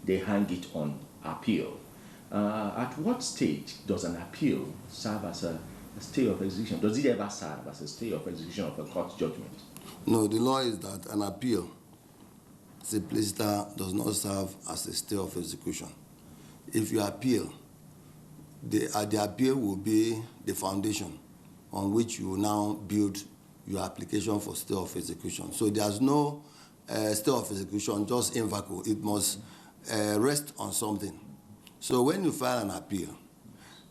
they hang it on appeal. At what stage does an appeal serve as a stay of execution? Does it ever serve as a stay of execution of a court judgment? No, the law is that an appeal simpliciter does not serve as a stay of execution. If you appeal, the appeal will be the foundation on which you will now build your application for stay of execution. So there's no stay of execution just in vacuum. It must rest on something. So when you file an appeal,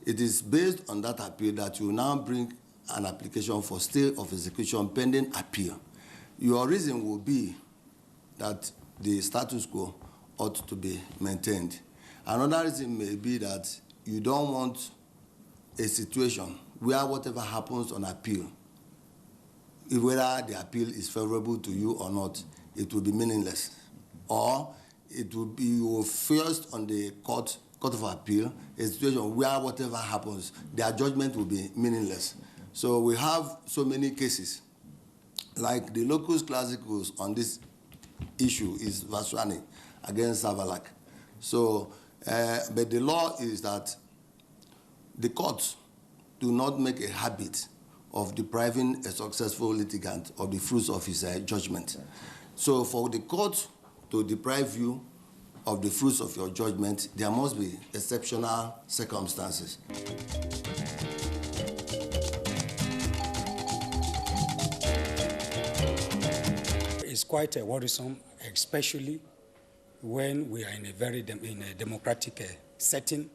it is based on that appeal that you now bring an application for stay of execution pending appeal. Your reason will be that the status quo ought to be maintained. Another reason may be that you don't want a situation where whatever happens on appeal, whether the appeal is favorable to you or not, it will be meaningless. Or it will be, you will first on the court of appeal, a situation where whatever happens, their judgment will be meaningless. So we have so many cases, like the locus classicus on this issue is Vaswani against Savalak. So, but the law is that the courts do not make a habit of depriving a successful litigant of the fruits of his judgment. So for the court to deprive you of the fruits of your judgment, there must be exceptional circumstances. It's quite worrisome, especially when we are in a very democratic setting.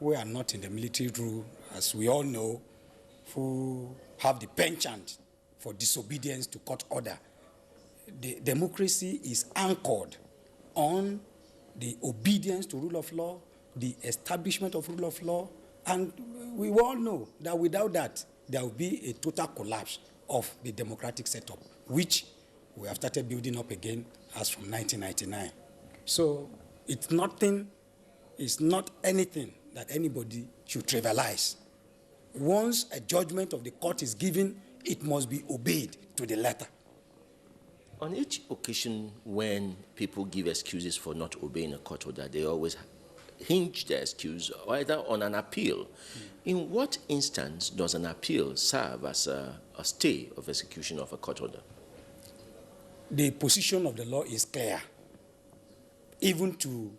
We are not in the military rule, as we all know, who have the penchant for disobedience to court order. The democracy is anchored on the obedience to rule of law, the establishment of rule of law, and we all know that without that, there will be a total collapse of the democratic setup, which we have started building up again as from 1999. So it's not anything that anybody should trivialize. Once a judgment of the court is given, it must be obeyed to the letter. On each occasion when people give excuses for not obeying a court order, they always hinge their excuse either on an appeal. In what instance does an appeal serve as a stay of execution of a court order? The position of the law is clear, even to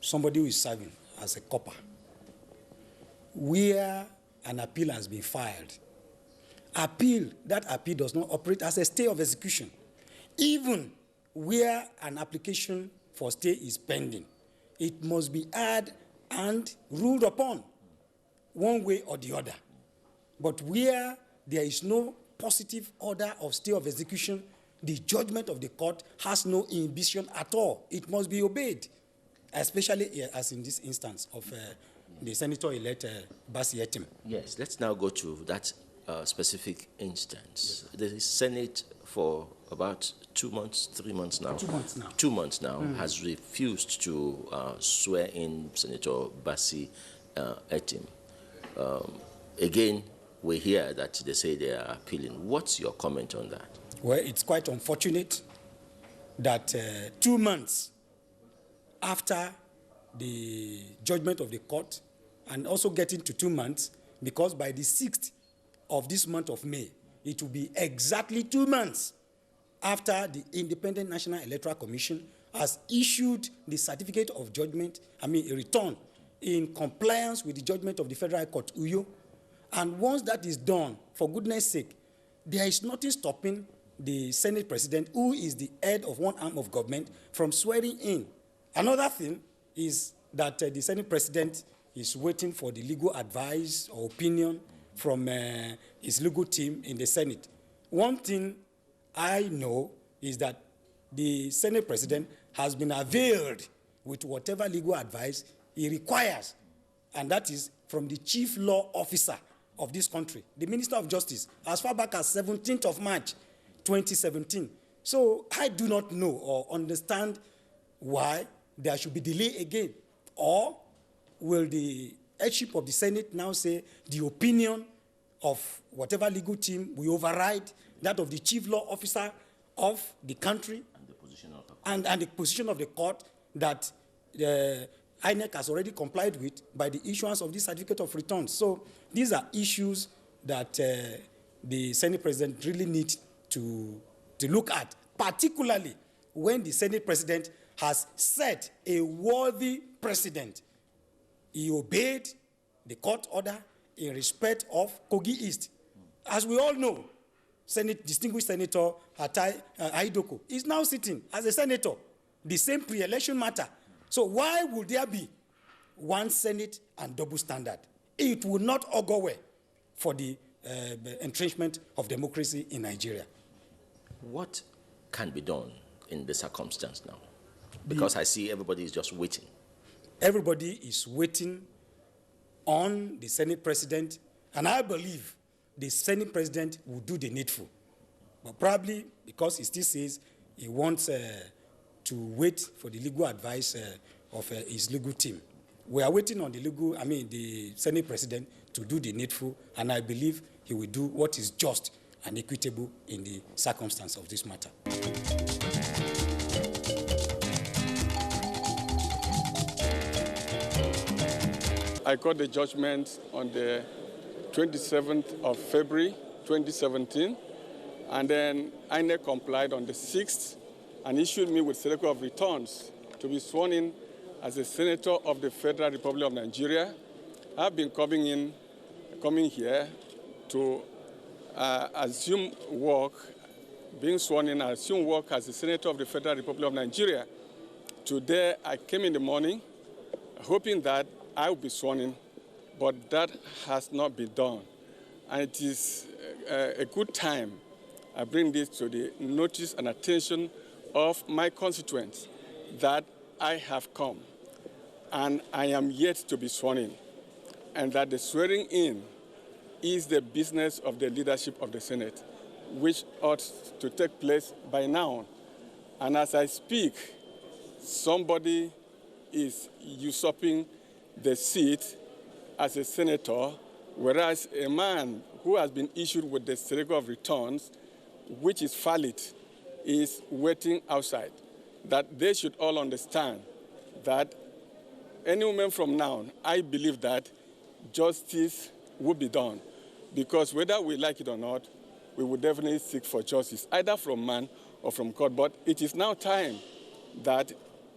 somebody who is serving as a copper. Where an appeal has been filed, that appeal does not operate as a stay of execution. Even where an application for stay is pending, it must be heard and ruled upon one way or the other. But where there is no positive order of stay of execution, the judgment of the court has no inhibition at all. It must be obeyed, especially as in this instance of the senator-elect Basi Etim. Yes, let's now go to that specific instance. Yes. The Senate for about 2 months, 3 months now. 2 months now. 2 months now has refused to swear in Senator Basi Etim. Again, we hear that they say they are appealing. What's your comment on that? Well, it's quite unfortunate that 2 months after the judgment of the court, and also getting to 2 months, because by the 6th of this month of May, it will be exactly 2 months after the Independent National Electoral Commission has issued the certificate of judgment, a return in compliance with the judgment of the Federal High Court, Uyo. And once that is done, for goodness sake, there is nothing stopping the Senate President, who is the head of one arm of government, from swearing in. Another thing is that the Senate President is waiting for the legal advice or opinion from his legal team in the Senate. One thing I know is that the Senate President has been availed with whatever legal advice he requires, and that is from the chief law officer of this country, the Minister of Justice, as far back as 17th of March, 2017. So I do not know or understand why there should be delay again. Or will the headship of the Senate now say the opinion of whatever legal team will override that of the chief law officer of the country and the position of the court, that the INEC has already complied with by the issuance of this certificate of returns. So these are issues that the Senate President really needs to look at, particularly when the Senate President has set a worthy precedent. He obeyed the court order in respect of Kogi East. As we all know, distinguished Senator Aidoko is now sitting as a senator, the same pre-election matter. So why would there be one Senate and double standard? It will not augur well for the entrenchment of democracy in Nigeria. What can be done in the circumstance now? Because I see everybody is just waiting. Everybody is waiting on the Senate President, and I believe the Senate President will do the needful. But probably because he still says he wants to wait for the legal advice of his legal team. We are waiting on the Senate President to do the needful, and I believe he will do what is just and equitable in the circumstance of this matter. I got the judgment on the 27th of February 2017, and then INEC complied on the 6th and issued me with certificate of returns to be sworn in as a senator of the Federal Republic of Nigeria. I've been coming here to assume work, being sworn in, assume work as a senator of the Federal Republic of Nigeria. Today, I came in the morning hoping that I will be sworn in, but that has not been done. And it is a good time I bring this to the notice and attention of my constituents that I have come and I am yet to be sworn in, and that the swearing in is the business of the leadership of the Senate, which ought to take place by now. And as I speak, somebody is usurping the seat as a senator, whereas a man who has been issued with the certificate of returns, which is valid, is waiting outside. That they should all understand that any moment from now, I believe that justice will be done. Because whether we like it or not, we will definitely seek for justice, either from man or from court. But it is now time that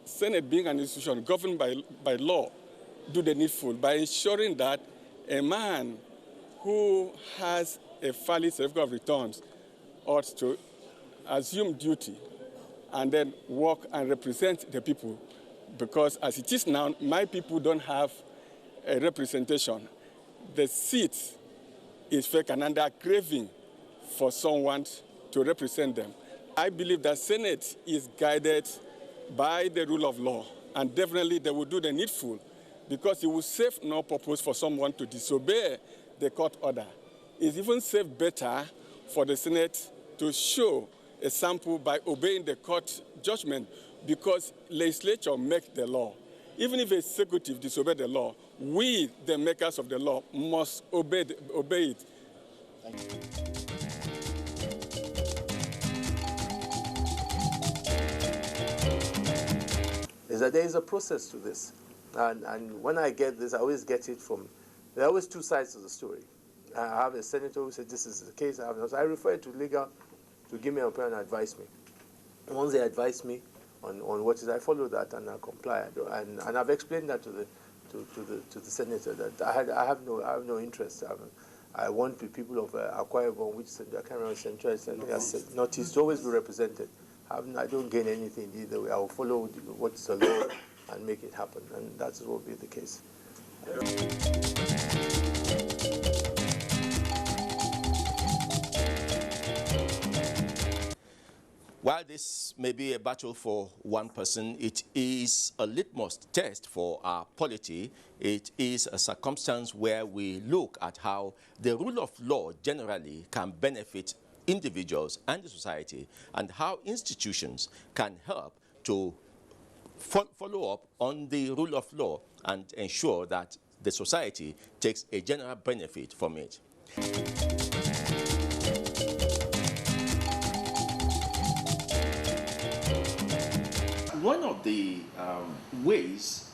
Senate, being an institution governed by law, do the needful by ensuring that a man who has a valid certificate of returns ought to assume duty and then work and represent the people. Because as it is now, my people don't have a representation. The seat is vacant and they are craving for someone to represent them. I believe that Senate is guided by the rule of law, and definitely they will do the needful, because it will serve no purpose for someone to disobey the court order. It's even served better for the Senate to show a sample by obeying the court judgment, because legislature make the law. Even if a executive disobey the law, we, the makers of the law, must obey it. Thank you. Is that there is a process to this. And when I get this, I always get it from, there are always two sides to the story. I have a senator who said this is the case. I refer to legal to give me an opinion and advise me. And once they advise me on what is, I follow that and I comply. And I've explained that to the senator that I have no interest. I want the people of Akwa Ibom, which I can't remember Central, Northeast, to always be represented. I don't gain anything either way. I will follow what's the law and make it happen, and that will be the case. While this may be a battle for one person, it is a litmus test for our polity. It is a circumstance where we look at how the rule of law generally can benefit individuals and the society, and how institutions can help to follow up on the rule of law and ensure that the society takes a general benefit from it. one of the ways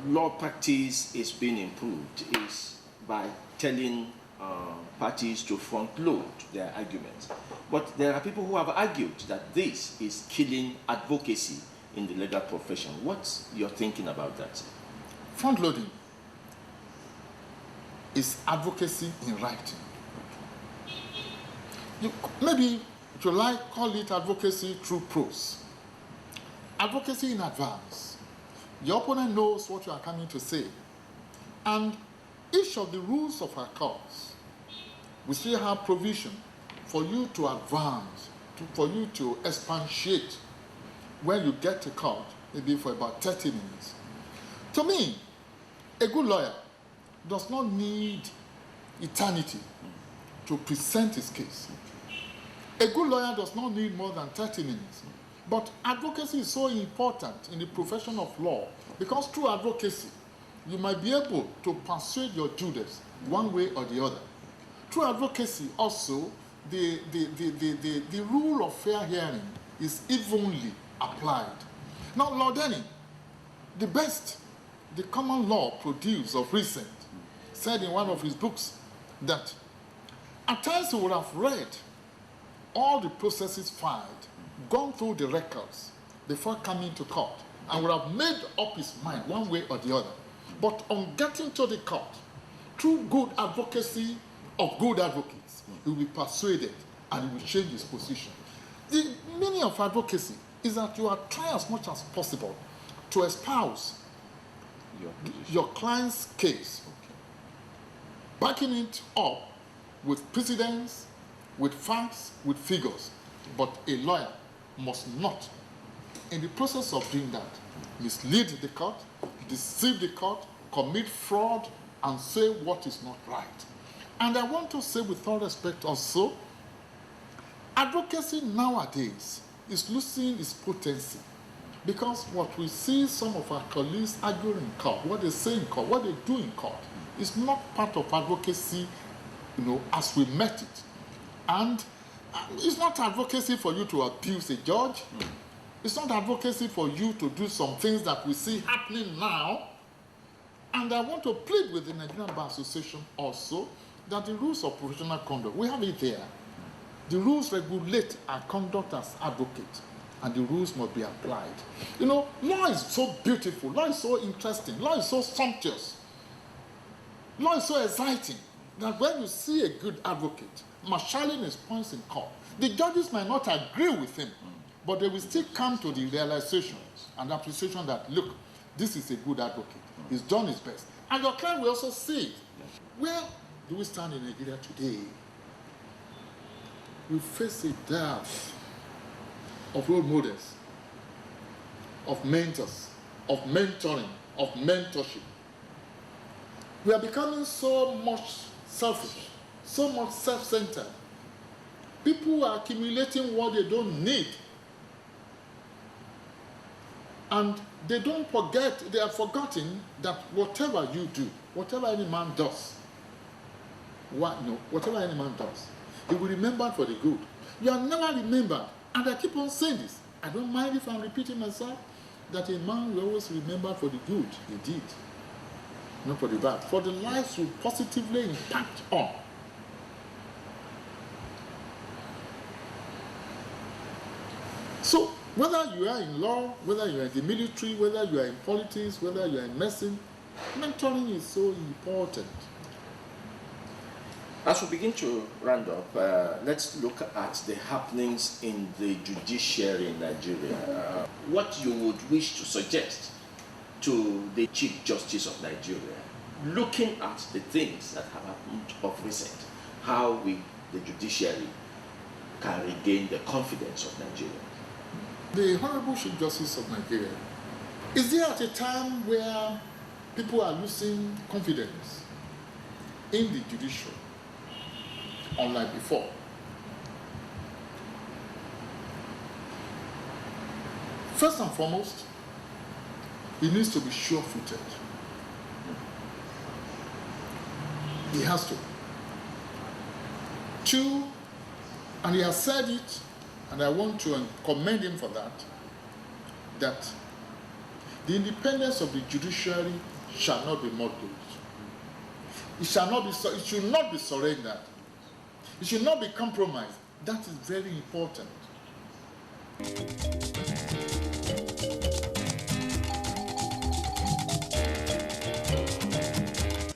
law practice is being improved is by telling parties to front load their arguments. But there are people who have argued that this is killing advocacy in the legal profession. What's your thinking about that? Front loading is advocacy in writing. Maybe if you like, call it advocacy through prose. Advocacy in advance. Your opponent knows what you are coming to say. And each of the rules of our cause, we still have provision for you to advance, for you to expatiate when you get to court, maybe for about 30 minutes. To me, a good lawyer does not need eternity to present his case. A good lawyer does not need more than 30 minutes. But advocacy is so important in the profession of law because through advocacy, you might be able to persuade your judges one way or the other. Through advocacy also, the rule of fair hearing is evenly applied. Now, Lord Denning, the best the common law produced of recent, said in one of his books that at times he would have read all the processes filed, gone through the records before coming to court, and would have made up his mind one way or the other. But on getting to the court, through good advocacy of good advocates, he will be persuaded and he will change his position. The meaning of advocacy is that you are trying as much as possible to espouse your client's case, backing it up with precedents, with facts, with figures. But a lawyer must not, in the process of doing that, mislead the court, deceive the court, commit fraud, and say what is not right. And I want to say with all respect also, advocacy nowadays is losing its potency because what we see some of our colleagues arguing in court, what they say in court, what they do in court, is not part of advocacy, as we met it. And it's not advocacy for you to abuse a judge. It's not advocacy for you to do some things that we see happening now. And I want to plead with the Nigerian Bar Association also that the rules of professional conduct, we have it there. The rules regulate our conduct as advocates, and the rules must be applied. Law is so beautiful, law is so interesting, law is so sumptuous, law is so exciting that when you see a good advocate marshalling his points in court, the judges might not agree with him, but they will still come to the realization and appreciation that, look, this is a good advocate. He's done his best. And your client will also see it. Where do we stand in Nigeria today? We face a dearth of role models, of mentors, of mentoring, of mentorship. We are becoming so much selfish, so much self-centered. People are accumulating what they don't need. And they don't forget, they have forgotten that whatever you do, whatever any man does, whatever any man does, he will remember for the good. You are never remembered. And I keep on saying this. I don't mind if I'm repeating myself, that a man will always remember for the good he did, not for the bad. For the lives will positively impact on. So, whether you are in law, whether you are in the military, whether you are in politics, whether you are in medicine, mentoring is so important. As we begin to round up, let's look at the happenings in the judiciary in Nigeria. What you would wish to suggest to the Chief Justice of Nigeria, looking at the things that have happened of recent, how we, the judiciary, can regain the confidence of Nigeria. The Honorable Chief Justice of Nigeria, is there at a time where people are losing confidence in the judicial, unlike before? First and foremost, he needs to be sure-footed. He has to. Two, and he has said it, and I want to commend him for that, that the independence of the judiciary shall not be mortgaged. It should not be surrendered. It should not be compromised. That is very important.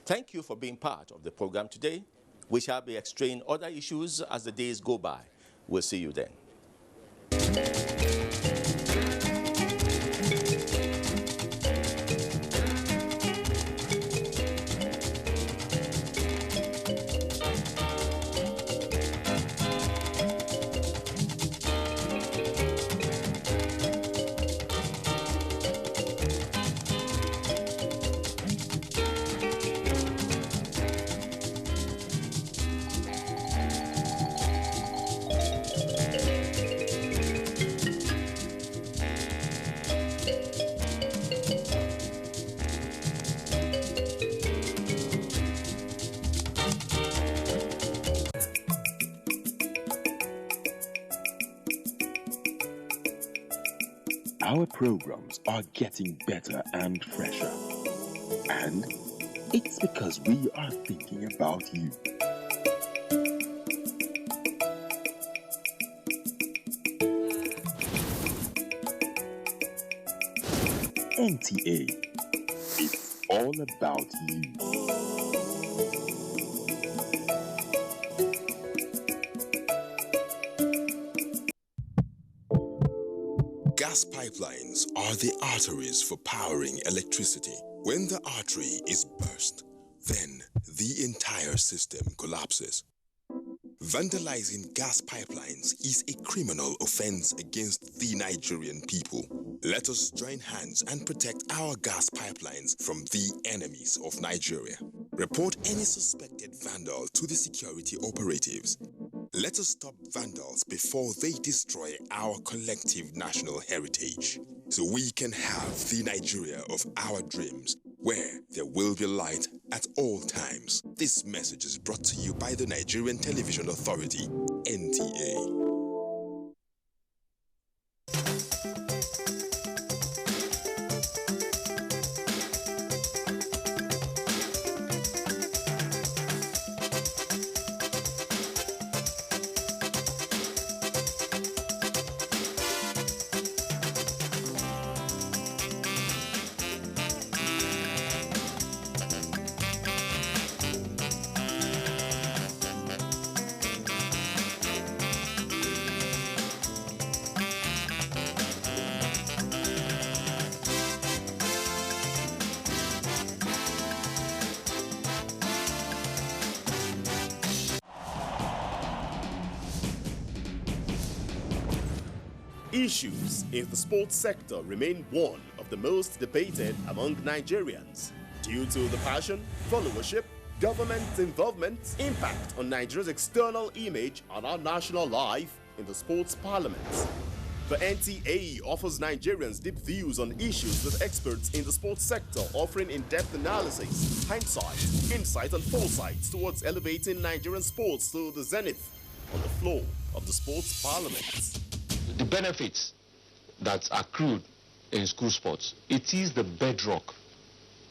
Thank you for being part of the program today. We shall be extracting other issues as the days go by. We'll see you then. Our programs are getting better and fresher. And it's because we are thinking about you. NTA, it's all about you. Gas pipelines are the arteries for powering electricity. When the artery is burst, then the entire system collapses. Vandalizing gas pipelines is a criminal offense against the Nigerian people. Let us join hands and protect our gas pipelines from the enemies of Nigeria. Report any suspected vandal to the security operatives. Let us stop vandals before they destroy our collective national heritage, so we can have the Nigeria of our dreams, where there will be light at all times. This message is brought to you by the Nigerian Television Authority, NTA. Issues in the sports sector remain one of the most debated among Nigerians due to the passion, followership, government involvement, impact on Nigeria's external image and our national life in the sports parliament. The NTA offers Nigerians deep views on issues with experts in the sports sector, offering in-depth analysis, hindsight, insight and foresight towards elevating Nigerian sports to the zenith on the floor of the sports parliament. The benefits that accrued in school sports, it is the bedrock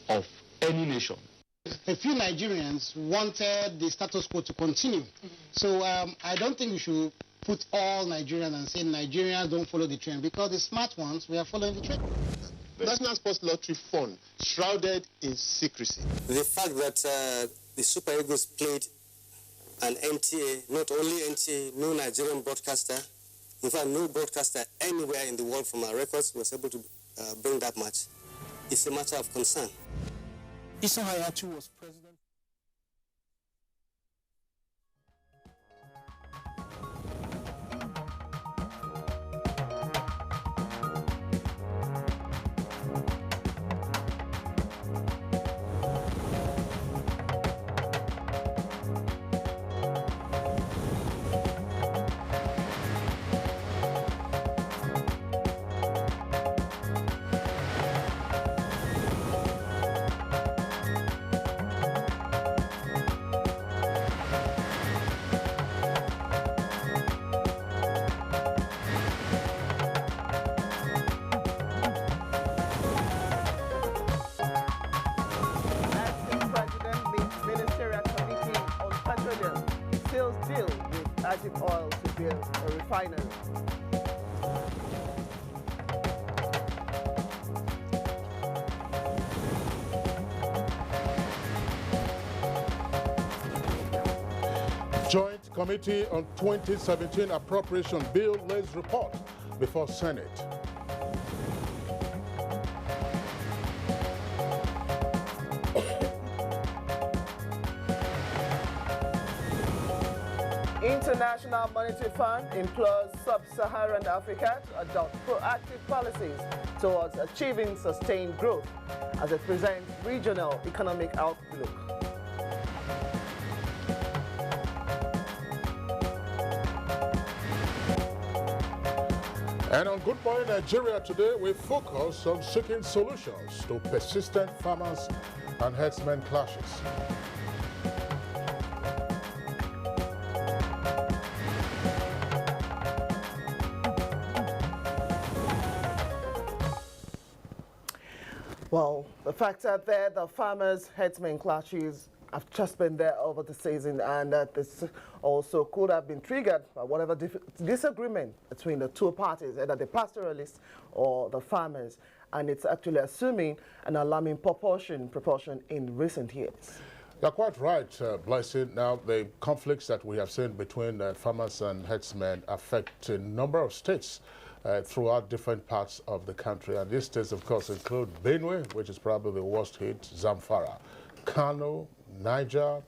of any nation. A few Nigerians wanted the status quo to continue. So I don't think we should put all Nigerians and say Nigerians don't follow the trend, because the smart ones, we are following the trend. The National Sports Lottery Fund, shrouded in secrecy. The fact that the Super Eagles played an NTA, not only NTA, no Nigerian broadcaster, in fact, no broadcaster anywhere in the world from our records was able to bring that match. It's a matter of concern. Issa Hayatu was president. charging oil to build a refinery. Joint Committee on 2017 Appropriation Bill lays report before Senate. International Monetary Fund implores sub-Saharan Africa to adopt proactive policies towards achieving sustained growth as it presents regional economic outlook. And on Good Morning Nigeria today, we focus on seeking solutions to persistent farmers and herdsmen clashes. Well, the fact that there, the farmers-herdsmen clashes have just been there over the season, and that this also could have been triggered by whatever disagreement between the two parties, either the pastoralists or the farmers, and it's actually assuming an alarming proportion in recent years. You're quite right, Blessing. Now, the conflicts that we have seen between farmers and herdsmen affect a number of states throughout different parts of the country. And these states, of course, include Benue, which is probably the worst hit, Zamfara, Kano, Niger,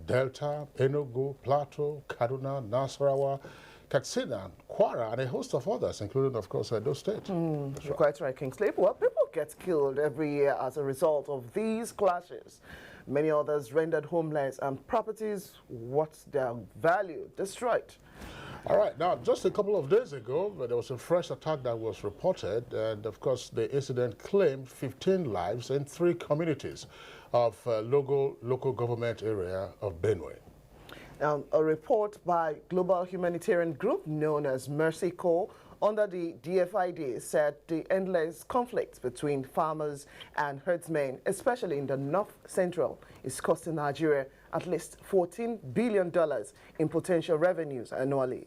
Delta, Enugu, Plateau, Kaduna, Nasarawa, Katsina, Kwara, and a host of others, including, of course, Edo State. You're quite right, Kingsley. Well, people get killed every year as a result of these clashes. Many others rendered homeless and properties, what's their value, destroyed. All right, now, just a couple of days ago, there was a fresh attack that was reported, and of course, the incident claimed 15 lives in 3 communities of local government area of Benue. A report by global humanitarian group known as Mercy Corps under the DFID said the endless conflicts between farmers and herdsmen, especially in the north central, is costing Nigeria at least $14 billion in potential revenues annually.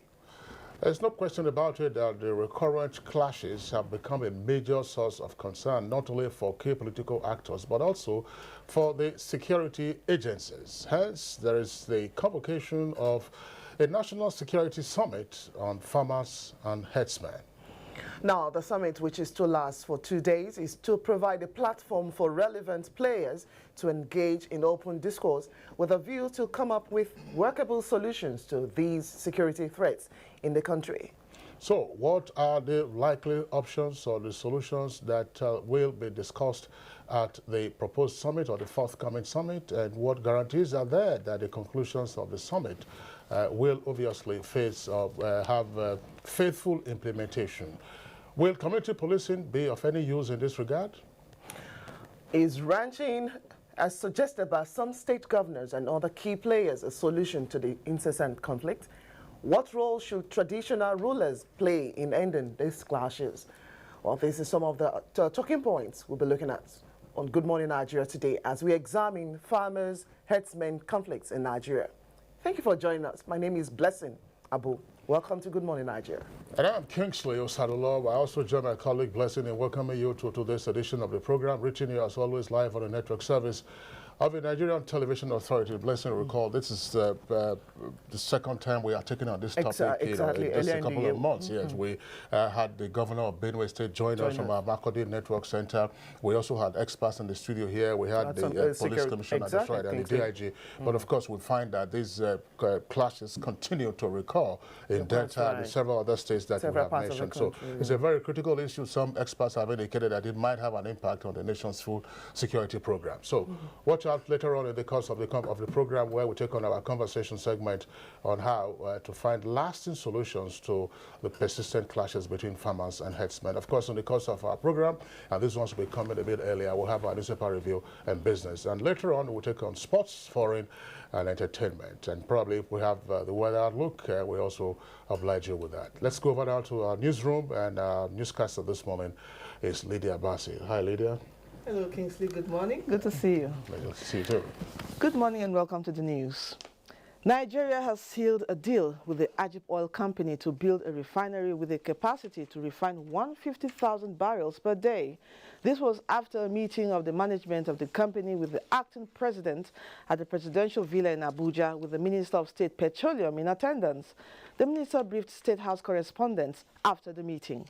There's no question about it that the recurrent clashes have become a major source of concern, not only for key political actors, but also for the security agencies. Hence, there is the convocation of a National Security Summit on farmers and herdsmen. Now, the summit, which is to last for 2 days, is to provide a platform for relevant players to engage in open discourse with a view to come up with workable solutions to these security threats in the country. So, what are the likely options or the solutions that will be discussed at the proposed summit or the forthcoming summit, and what guarantees are there that the conclusions of the summit will obviously have faithful implementation? Will community policing be of any use in this regard? Is ranching, as suggested by some state governors and other key players, a solution to the incessant conflict? What role should traditional rulers play in ending these clashes? Well, this is some of the talking points we'll be looking at on Good Morning Nigeria today as we examine farmers-herdsmen conflicts in Nigeria. Thank you for joining us. My name is Blessing Abu. Welcome to Good Morning Nigeria. And I'm Kingsley Osadolo. I also join my colleague Blessing in welcoming you to today's edition of the program, reaching you as always live on the network service of the Nigerian Television Authority. Blessing, recall, this is the second time we are taking on this topic. Exactly. Just a couple of months. Yes, we had the governor of Benue State join us from our Makodi Network Center. We also had experts in the studio here. We had the police commissioner, that's right, and the DIG. But of course, we find that these clashes continue to recur in Delta and several other states that we have mentioned. So it's a very critical issue. Some experts have indicated that it might have an impact on the nation's food security program. So watch out later on in the course of the program where we take on our conversation segment on how to find lasting solutions to the persistent clashes between farmers and herdsmen. Of course, in the course of our program, and this one's will be coming a bit earlier, we'll have our newspaper review and business. And later on, we'll take on sports, foreign, and entertainment. And probably if we have the weather outlook, we also oblige you with that. Let's go over now to our newsroom, and our newscaster this morning is Lydia Bassi. Hi, Lydia. Hello, Kingsley. Good morning. Good to see you. Good to see you too. Good morning and welcome to the news. Nigeria has sealed a deal with the Ajib Oil Company to build a refinery with a capacity to refine 150,000 barrels per day. This was after a meeting of the management of the company with the acting president at the presidential villa in Abuja with the Minister of State Petroleum in attendance. The minister briefed State House correspondents after the meeting.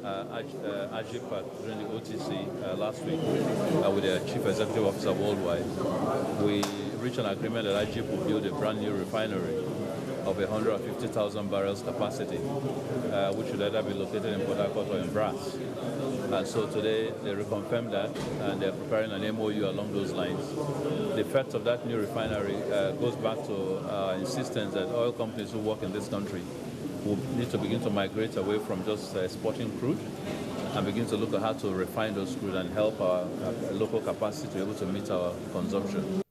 Ajib during the OTC last week with the Chief Executive Officer worldwide, we reached an agreement that Ajib will build a brand new refinery of 150,000 barrels capacity, which would either be located in Port Harcourt or in Brass. And so today they reconfirmed that, and they're preparing an MOU along those lines. The effect of that new refinery goes back to our insistence that oil companies who work in this country will need to begin to migrate away from just exporting crude and begin to look at how to refine those crude and help our local capacity to be able to meet our consumption.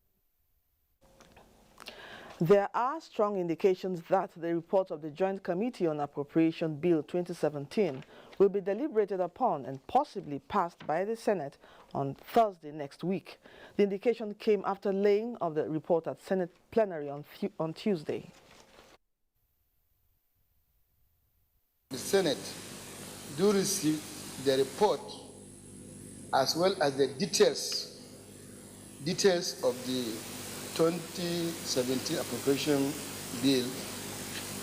There are strong indications that the report of the Joint Committee on Appropriation Bill 2017 will be deliberated upon and possibly passed by the Senate on Thursday next week. The indication came after laying of the report at Senate plenary on Tuesday. The Senate do receive the report as well as the details of the 2017 appropriation bill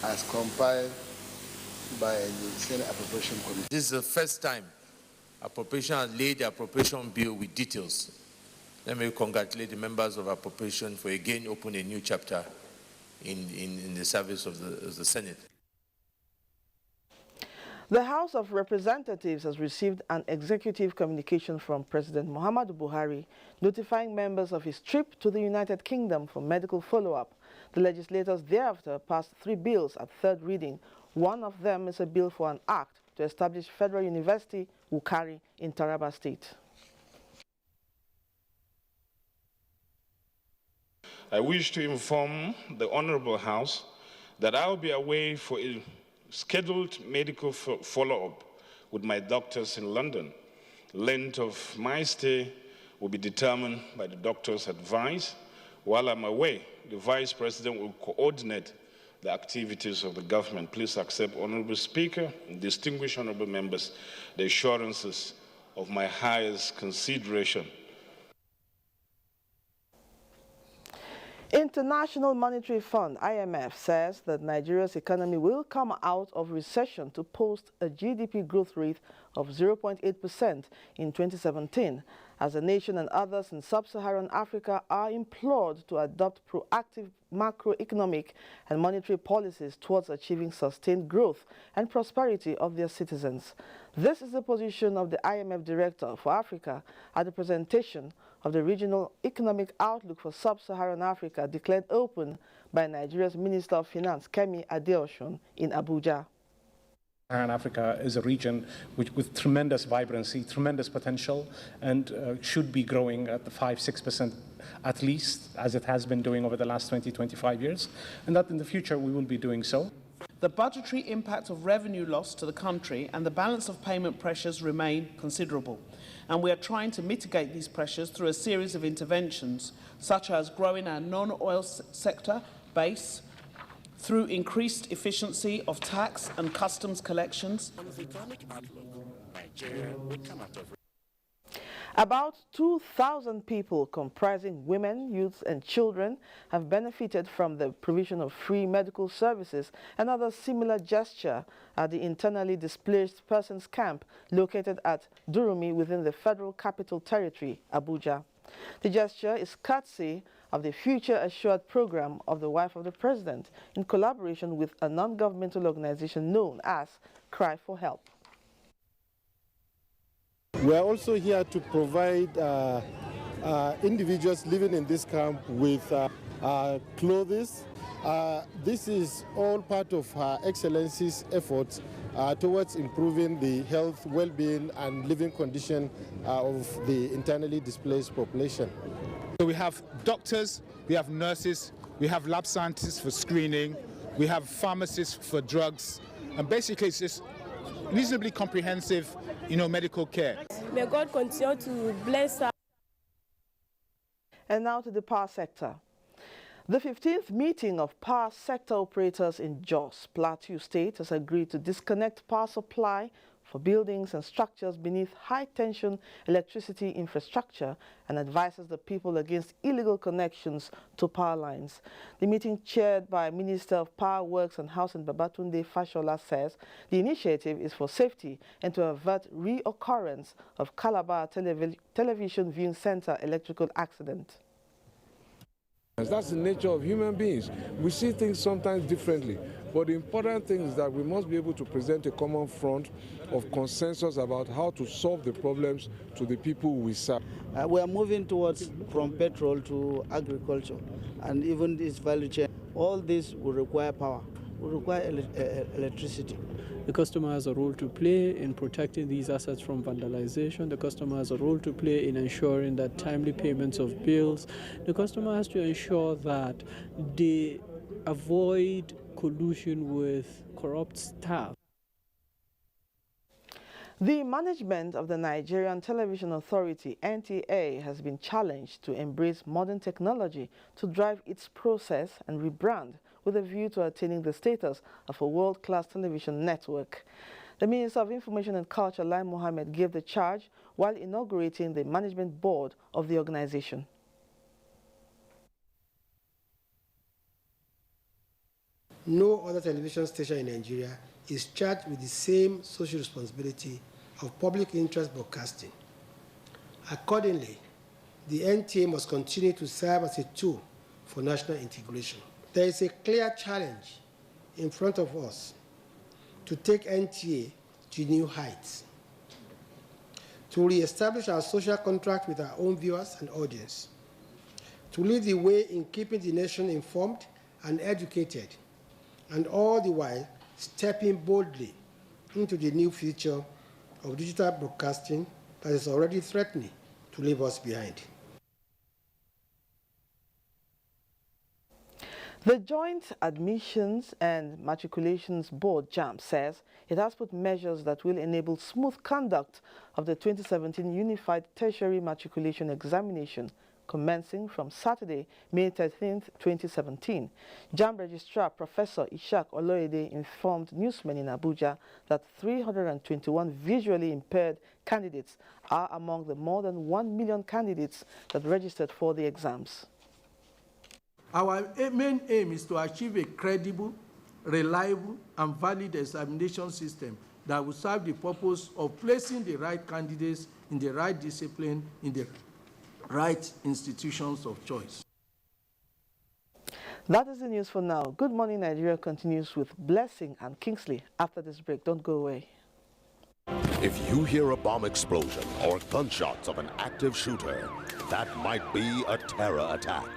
as compiled by the Senate Appropriation Committee. This is the first time appropriation has laid the appropriation bill with details. Let me congratulate the members of appropriation for again opening a new chapter in the service of the Senate. The House of Representatives has received an executive communication from President Muhammadu Buhari notifying members of his trip to the United Kingdom for medical follow-up. The legislators thereafter passed 3 bills at third reading. One of them is a bill for an act to establish Federal University, Wukari, in Taraba State. I wish to inform the Honorable House that I will be away for a scheduled medical follow-up with my doctors in London. Length of my stay will be determined by the doctor's advice. While I'm away, the Vice President will coordinate the activities of the government. Please accept, Honorable Speaker and distinguished honorable members, the assurances of my highest consideration. International Monetary Fund, IMF, says that Nigeria's economy will come out of recession to post a GDP growth rate of 0.8% in 2017, as the nation and others in sub-Saharan Africa are implored to adopt proactive macroeconomic and monetary policies towards achieving sustained growth and prosperity of their citizens. This is the position of the IMF Director for Africa at the presentation of the Regional Economic Outlook for Sub-Saharan Africa declared open by Nigeria's Minister of Finance, Kemi Adeosun, in Abuja. Saharan Africa is a region with tremendous vibrancy, tremendous potential, and should be growing at the 5–6% at least, as it has been doing over the last 20–25 years, and that in the future we will be doing so. The budgetary impact of revenue loss to the country and the balance of payment pressures remain considerable, and we are trying to mitigate these pressures through a series of interventions, such as growing our non-oil sector base, through increased efficiency of tax and customs collections. About 2,000 people comprising women, youths and children have benefited from the provision of free medical services and other similar gesture at the internally displaced persons camp located at Durumi within the Federal Capital Territory, Abuja. The gesture is courtesy of the Future Assured program of the wife of the president in collaboration with a non-governmental organization known as Cry for Help. We are also here to provide individuals living in this camp with clothes. This is all part of Her Excellency's efforts towards improving the health, well-being and living condition of the internally displaced population. So we have doctors, we have nurses, we have lab scientists for screening, we have pharmacists for drugs, and basically it's just reasonably comprehensive, medical care. May God continue to bless us. And now to the power sector. The 15th meeting of power sector operators in Jos, Plateau State, has agreed to disconnect power supply for buildings and structures beneath high-tension electricity infrastructure and advises the people against illegal connections to power lines. The meeting, chaired by Minister of Power Works and Housing Babatunde Fashola, says the initiative is for safety and to avert reoccurrence of Calabar Television Viewing Center electrical accident. That's the nature of human beings. We see things sometimes differently, but the important thing is that we must be able to present a common front of consensus about how to solve the problems to the people we serve. We are moving towards from petrol to agriculture and even this value chain. All this will require power, will require electricity. The customer has a role to play in protecting these assets from vandalization. The customer has a role to play in ensuring that timely payments of bills. The customer has to ensure that they avoid collusion with corrupt staff. The management of the Nigerian Television Authority, NTA, has been challenged to embrace modern technology to drive its process and rebrand with a view to attaining the status of a world-class television network. The Minister of Information and Culture, Lai Mohammed, gave the charge while inaugurating the management board of the organization. No other television station in Nigeria is charged with the same social responsibility of public interest broadcasting. Accordingly, the NTA must continue to serve as a tool for national integration. There is a clear challenge in front of us to take NTA to new heights, to re-establish our social contract with our own viewers and audience, to lead the way in keeping the nation informed and educated, and all the while stepping boldly into the new future of digital broadcasting that is already threatening to leave us behind. The Joint Admissions and Matriculations Board, JAMB, says it has put measures that will enable smooth conduct of the 2017 Unified Tertiary Matriculation Examination, commencing from Saturday, May 13, 2017. JAMB Registrar Professor Ishak Oloyede informed newsmen in Abuja that 321 visually impaired candidates are among the more than 1 million candidates that registered for the exams. Our main aim is to achieve a credible, reliable, and valid examination system that will serve the purpose of placing the right candidates in the right discipline in the right institutions of choice. That is the news for now. Good Morning Nigeria continues with Blessing and Kingsley after this break. Don't go away. If you hear a bomb explosion or gunshots of an active shooter, that might be a terror attack.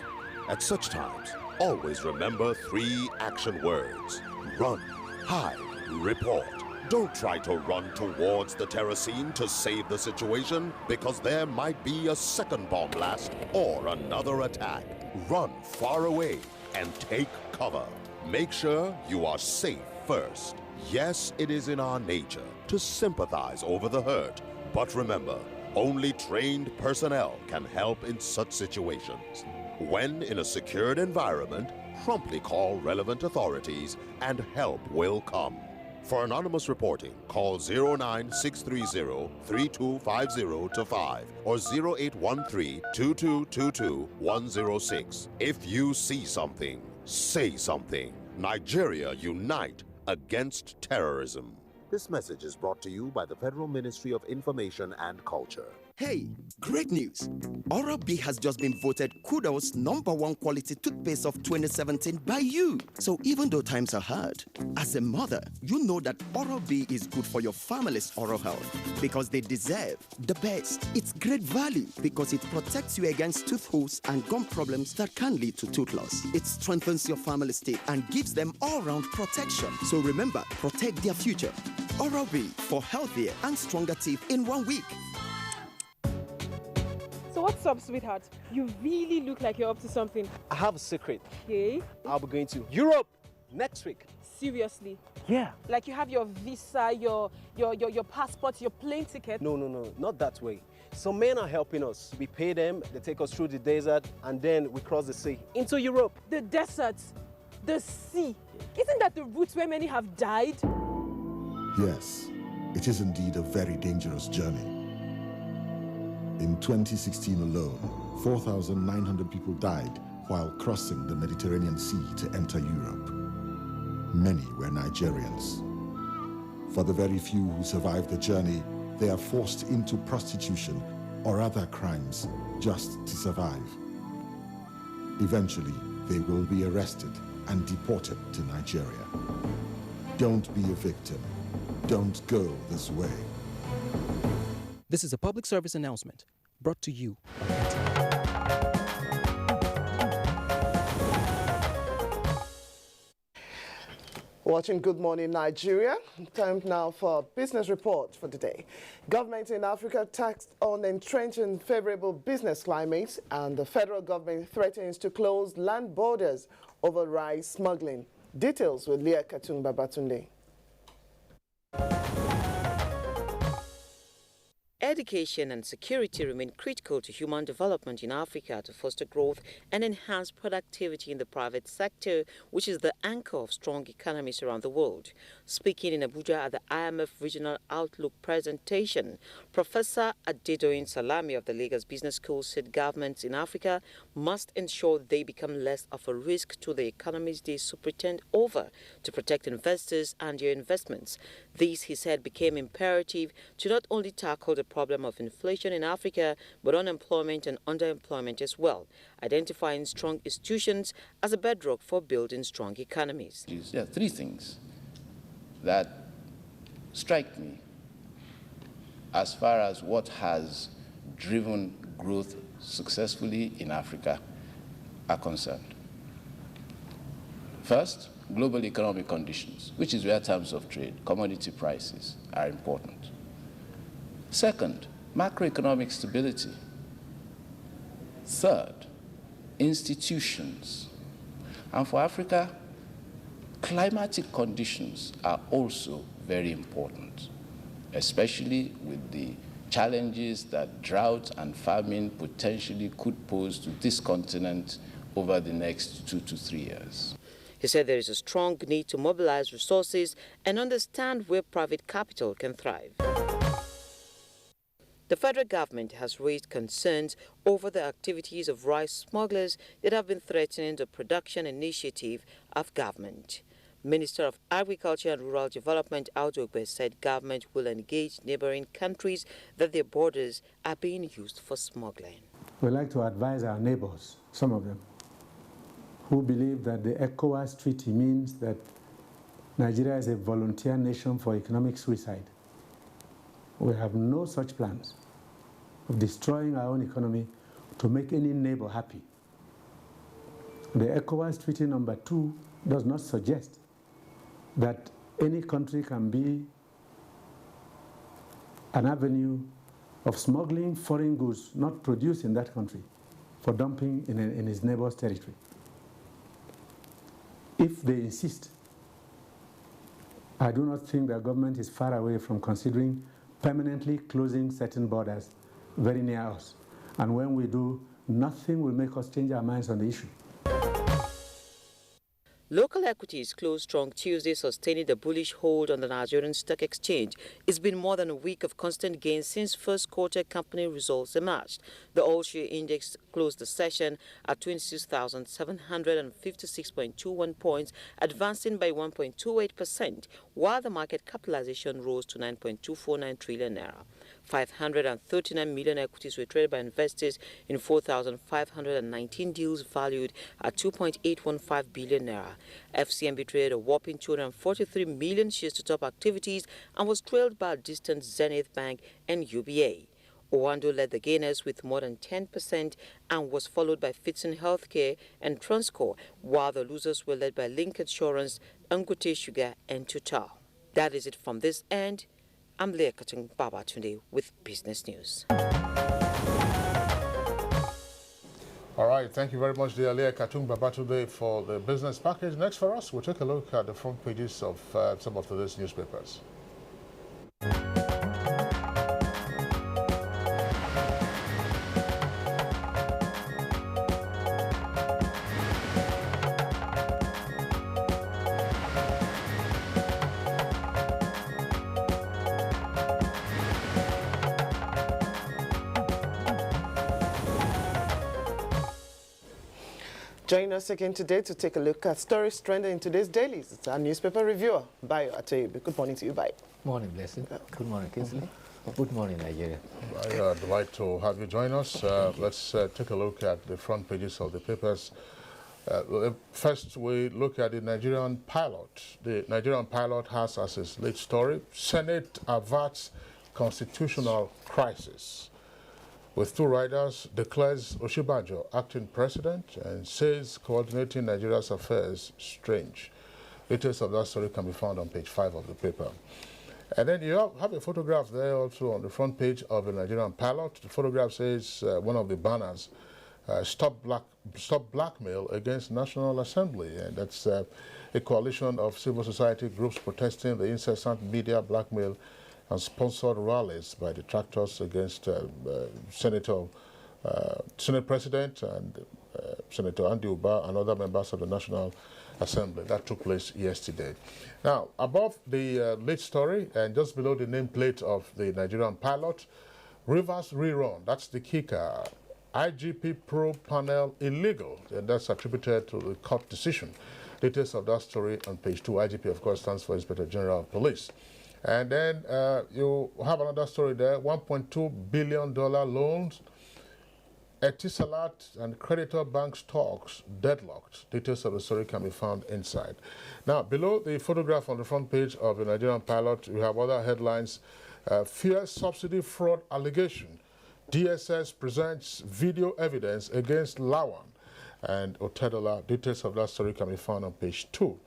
At such times, always remember 3 action words: run, hide, report. Don't try to run towards the terror scene to save the situation, because there might be a second bomb blast or another attack. Run far away and take cover. Make sure you are safe first. Yes, it is in our nature to sympathize over the hurt, but remember, only trained personnel can help in such situations. When in a secured environment, promptly call relevant authorities and help will come. For anonymous reporting, call 09630-3250-5 or 0813-2222-106. If you see something, say something. Nigeria unite against terrorism. This message is brought to you by the Federal Ministry of Information and Culture. Hey, great news! Oral-B has just been voted Kudo's #1 quality toothpaste of 2017 by you. So even though times are hard, as a mother, you know that Oral-B is good for your family's oral health because they deserve the best. It's great value because it protects you against tooth holes and gum problems that can lead to tooth loss. It strengthens your family's teeth and gives them all-round protection. So remember, protect their future. Oral-B for healthier and stronger teeth in 1 week. So what's up, sweetheart? You really look like you're up to something. I have a secret. Okay. I'll be going to Europe next week. seriously? Yeah. Like you have your visa, your passport, your plane ticket? No, not that way. Some men are helping us. We pay them, they take us through the desert, and then we cross the sea into Europe. The desert, the sea. Isn't that the route where many have died? Yes, it is indeed a very dangerous journey. In 2016 alone, 4,900 people died while crossing the Mediterranean Sea to enter Europe. Many were Nigerians. For the very few who survived the journey, they are forced into prostitution or other crimes just to survive. Eventually, they will be arrested and deported to Nigeria. Don't be a victim. Don't go this way. This is a public service announcement brought to you. Watching Good Morning Nigeria. Time now for business report for today. Government in Africa taxed on entrenching favorable business climate, and the federal government threatens to close land borders over rice smuggling. Details with Leah Katung Babatunde. Education and security remain critical to human development in Africa to foster growth and enhance productivity in the private sector, which is the anchor of strong economies around the world. Speaking in Abuja at the IMF Regional Outlook presentation, Professor Adedoyin Salami of the Lagos Business School said governments in Africa must ensure they become less of a risk to the economies they superintend over to protect investors and their investments. This, he said, became imperative to not only tackle the problem of inflation in Africa, but unemployment and underemployment as well, identifying strong institutions as a bedrock for building strong economies. There are three things that strike me as far as what has driven growth successfully in Africa are concerned. First, global economic conditions, which is where terms of trade, commodity prices are important. Second, macroeconomic stability. Third, institutions. And for Africa, climatic conditions are also very important, especially with the challenges that drought and famine potentially could pose to this continent over the next 2 to 3 years. He said there is a strong need to mobilize resources and understand where private capital can thrive. The federal government has raised concerns over the activities of rice smugglers that have been threatening the production initiative of government. Minister of Agriculture and Rural Development Audogbe said government will engage neighboring countries that their borders are being used for smuggling. We'd like to advise our neighbors, some of them, who believe that the ECOWAS treaty means that Nigeria is a volunteer nation for economic suicide. We have no such plans of destroying our own economy to make any neighbor happy. The ECOWAS Treaty number 2 does not suggest that any country can be an avenue of smuggling foreign goods not produced in that country for dumping in its neighbor's territory. If they insist, I do not think the government is far away from considering permanently closing certain borders very near us. And when we do, nothing will make us change our minds on the issue. Local equities closed strong Tuesday, sustaining the bullish hold on the Nigerian Stock Exchange. It's been more than a week of constant gains since first quarter company results emerged. The all-share index closed the session at 26,756.21 points, advancing by 1.28%, while the market capitalization rose to 9.249 trillion naira. 539 million equities were traded by investors in 4,519 deals valued at 2.815 billion naira. FCMB traded a whopping 243 million shares to top activities and was trailed by a distant Zenith Bank and UBA. Owando led the gainers with more than 10% and was followed by Fitson Healthcare and Transcorp, while the losers were led by Link Insurance, Dangote Sugar and Total. That is it from this end. I'm Leah Katung Babatunde with Business News. All right, thank you very much, dear Leah Katung Babatude, for the business package. Next for us, we'll take a look at the front pages of some of today's newspapers. Join us again today to take a look at stories trending in today's dailies. It's our newspaper reviewer, Bayo Atebe. Good morning to you, Bayo. Morning, Blessing. Good morning, Kingsley. Good morning, Nigeria. I'd like to have you join us. Let's take a look at the front pages of the papers. First, we look at the Nigerian pilot. The Nigerian pilot has as his lead story, Senate averts constitutional crisis. With two riders, declares Oshibajo acting president and says coordinating Nigeria's affairs strange. Details of that story can be found on page 5 of the paper. And then you have a photograph there also on the front page of the Nigerian pilot. The photograph says one of the banners, stop blackmail against National Assembly. And that's a coalition of civil society groups protesting the incessant media blackmail and sponsored rallies by detractors against Senate President and Senator Andy Uba and other members of the National Assembly. That took place yesterday. Now, above the lead story and just below the nameplate of the Nigerian pilot, Rivers rerun, that's the kicker. IGP probe panel illegal, and that's attributed to the court decision. Details of that story on page 2. IGP, of course, stands for Inspector General of Police. And then you have another story there, $1.2 billion loans, Etisalat and creditor bank stocks deadlocked. Details of the story can be found inside. Now, below the photograph on the front page of the Nigerian pilot, we have other headlines. Fierce subsidy fraud allegation. DSS presents video evidence against Lawan and Otedola. Details of that story can be found on page 2.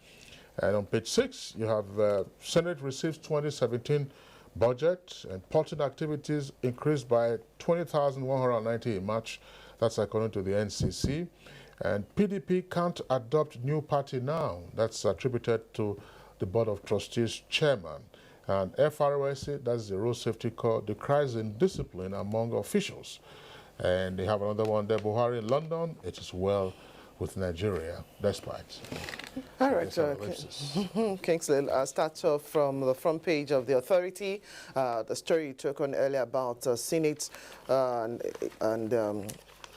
And on page 6, you have Senate receives 2017 budget and porting activities increased by 20,190 in March. That's according to the NCC. And PDP can't adopt new party now. That's attributed to the Board of Trustees chairman. And FROSC, that's the Road Safety Corps, decries indiscipline among officials. And they have another one there, Buhari in London. It is well with Nigeria, despite. All right, Kingsley, I'll start off from the front page of The Authority. The story you took on earlier about Senate and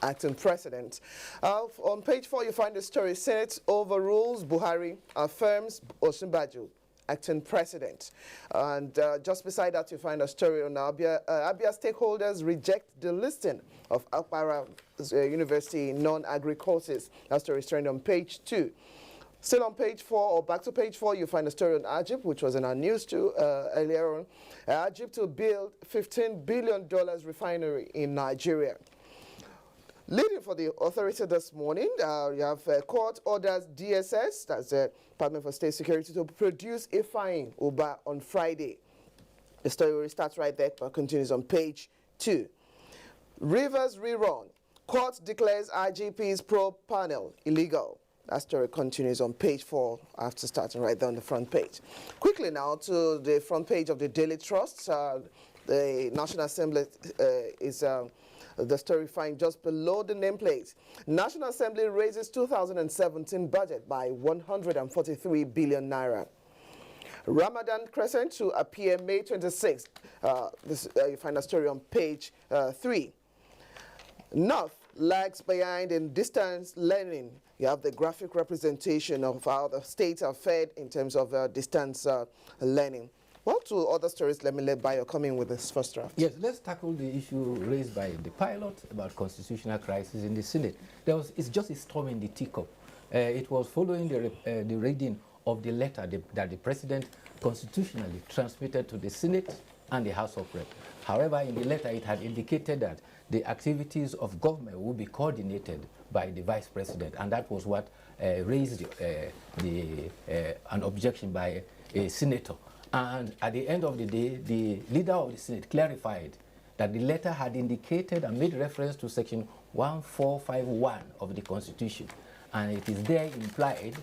acting president. On page 4, you find the story, Senate overrules Buhari, affirms Osinbajo, acting president. And just beside that, you find a story on Abia. Abia stakeholders reject the listing of Akbara University non-agri courses. That story is trending on page 2. Still on page 4, or back to page 4, you find a story on Ajib, which was in our news too earlier on. Ajib to build $15 billion refinery in Nigeria. Leading for the Authority this morning, you have court orders DSS, that's the Department for State Security, to produce a fine Uba on Friday. The story starts right there, but continues on page 2. Rivers rerun. Court declares IGP's probe panel illegal. That story continues on page 4 after starting right there on the front page. Quickly now to the front page of the Daily Trust. The National Assembly is the story found just below the nameplate. National Assembly raises 2017 budget by 143 billion naira. Ramadan Crescent to appear May 26th. You find a story on page 3. North lags behind in distance learning. You have the graphic representation of how the states are fed in terms of distance learning. Well, to other stories, let me let Bayo come in with this first draft. Yes, let's tackle the issue raised by the pilot about constitutional crisis in the Senate. It's just a storm in the teacup. It was following the reading of the letter that the President constitutionally transmitted to the Senate and the House of Reps. However, in the letter, it had indicated that the activities of government would be coordinated by the Vice President, and that was what raised an objection by a senator. And at the end of the day, the leader of the Senate clarified that the letter had indicated and made reference to section 1451 of the Constitution. And it is there implied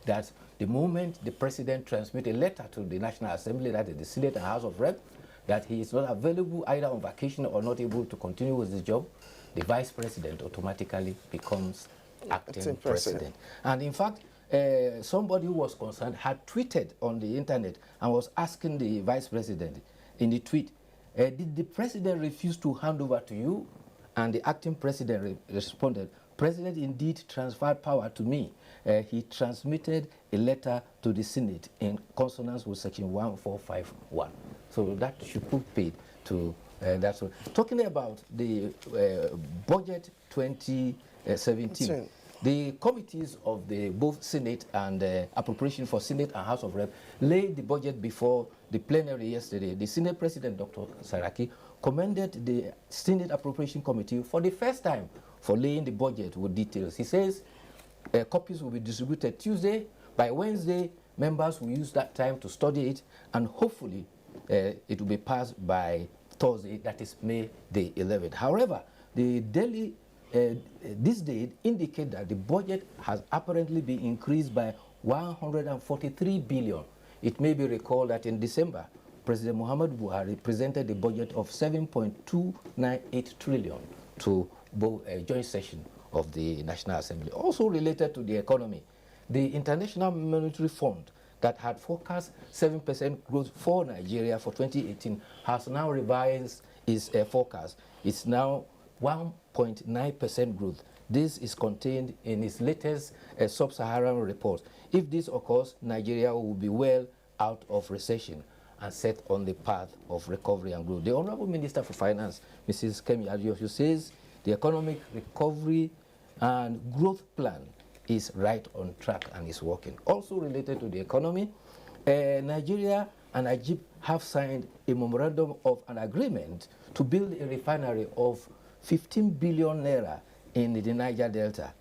that the moment the president transmits a letter to the National Assembly, that is the Senate and House of Rep, that he is not available either on vacation or not able to continue with his job, the vice president automatically becomes acting president. And in fact, somebody who was concerned had tweeted on the internet and was asking the vice president in the tweet, did the president refuse to hand over to you? And the acting president responded, President indeed transferred power to me. He transmitted a letter to the Senate in consonance with section 1451. So that should put paid to that. So talking about the budget 2017, the committees of the both Senate and appropriation for Senate and House of Rep laid the budget before the plenary yesterday. The Senate President, Dr. Saraki, commended the Senate Appropriation Committee for the first time for laying the budget with details. He says copies will be distributed Tuesday. By Wednesday, members will use that time to study it, and hopefully it will be passed by Thursday, that is May the 11th. However, the daily this date indicate that the budget has apparently been increased by 143 billion. It may be recalled that in December, President Muhammad Buhari presented a budget of 7.298 trillion to both a joint session of the National Assembly. Also related to the economy, the International Monetary Fund that had forecast 7% growth for Nigeria for 2018 has now revised its forecast. It's now 1.9% growth. This is contained in its latest sub-Saharan report. If this occurs, Nigeria will be well out of recession and set on the path of recovery and growth. The Honorable Minister for Finance, Mrs. Kemi Adeosun, says the economic recovery and growth plan is right on track and is working. Also related to the economy, Nigeria and Egypt have signed a memorandum of an agreement to build a refinery of 15 billion naira in the Niger Delta.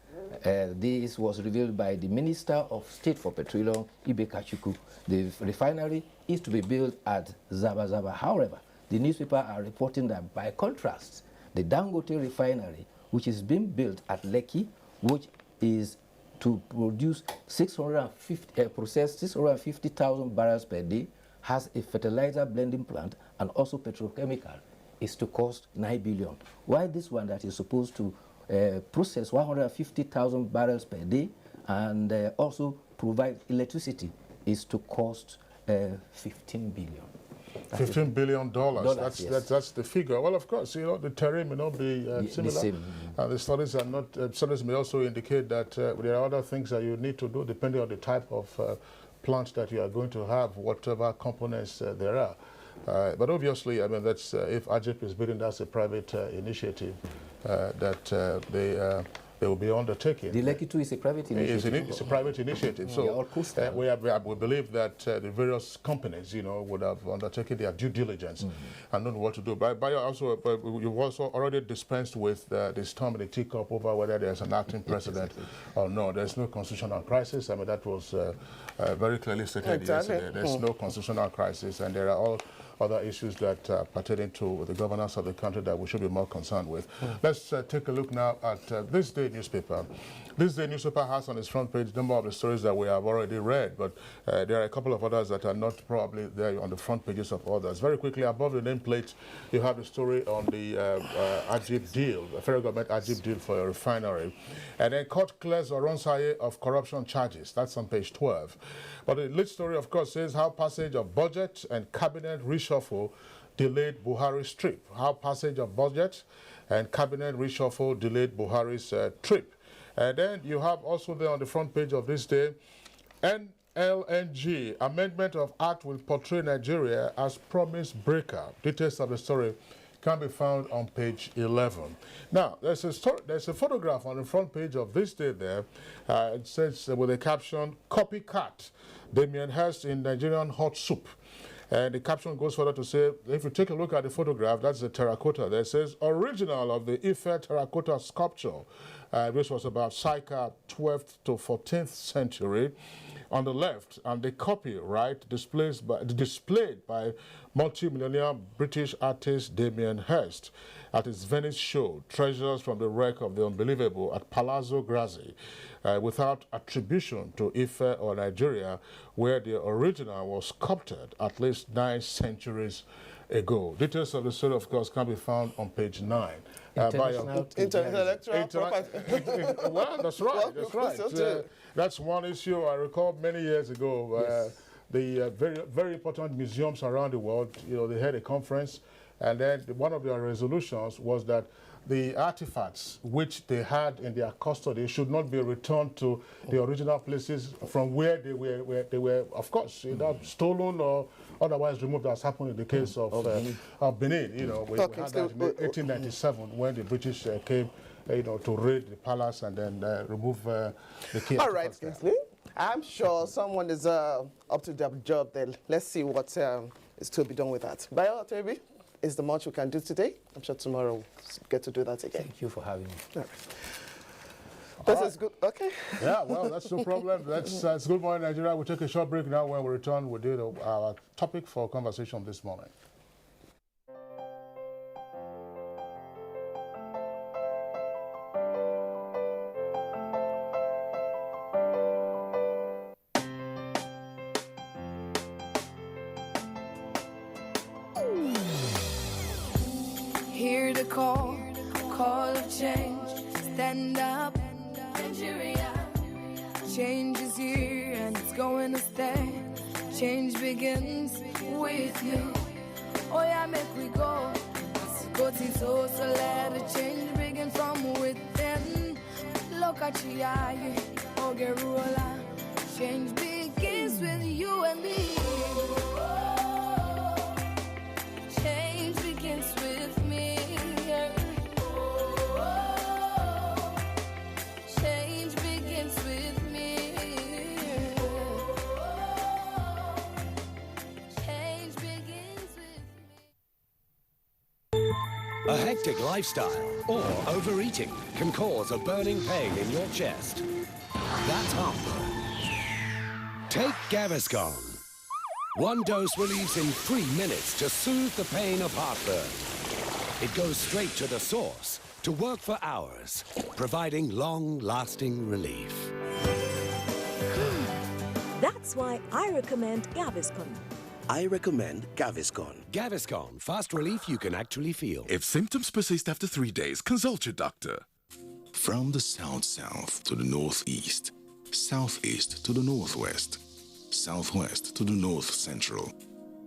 This was revealed by the Minister of State for Petroleum, Ibe Kachuku. The refinery is to be built at Zaba. However, the newspaper are reporting that by contrast, the Dangote refinery, which is being built at Lekki, which is to produce 650,000 barrels per day, has a fertilizer blending plant and also petrochemical, is to cost 9 billion. While this one that is supposed to process 150,000 barrels per day and also provide electricity is to cost 15 billion. $15 billion. Yes. That's the figure. Well, of course, you know, the terrain may not be similar. The same. The studies are not. Studies may also indicate that there are other things that you need to do depending on the type of plant that you are going to have, whatever components there are. But obviously, I mean, that's if Egypt is bidding, that's a private initiative that they will be undertaking. The Lekki 2 is a private initiative. It's a private initiative. So we believe that the various companies, you know, would have undertaken their due diligence and known what to do. But you've also already dispensed with this term in the teacup over whether there's an acting president or no. There's no constitutional crisis. I mean, that was very clearly stated yesterday. There's no constitutional crisis, and there are all other issues that pertain to the governance of the country that we should be more concerned with. Let's take a look now at This Day newspaper. This Day newspaper has on its front page a number of the stories that we have already read, but there are a couple of others that are not probably there on the front pages of others. Very quickly, above the nameplate, you have the story on the Egypt deal, the federal government Egypt deal for a refinery. And then court clears Oronsaye of corruption charges. That's on page 12. But the lead story, of course, says how passage of budget and cabinet reshuffle delayed Buhari's trip. How passage of budget and cabinet reshuffle delayed Buhari's trip. And then you have also there on the front page of This Day, NLNG, amendment of act will portray Nigeria as promise breaker. Details of the story can be found on page 11. Now, there's a photograph on the front page of This Day there. It says with a caption, copycat, Damien Hirst in Nigerian hot soup. And the caption goes further to say, if you take a look at the photograph, that's the terracotta. There says, original of the Ife terracotta sculpture which was about circa 12th to 14th century. On the left, and the copyright displayed by multi-millionaire British artist Damien Hirst at his Venice show, Treasures from the Wreck of the Unbelievable at Palazzo Grassi, without attribution to Ife or Nigeria, where the original was sculpted at least 9 centuries ago. Details of the story, of course, can be found on page 9. Intellectual property. Well, that's right. That's right. That's one issue I recall many years ago. Yes. The very important museums around the world, they had a conference, and then one of their resolutions was that the artifacts which they had in their custody should not be returned to the original places from where they were, of course, either stolen or otherwise removed, as happened in the case of Benin. We had that in 1897 when the British came, to raid the palace and then remove the key. All right, Kingsley. I'm sure someone is up to their job there. Let's see what is to be done with that. Bayo Atebi, is the much we can do today. I'm sure tomorrow we'll get to do that again. Thank you for having me. All right. This is good. Okay. Yeah, well, that's no problem. It's Good Morning Nigeria. We'll take a short break now. When we return, we'll do our topic for conversation this morning. Hear the call of change. Stand up, Nigeria. Change is here and it's going to stay. Change begins with you. Oh yeah, make we go. Go to so let the change begin from within. Look at you, Ogerola. Change begins with you and me. Change begins with me. Change begins with me. Change begins with me. A hectic lifestyle or overeating can cause a burning pain in your chest. That's heartburn. Take Gaviscon. One dose relieves in 3 minutes to soothe the pain of heartburn. It goes straight to the source to work for hours, providing long-lasting relief. That's why I recommend Gaviscon. I recommend Gaviscon. Gaviscon, fast relief you can actually feel. If symptoms persist after 3 days, consult your doctor. From the south-south to the northeast, southeast to the northwest, southwest to the north-central,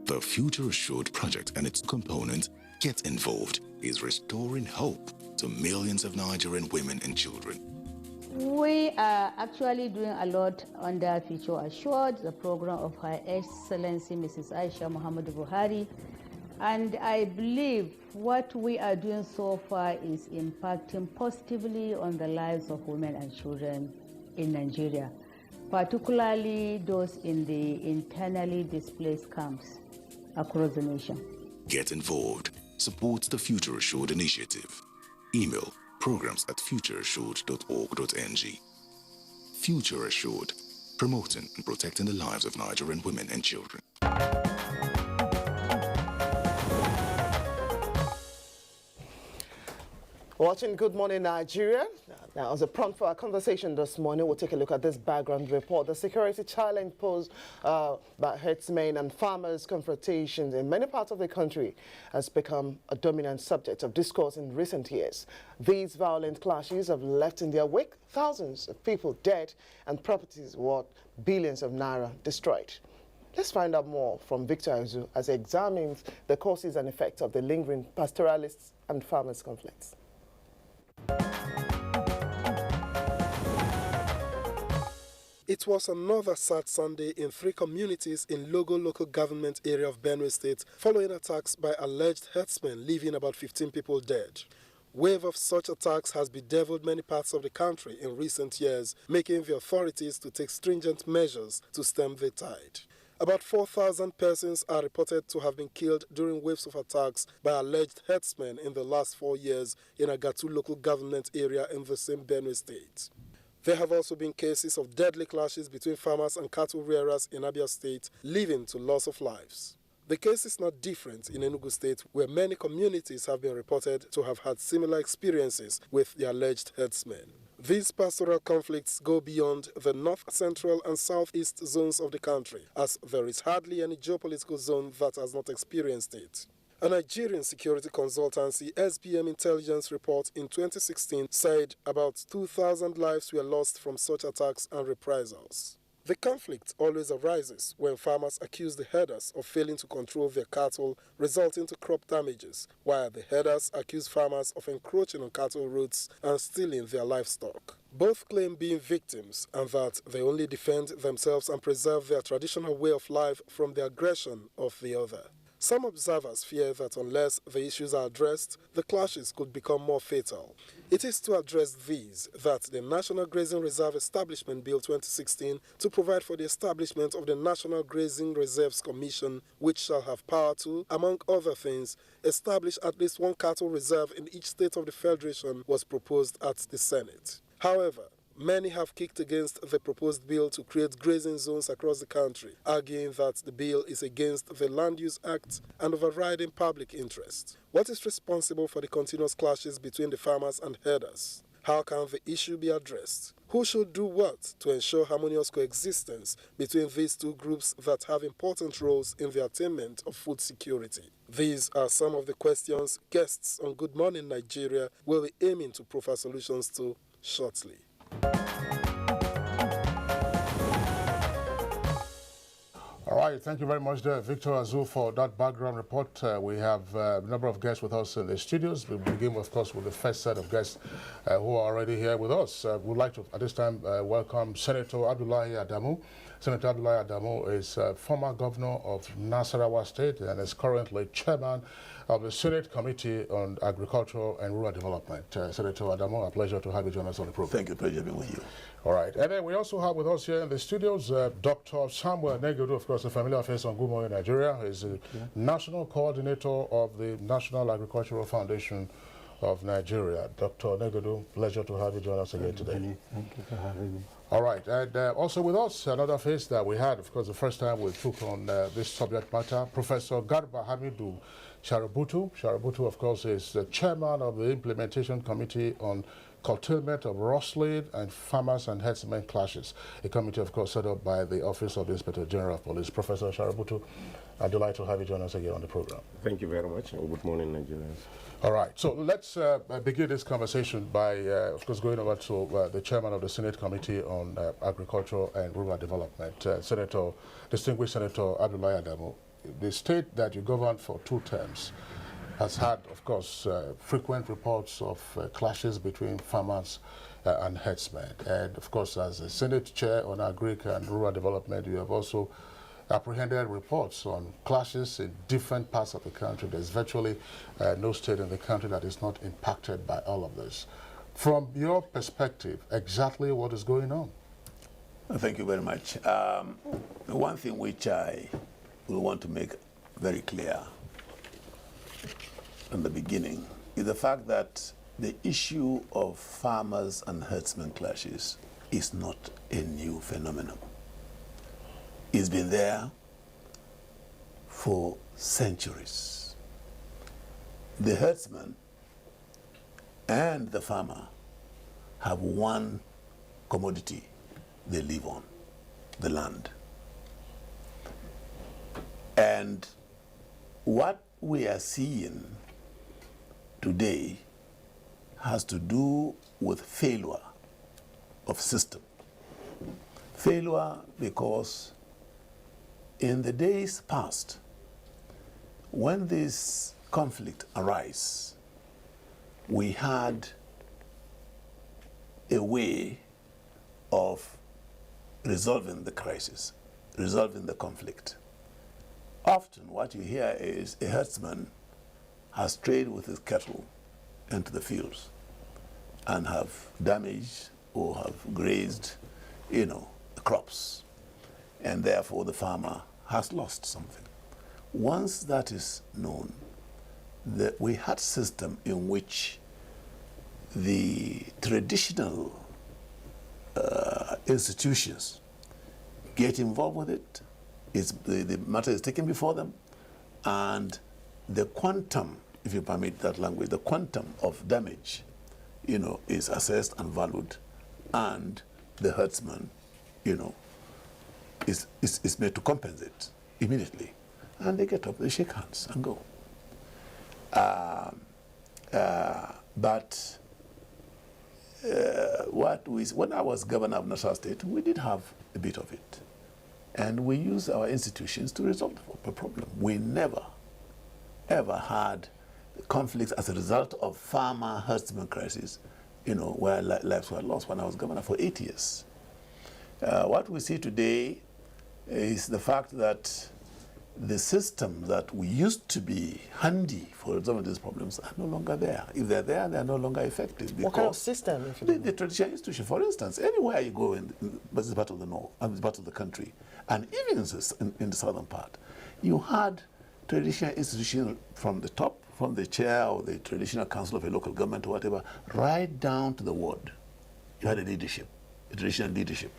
the Future Assured project and its component, Get Involved, is restoring hope to millions of Nigerian women and children. We are actually doing a lot under Future Assured, the program of Her Excellency Mrs. Aisha Muhammadu Buhari. And I believe what we are doing so far is impacting positively on the lives of women and children in Nigeria, particularly those in the internally displaced camps across the nation. Get Involved supports the Future Assured initiative. Email programs@futureassured.org.ng. Future Assured, promoting and protecting the lives of Nigerian women and children. Watching Good Morning Nigeria. Now, as a prompt for our conversation this morning, we'll take a look at this background report. The security challenge posed by herdsmen and farmers' confrontations in many parts of the country has become a dominant subject of discourse in recent years. These violent clashes have left in their wake thousands of people dead and properties worth billions of naira destroyed. Let's find out more from Victor Azu as he examines the causes and effects of the lingering pastoralists and farmers' conflicts. It was another sad Sunday in 3 communities in Logo local government area of Benue State following attacks by alleged herdsmen, leaving about 15 people dead. Wave of such attacks has bedeviled many parts of the country in recent years, making the authorities to take stringent measures to stem the tide. About 4,000 persons are reported to have been killed during waves of attacks by alleged herdsmen in the last 4 years in Agatu local government area in the same Benue state. There have also been cases of deadly clashes between farmers and cattle rearers in Abia State, leading to loss of lives. The case is not different in Enugu State, where many communities have been reported to have had similar experiences with the alleged herdsmen. These pastoral conflicts go beyond the north, central, and southeast zones of the country, as there is hardly any geopolitical zone that has not experienced it. A Nigerian security consultancy SBM intelligence report in 2016 said about 2,000 lives were lost from such attacks and reprisals. The conflict always arises when farmers accuse the herders of failing to control their cattle, resulting to crop damages, while the herders accuse farmers of encroaching on cattle routes and stealing their livestock. Both claim being victims and that they only defend themselves and preserve their traditional way of life from the aggression of the other. Some observers fear that unless the issues are addressed, the clashes could become more fatal. It is to address these that the National Grazing Reserve Establishment Bill 2016 to provide for the establishment of the National Grazing Reserves Commission, which shall have power to, among other things, establish at least one cattle reserve in each state of the Federation, was proposed at the Senate. However, many have kicked against the proposed bill to create grazing zones across the country, arguing that the bill is against the Land Use Act and overriding public interest. What is responsible for the continuous clashes between the farmers and herders? How can the issue be addressed? Who should do what to ensure harmonious coexistence between these two groups that have important roles in the attainment of food security? These are some of the questions guests on Good Morning Nigeria will be aiming to provide solutions to shortly. All right, thank you very much there, Victor Azul, for that background report. We have a number of guests with us in the studios. We'll begin, of course, with the first set of guests who are already here with us. We'd like to, at this time, welcome Senator Abdullahi Adamu. Senator Abdullahi Adamu is former governor of Nasarawa State and is currently chairman of the Senate Committee on Agriculture and Rural Development. Senator Adamu, a pleasure to have you join us on the program. Thank you, pleasure being with you. All right, and then we also have with us here in the studios Dr. Samuel Negudu, of course, a familiar face on Good Morning Nigeria. He's the national coordinator of the National Agricultural Foundation of Nigeria. Dr. Negudu, pleasure to have you join us again today. Thank you for having me. All right, and also with us, another face that we had, of course, the first time we took on this subject matter, Professor Garba Hamidu Sharabutu. Sharabutu, of course, is the chairman of the Implementation Committee on Curtailment of Rustling and Farmers and Herdsmen Clashes, a committee, of course, set up by the Office of the Inspector General of Police. Professor Sharabutu, I'd like to have you join us again on the program. Thank you very much, and good morning, Nigerians. All right, so let's begin this conversation by, of course, going over to the chairman of the Senate Committee on Agriculture and Rural Development, Distinguished Senator Abdullahi Adamu. The state that you governed for 2 terms has had, of course, frequent reports of clashes between farmers and herdsmen. And, of course, as a Senate Chair on Agri and Rural Development, you have also apprehended reports on clashes in different parts of the country. There's virtually no state in the country that is not impacted by all of this. From your perspective, exactly what is going on? Thank you very much. One thing which I will want to make very clear in the beginning is the fact that the issue of farmers and herdsmen clashes is not a new phenomenon. It's been there for centuries. The herdsman and the farmer have one commodity they live on, the land. And what we are seeing today has to do with failure of system. Failure because in the days past, when this conflict arose, we had a way of resolving the crisis, resolving the conflict. Often what you hear is a herdsman has strayed with his cattle into the fields and have damaged or have grazed, the crops. And therefore the farmer has lost something. Once that is known, we had a system in which the traditional institutions get involved with it. The matter is taken before them, and the quantum, if you permit that language, the quantum of damage, is assessed and valued, and the herdsman, is made to compensate immediately, and they get up, they shake hands and go. When I was governor of Nassau State, we did have a bit of it. And we used our institutions to resolve the problem. We never, ever had conflicts as a result of farmer-herdsmen crisis, where lives were lost when I was governor for 8 years. What we see today is the fact that the systems that we used to be handy for resolving these problems are no longer there. If they're there, they're no longer effective. What kind of system? The traditional institution, for instance, anywhere you go in this part of the north, this part of the country, and even in the southern part, you had traditional institutions from the top, from the chair or the traditional council of a local government or whatever, right down to the ward. You had a leadership, a traditional leadership,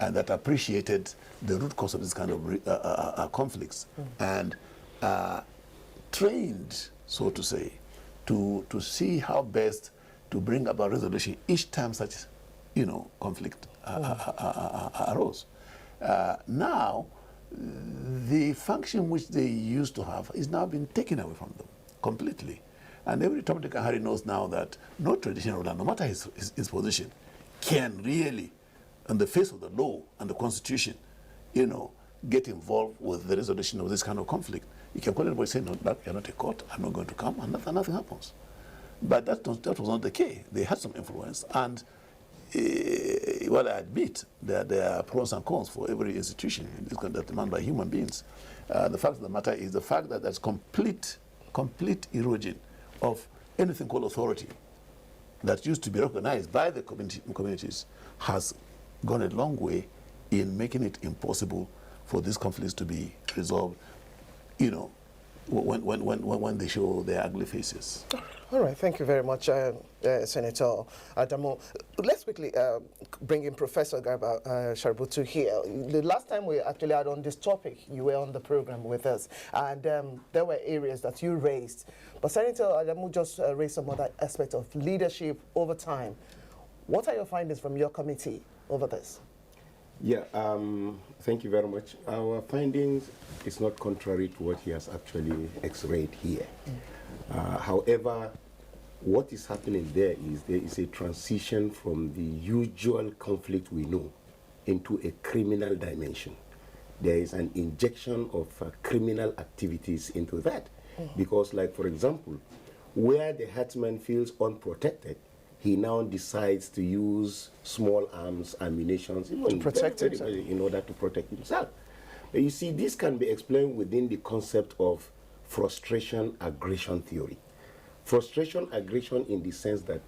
and that appreciated the root cause of this kind of conflicts, and trained, so to say, to see how best to bring about resolution each time such conflict arose. Now, the function which they used to have is now being taken away from them completely. And every Tom, Dick, and Harry knows now that no traditional ruler, no matter his position, can really, on the face of the law and the Constitution, get involved with the resolution of this kind of conflict. You can call anybody and say, no, you're not a court, I'm not going to come, and nothing happens. But that was not the case. They had some influence, and I admit that there are pros and cons for every institution that's demanded by human beings. The fact of the matter is the fact that there's complete erosion of anything called authority that used to be recognized by the communities has gone a long way in making it impossible for these conflicts to be resolved, when they show their ugly faces. All right, thank you very much, Senator Adamu. Let's quickly bring in Professor Garba Sharbutu here. The last time we actually had on this topic, you were on the program with us, and there were areas that you raised. But Senator Adamu just raised some other aspects of leadership over time. What are your findings from your committee over this? Yeah, thank you very much. Our findings is not contrary to what he has actually x-rayed here. However, what is happening there is a transition from the usual conflict we know into a criminal dimension. There is an injection of criminal activities into that. Because, like, for example, where the herdsman feels unprotected, he now decides to use small arms, ammunition, to protect himself, in order to protect himself. But you see, this can be explained within the concept of frustration-aggression theory. Frustration-aggression in the sense that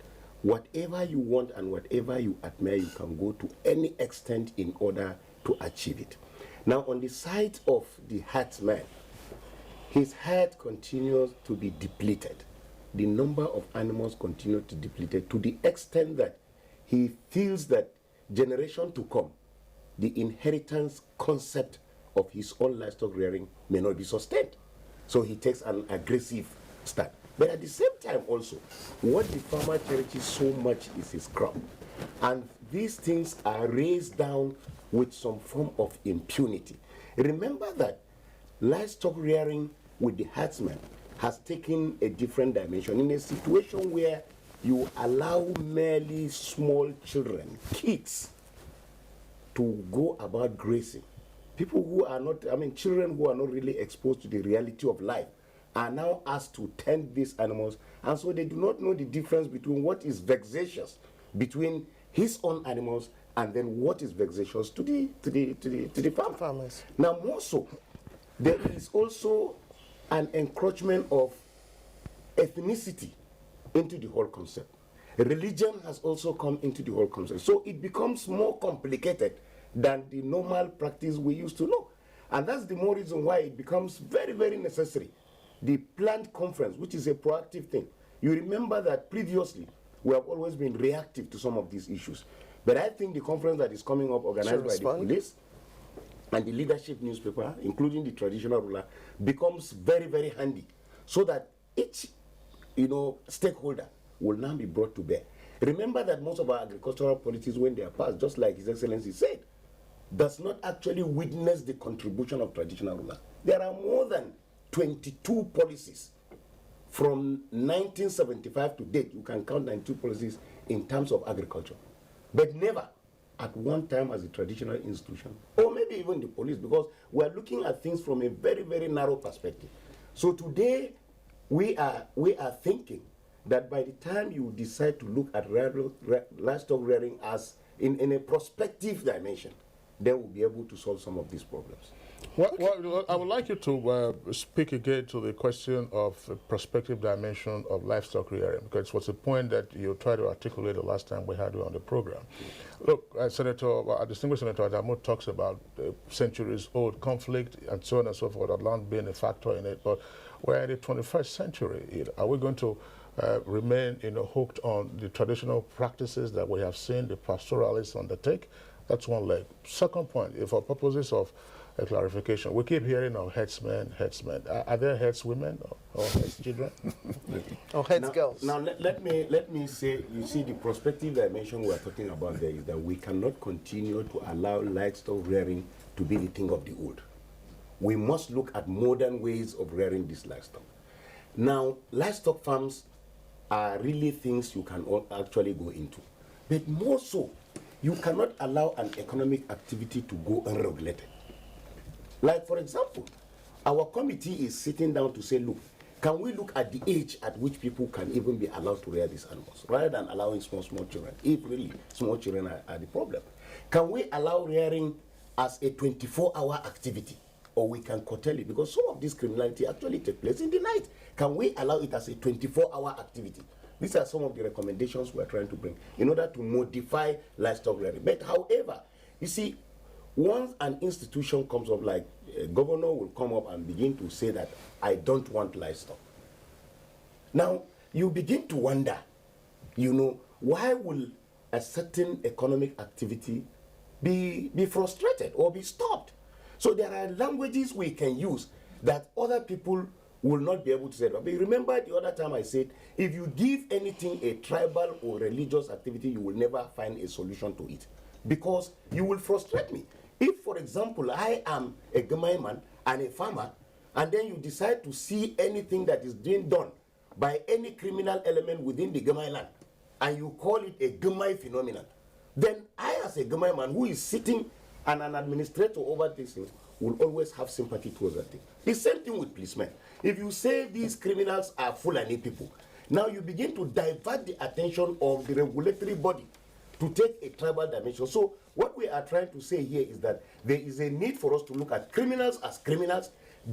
whatever you want and whatever you admire, you can go to any extent in order to achieve it. Now, on the side of the herdsman, his herd continues to be depleted. The number of animals continue to deplete to the extent that he feels that generation to come, the inheritance concept of his own livestock rearing may not be sustained. So he takes an aggressive stand. But at the same time also, what the farmer cherishes so much is his crop. And these things are raised down with some form of impunity. Remember that livestock rearing with the herdsman has taken a different dimension in a situation where you allow merely small children, kids, to go about grazing. People who are not, children who are not really exposed to the reality of life are now asked to tend these animals, and so they do not know the difference between what is vexatious between his own animals and then what is vexatious to the farmers. Now, more so, there is also an encroachment of ethnicity into the whole concept. Religion has also come into the whole concept. So it becomes more complicated than the normal practice we used to know. And that's the more reason why it becomes very, very necessary. The planned conference, which is a proactive thing. You remember that previously, we have always been reactive to some of these issues. But I think the conference that is coming up, organized by the police and the leadership newspaper, including the traditional ruler, becomes very, very handy, so that each, stakeholder will now be brought to bear. Remember that most of our agricultural policies, when they are passed, just like His Excellency said, does not actually witness the contribution of traditional rulers. There are more than 22 policies from 1975 to date. You can count 92 policies in terms of agriculture, but never at one time as a traditional institution, or maybe even the police, because we are looking at things from a very, very narrow perspective. So today, we are thinking that by the time you decide to look at livestock rearing as in a prospective dimension, then we'll be able to solve some of these problems. Well, I would like you to speak again to the question of the prospective dimension of livestock rearing, because it was a point that you tried to articulate the last time we had you on the program. Look, distinguished Senator Adamu talks about centuries-old conflict and so on and so forth, that land being a factor in it, but we're in the 21st century. Are we going to remain hooked on the traditional practices that we have seen the pastoralists undertake? That's one leg. Second point, for purposes of a clarification, we keep hearing of herdsmen. Are there herdswomen or herds-children? Or herds-girls? Now let me say, you see, the prospective dimension we are talking about there is that we cannot continue to allow livestock rearing to be the thing of the old. We must look at modern ways of rearing this livestock. Now, livestock farms are really things you can actually go into. But more so, you cannot allow an economic activity to go unregulated. Like, for example, our committee is sitting down to say, look, can we look at the age at which people can even be allowed to rear these animals, rather than allowing small children, if really small children are the problem? Can we allow rearing as a 24-hour activity? Or we can curtail it, because some of this criminality actually takes place in the night. Can we allow it as a 24-hour activity? These are some of the recommendations we're trying to bring in order to modify livestock rearing. But however, you see, once an institution comes up, like a governor will come up and begin to say that, I don't want livestock. Now, you begin to wonder, why will a certain economic activity be frustrated or be stopped? So there are languages we can use that other people will not be able to say. But remember the other time I said, if you give anything a tribal or religious activity, you will never find a solution to it, because you will frustrate me. If, for example, I am a Gamai man and a farmer, and then you decide to see anything that is being done by any criminal element within the Gamai land, and you call it a Gamai phenomenon, then I, as a Gamai man who is sitting and an administrator over these things, will always have sympathy towards that thing. The same thing with policemen. If you say these criminals are Fulani people, now you begin to divert the attention of the regulatory body to take a tribal dimension. So what we are trying to say here is that there is a need for us to look at criminals as criminals,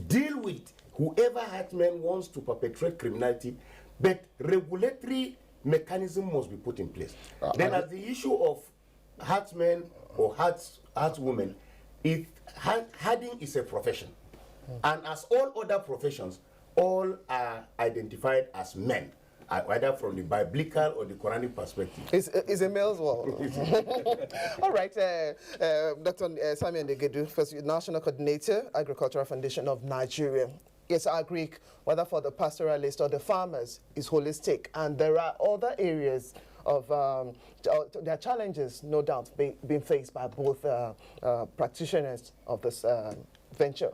deal with whoever herdsman wants to perpetrate criminality, but regulatory mechanism must be put in place. Then as the issue of herdsmen or herdswomen, herding is a profession. And as all other professions, all are identified as men, either from the biblical or the Quranic perspective. It's a male's world. All right, Dr. Samuel Ndegedu, first National Coordinator, Agricultural Foundation of Nigeria. Yes, I agree, whether for the pastoralist or the farmers, is holistic. And there are other areas of, there are challenges, no doubt, being faced by both practitioners of this venture.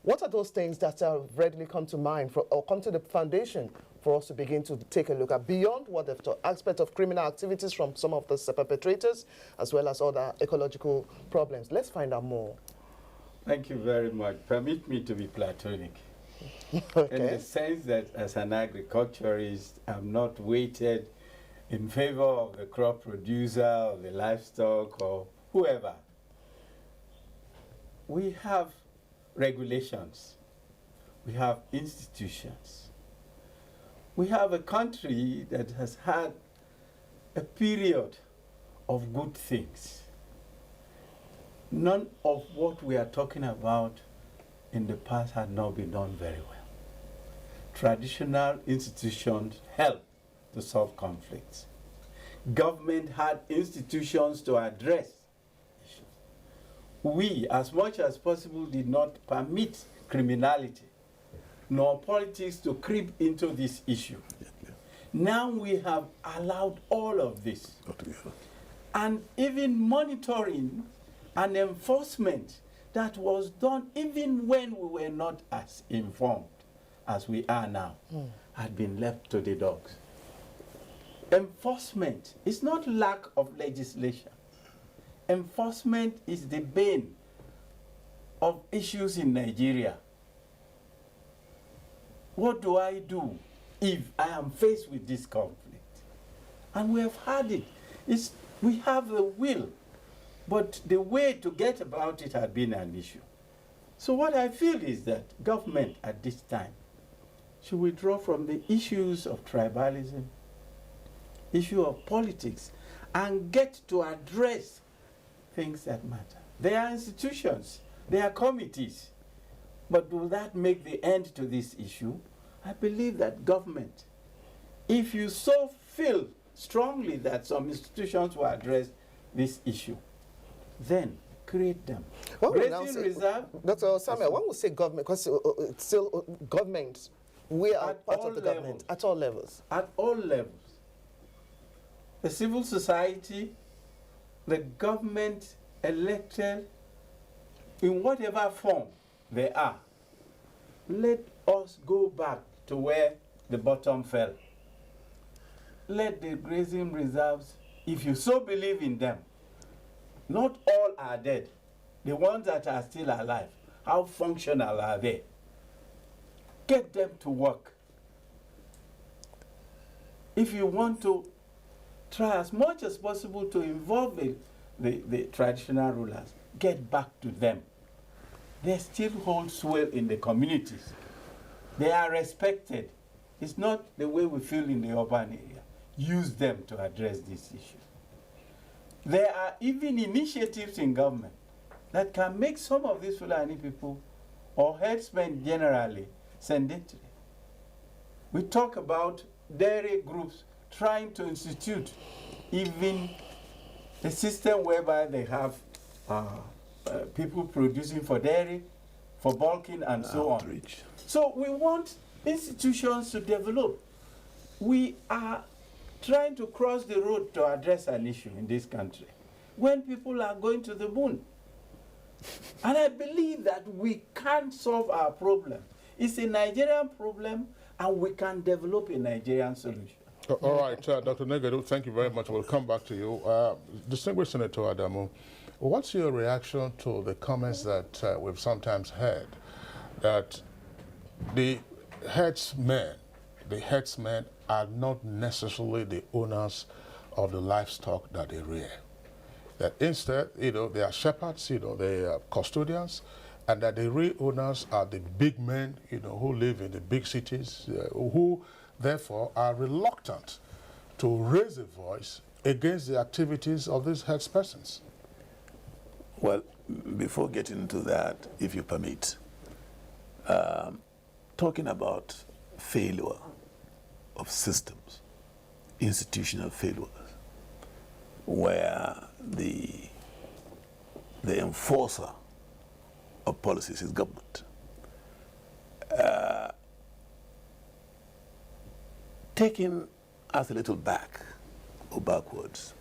What are those things that readily come to mind or come to the foundation for us to begin to take a look at beyond what the aspect of criminal activities from some of the perpetrators, as well as other ecological problems? Let's find out more. Thank you very much. Permit me to be platonic. Okay. In the sense that as an agriculturist, I'm not weighted in favor of the crop producer or the livestock or whoever. We have regulations. We have institutions. We have a country that has had a period of good things. None of what we are talking about in the past had not been done very well. Traditional institutions help to solve conflicts. Government had institutions to address issues. We, as much as possible, did not permit criminality nor politics to creep into this issue. Now we have allowed all of this. And even monitoring and enforcement that was done even when we were not as informed as we are now had been left to the dogs. Enforcement is not lack of legislation. Enforcement is the bane of issues in Nigeria. What do I do if I am faced with this conflict? And we have had it. We have the will, but the way to get about it had been an issue. So what I feel is that government at this time should withdraw from the issues of tribalism, issue of politics, and get to address things that matter. There are institutions, there are committees, but will that make the end to this issue? I believe that government, if you so feel strongly that some institutions will address this issue, then create them. Raising reserve. Dr. Samuel, when we say government, because it's still government, we are part of the government at all levels. At all levels. The civil society, the government elected, in whatever form they are, let us go back to where the bottom fell. Let the grazing reserves, if you so believe in them, not all are dead. The ones that are still alive, how functional are they? Get them to work. If you want to try as much as possible to involve the traditional rulers, get back to them. They still hold sway in the communities. They are respected. It's not the way we feel in the urban area. Use them to address this issue. There are even initiatives in government that can make some of these Fulani people, or herdsmen generally, sedentary. We talk about dairy groups trying to institute even a system whereby they have people producing for dairy, for bulking, and so on. So we want institutions to develop. We are trying to cross the road to address an issue in this country when people are going to the moon. And I believe that we can solve our problem. It's a Nigerian problem, and we can develop a Nigerian solution. All right, Dr. Negado, thank you very much. We'll come back to you. Distinguished Senator Adamu, what's your reaction to the comments that we've sometimes heard that the herdsmen are not necessarily the owners of the livestock that they rear? That instead, they are shepherds, they are custodians, and that the real owners are the big men, who live in the big cities, who therefore are reluctant to raise a voice against the activities of these herdspersons. Well, before getting into that, if you permit, talking about failure of systems, institutional failures, where the enforcer of policies is government. Taking us a little back or backwards,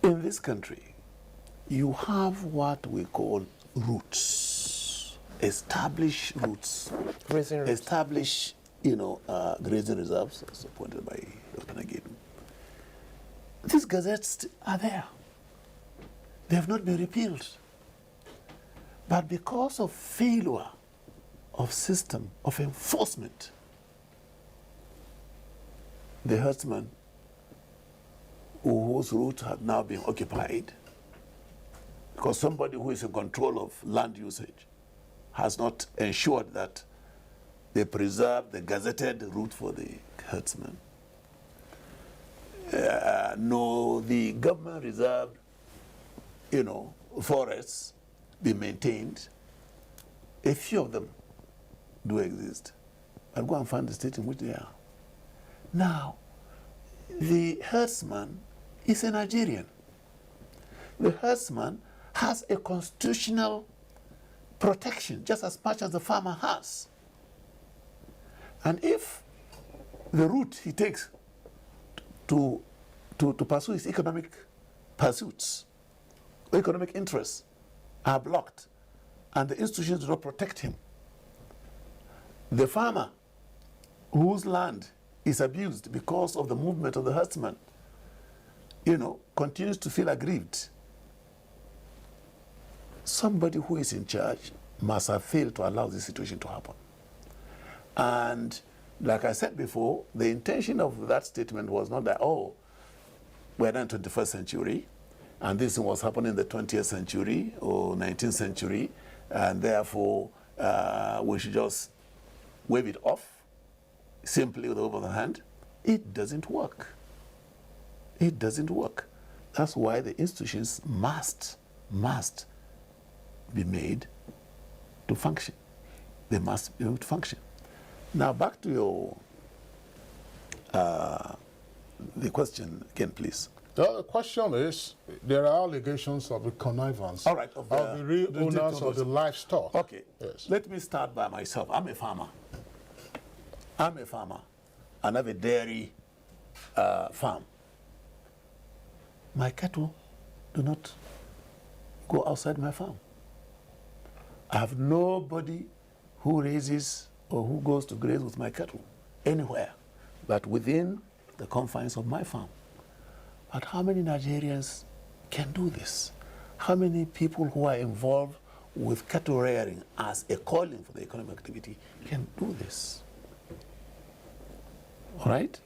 in this country, you have what we call roots, established roots, established, grazing reserves, as pointed by Dr. Negado. These gazettes are there. They have not been repealed. But because of failure of system of enforcement, the herdsmen whose roots have now been occupied, because somebody who is in control of land usage has not ensured that they preserve the gazetted route for the herdsmen. No, the government reserved, forests be maintained. A few of them do exist. I'll go and find the state in which they are. Now, the herdsman is a Nigerian. The herdsman has a constitutional protection just as much as the farmer has. And if the route he takes to pursue his economic pursuits, economic interests are blocked, and the institutions do not protect him, the farmer whose land is abused because of the movement of the herdsman, continues to feel aggrieved. Somebody who is in charge must have failed to allow this situation to happen. And like I said before, the intention of that statement was not that, oh, we're now in the 21st century, and this was happening in the 20th century or 19th century, and therefore we should just wave it off simply with the wave of the hand. It doesn't work. It doesn't work. That's why the institutions must be made to function. They must be able to function. Now back to your the question again, please. The question is, there are allegations of the connivance of the real owners of the livestock. Okay, yes. Let me start by myself. I'm a farmer. I'm a farmer and have a dairy farm. My cattle do not go outside my farm. I have nobody who raises or who goes to graze with my cattle anywhere but within the confines of my farm. But how many Nigerians can do this? How many people who are involved with cattle rearing as a calling for the economic activity can do this? All right?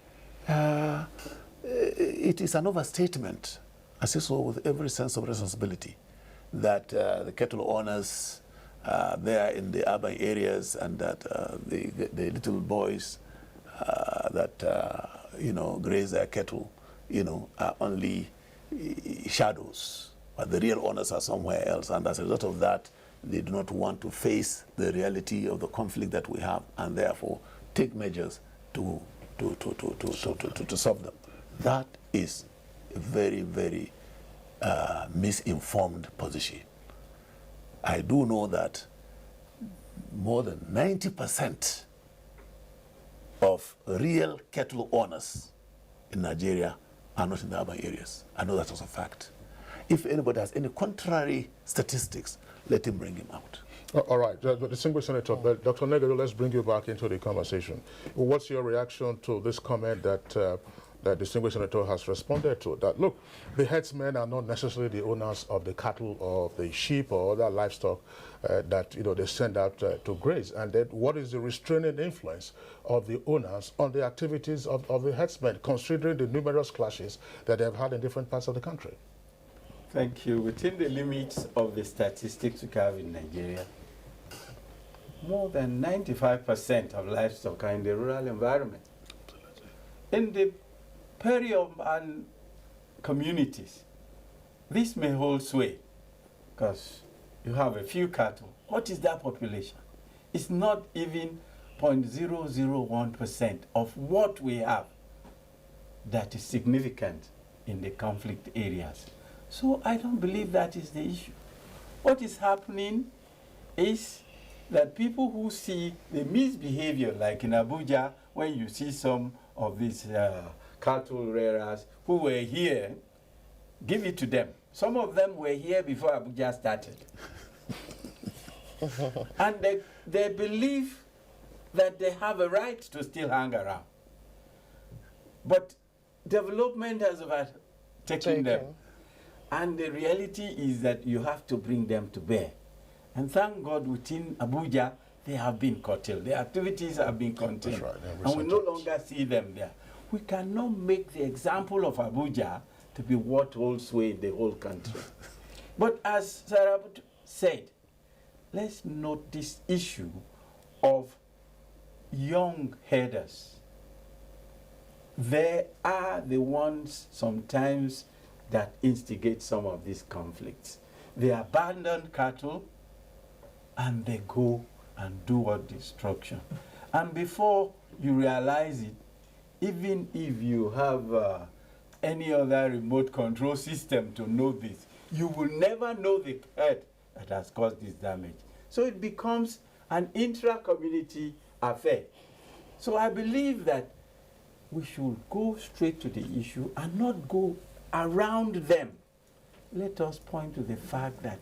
It is an overstatement, I say so with every sense of responsibility, that the cattle owners there in the urban areas and that the little boys that graze their cattle, are only shadows, but the real owners are somewhere else, and as a result of that, they do not want to face the reality of the conflict that we have, and therefore take measures to solve them. That is a very, very misinformed position. I do know that more than 90% of real cattle owners in Nigeria are not in the urban areas. I know that as a fact. If anybody has any contrary statistics, let him bring him out. All right, distinguished Senator, Dr. Negado, let's bring you back into the conversation. What's your reaction to this comment that that distinguished senator has responded to? That, look, the herdsmen are not necessarily the owners of the cattle or the sheep or other livestock that they send out to graze. And then what is the restraining influence of the owners on the activities of the herdsmen, considering the numerous clashes that they have had in different parts of the country? Thank you. Within the limits of the statistics we have in Nigeria, more than 95% of livestock are in the rural environment. In the peri-urban communities, this may hold sway because you have a few cattle. What is that population? It's not even 0.001% of what we have that is significant in the conflict areas. So I don't believe that is the issue. What is happening is that people who see the misbehavior, like in Abuja, when you see some of these cattle rearers who were here, give it to them. Some of them were here before Abuja started. And they believe that they have a right to still hang around. But development has overtaken them. And the reality is that you have to bring them to bear. And thank God within Abuja, they have been curtailed. Their activities have been contained. Right, and we no longer see them there. We cannot make the example of Abuja to be what holds sway in the whole country. But as Sarah said, let's note this issue of young herders. They are the ones sometimes that instigate some of these conflicts. they abandon cattle and they go and do what destruction. And before you realize it, even if you have any other remote control system to know this, you will never know the herd that has caused this damage. So it becomes an intra-community affair. So I believe that we should go straight to the issue and not go around them. Let us point to the fact that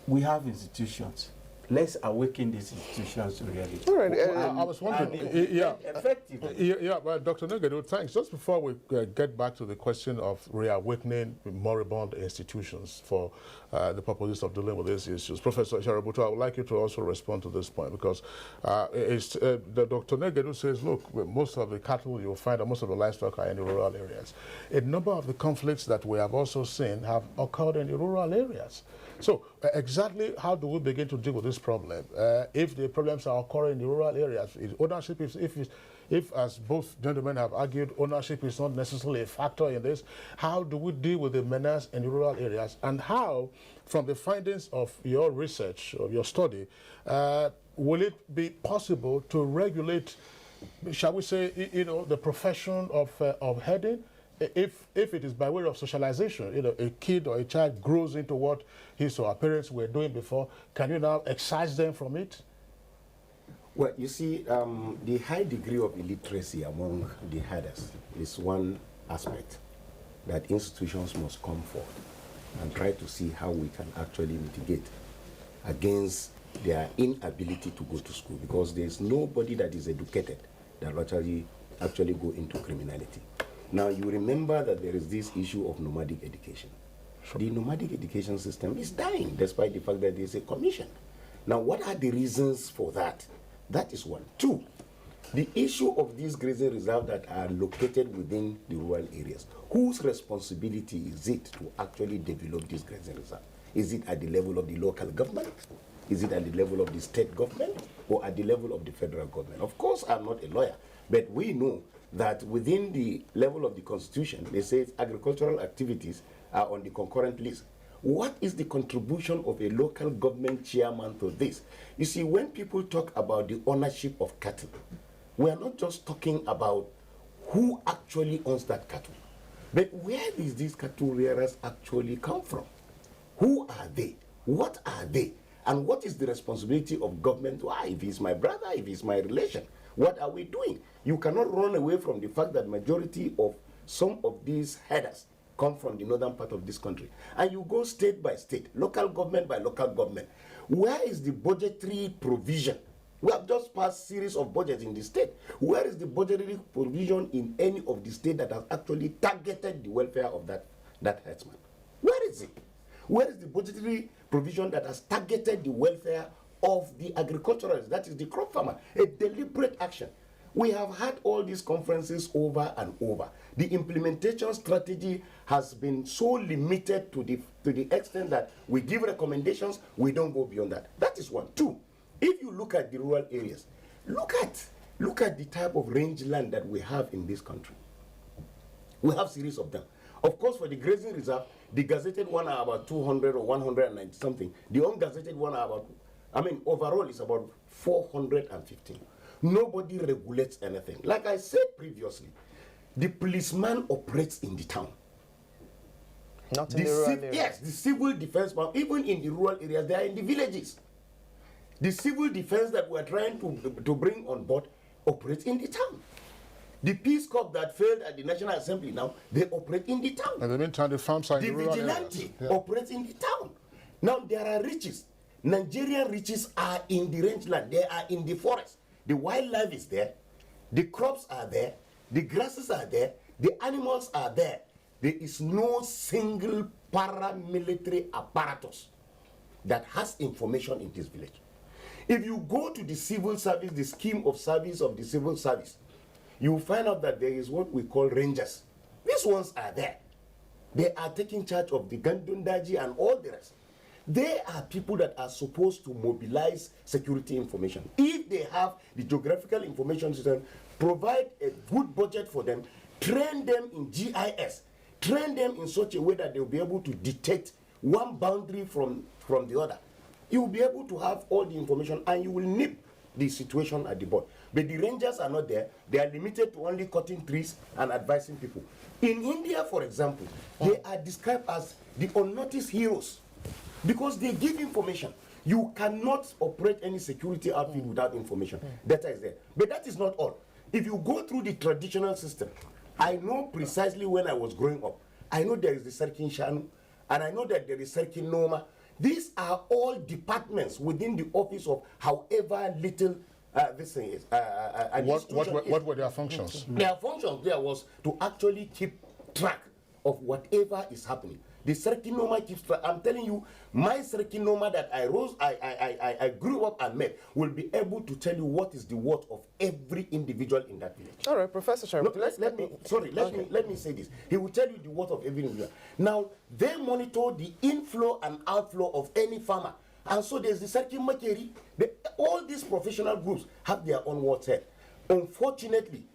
we have institutions. Let's awaken these institutions to reality. All right, I was wondering, effectively. Yeah, but Dr. Negado, thanks. Just before we get back to the question of reawakening moribund institutions for the purposes of dealing with these issues, Professor Sharabutu, I would like you to also respond to this point, because the Dr. Negado says, look, most of the cattle you'll find, and most of the livestock are in the rural areas. A number of the conflicts that we have also seen have occurred in the rural areas. So exactly how do we begin to deal with this problem? If the problems are occurring in the rural areas, ownership is, if as both gentlemen have argued, ownership is not necessarily a factor in this, how do we deal with the menace in the rural areas? And how, from the findings of your research, of your study, will it be possible to regulate, shall we say, the profession of herding? If it is by way of socialization, a kid or a child grows into what his or her parents were doing before, can you now excise them from it? Well, you see, the high degree of illiteracy among the herders is one aspect that institutions must come forth and try to see how we can actually mitigate against their inability to go to school, because there is nobody that is educated that will actually go into criminality. Now, you remember that there is this issue of nomadic education. The nomadic education system is dying, despite the fact that there is a commission. Now, what are the reasons for that? That is one. Two, the issue of these grazing reserves that are located within the rural areas. Whose responsibility is it to actually develop these grazing reserves? Is it at the level of the local government? Is it at the level of the state government? Or at the level of the federal government? Of course, I'm not a lawyer, but we know that within the level of the Constitution, they say agricultural activities are on the concurrent list. What is the contribution of a local government chairman to this? You see, when people talk about the ownership of cattle, we are not just talking about who actually owns that cattle, but where does these cattle rearers actually come from? Who are they? What are they? And what is the responsibility of government? If he's my brother, if he's my relation, what are we doing? You cannot run away from the fact that majority of some of these headers come from the northern part of this country. And you go state by state, local government by local government. Where is the budgetary provision? We have just passed a series of budgets in the state. Where is the budgetary provision in any of the state that has actually targeted the welfare of that herdsman? Where is it? Where is the budgetary provision that has targeted the welfare of the agriculturalist, that is the crop farmer? A deliberate action. We have had all these conferences over and over. The implementation strategy has been so limited to the extent that we give recommendations, we don't go beyond that. That is one. Two, if you look at the rural areas, look at the type of rangeland that we have in this country. We have series of them. Of course, for the grazing reserve, the gazetted one are about 200 or 190 something. The ungazetted one are about, overall it's about 415. Nobody regulates anything. Like I said previously, the policeman operates in the town. Not in the rural areas. Yes, the civil defense, but even in the rural areas, they are in the villages. The civil defense that we are trying to bring on board operates in the town. The Peace Corps that failed at the National Assembly now, they operate in the town. In the meantime, the farms are in the rural areas. The vigilante operates in the town. Now, there are riches. Nigerian riches are in the rangeland. They are in the forest. The wildlife is there. The crops are there. The grasses are there. The animals are there. There is no single paramilitary apparatus that has information in this village. If you go to the civil service, the scheme of service of the civil service, you will find out that there is what we call rangers. These ones are there. They are taking charge of the Gandundaji and all the rest. They are people that are supposed to mobilize security information. If they have the geographical information system, provide a good budget for them, train them in GIS, train them in such a way that they'll be able to detect one boundary from the other, you will be able to have all the information and you will nip the situation at the board. But the rangers are not there. They are limited to only cutting trees and advising people. In India, for example, they are described as the unnoticed heroes because they give information. You cannot operate any security outfit without information. Data is there. But that is not all. If you go through the traditional system, I know precisely when I was growing up, I know there is the Serkin Shanu, and I know that there is Serkin Noma. These are all departments within the office of however little this thing is. What were their functions? Their functions there was to actually keep track of whatever is happening. The Serkinoma keeps track. I'm telling you, my Serkinoma that I grew up and met will be able to tell you what is the worth of every individual in that village. All right, Professor Sharif. No, let me say this. He will tell you the worth of every individual. Now, they monitor the inflow and outflow of any farmer. And so there's the Serkin Makeri. All these professional groups have their own words here. Unfortunately,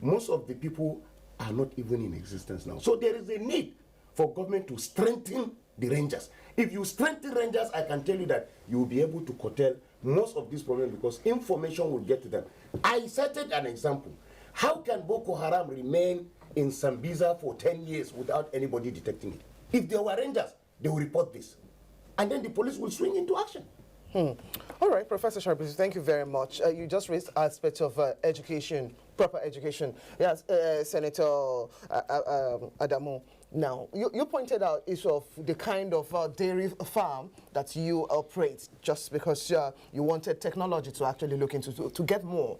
most of the people are not even in existence now. So there is a need for government to strengthen the rangers. If you strengthen rangers, I can tell you that you will be able to curtail most of these problems because information will get to them. I cited an example. How can Boko Haram remain in Sambisa for 10 years without anybody detecting it? If there were rangers, they will report this. And then the police will swing into action. All right, Professor Sharpis, thank you very much. You just raised aspects of education, proper education. Yes, Senator Adamu. Now, you pointed out issue of the kind of dairy farm that you operate just because you wanted technology to actually look into to get more.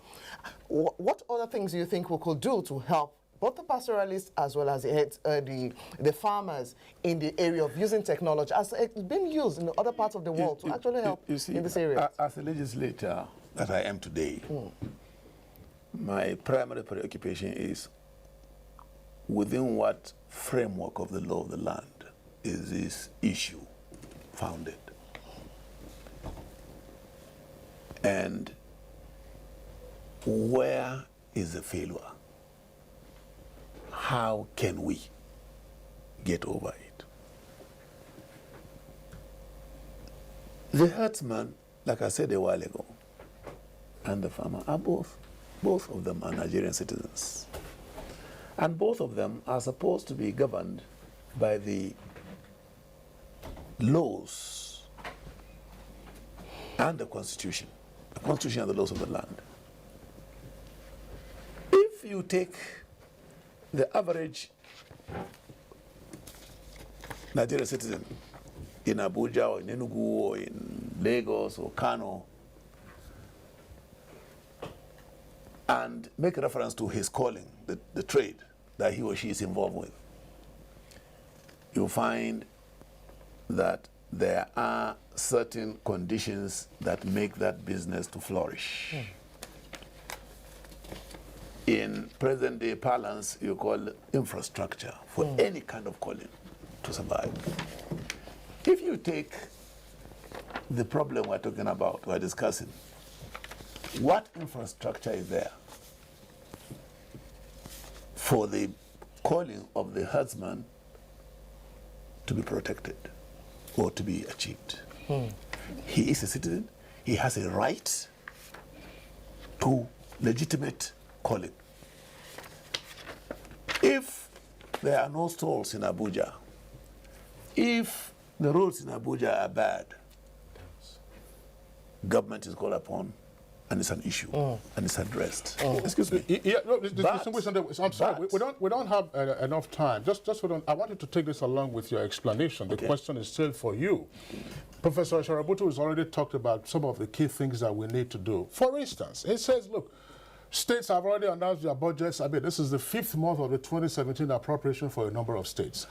What other things do you think we could do to help both the pastoralists as well as the farmers in the area of using technology as it's been used in the other parts of the world to actually help in this area? As a legislator that I am today, my primary preoccupation is within what framework of the law of the land is this issue founded? And where is the failure? How can we get over it? The herdsman, like I said a while ago, and the farmer are both of them are Nigerian citizens. And both of them are supposed to be governed by the laws and the Constitution and the laws of the land. If you take the average Nigerian citizen in Abuja or in Enugu or in Lagos or Kano and make reference to his calling, the trade that he or she is involved with, you'll find that there are certain conditions that make that business to flourish. In present-day parlance, you call infrastructure for any kind of calling to survive. If you take the problem we're talking about, we're discussing, what infrastructure is there for the calling of the herdsman to be protected or to be achieved? He is a citizen. He has a right to legitimate calling. If there are no stalls in Abuja, if the roads in Abuja are bad, government is called upon and it's an issue and it's addressed. Excuse me. I'm sorry, we don't have enough time. Just hold on. I wanted to take this along with your explanation. The question is still for you. Professor Sharabutu has already talked about some of the key things that we need to do. For instance, he says, look, states have already announced their budgets. I mean, this is the 5th month of the 2017 appropriation for a number of states.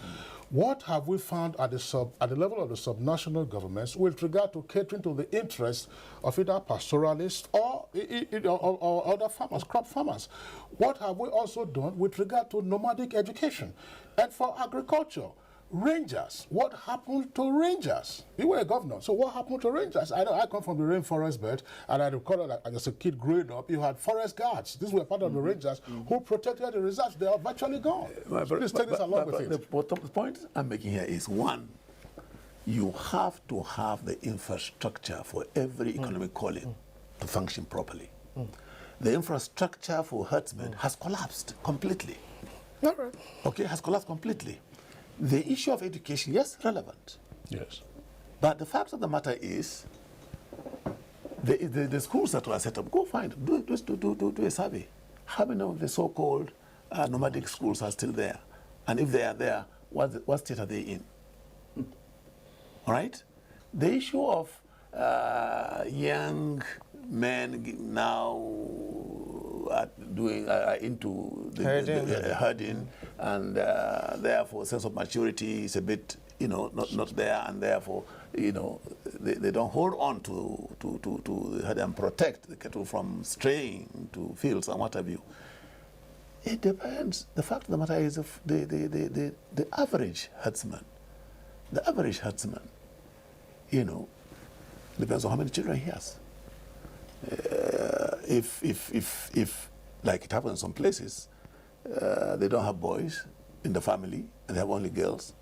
What have we found at the level of the subnational governments with regard to catering to the interests of either pastoralists or other farmers, crop farmers? What have we also done with regard to nomadic education? And for agriculture, rangers, what happened to rangers? You were a governor, so what happened to rangers? I know I come from the rainforest belt, and I recall that as a kid growing up, you had forest guards. These were part of the rangers who protected the reserves. They are virtually gone. Please take this along with it. The point I'm making here is, one, you have to have the infrastructure for every economic calling to function properly. The infrastructure for herdsmen has collapsed completely. All right. Okay, has collapsed completely. The issue of education, yes, relevant. Yes. But the fact of the matter is, the schools that were set up, go find, do a survey. How many of the so-called nomadic schools are still there? And if they are there, what state are they in? All right? The issue of young men now into the herding, and therefore sense of maturity is a bit, not there, and therefore, they don't hold on to the herd and protect the cattle from straying to fields and what have you. It depends. The fact of the matter is, the average herdsman, depends on how many children he has. If like it happens in some places, they don't have boys in the family and they have only girls,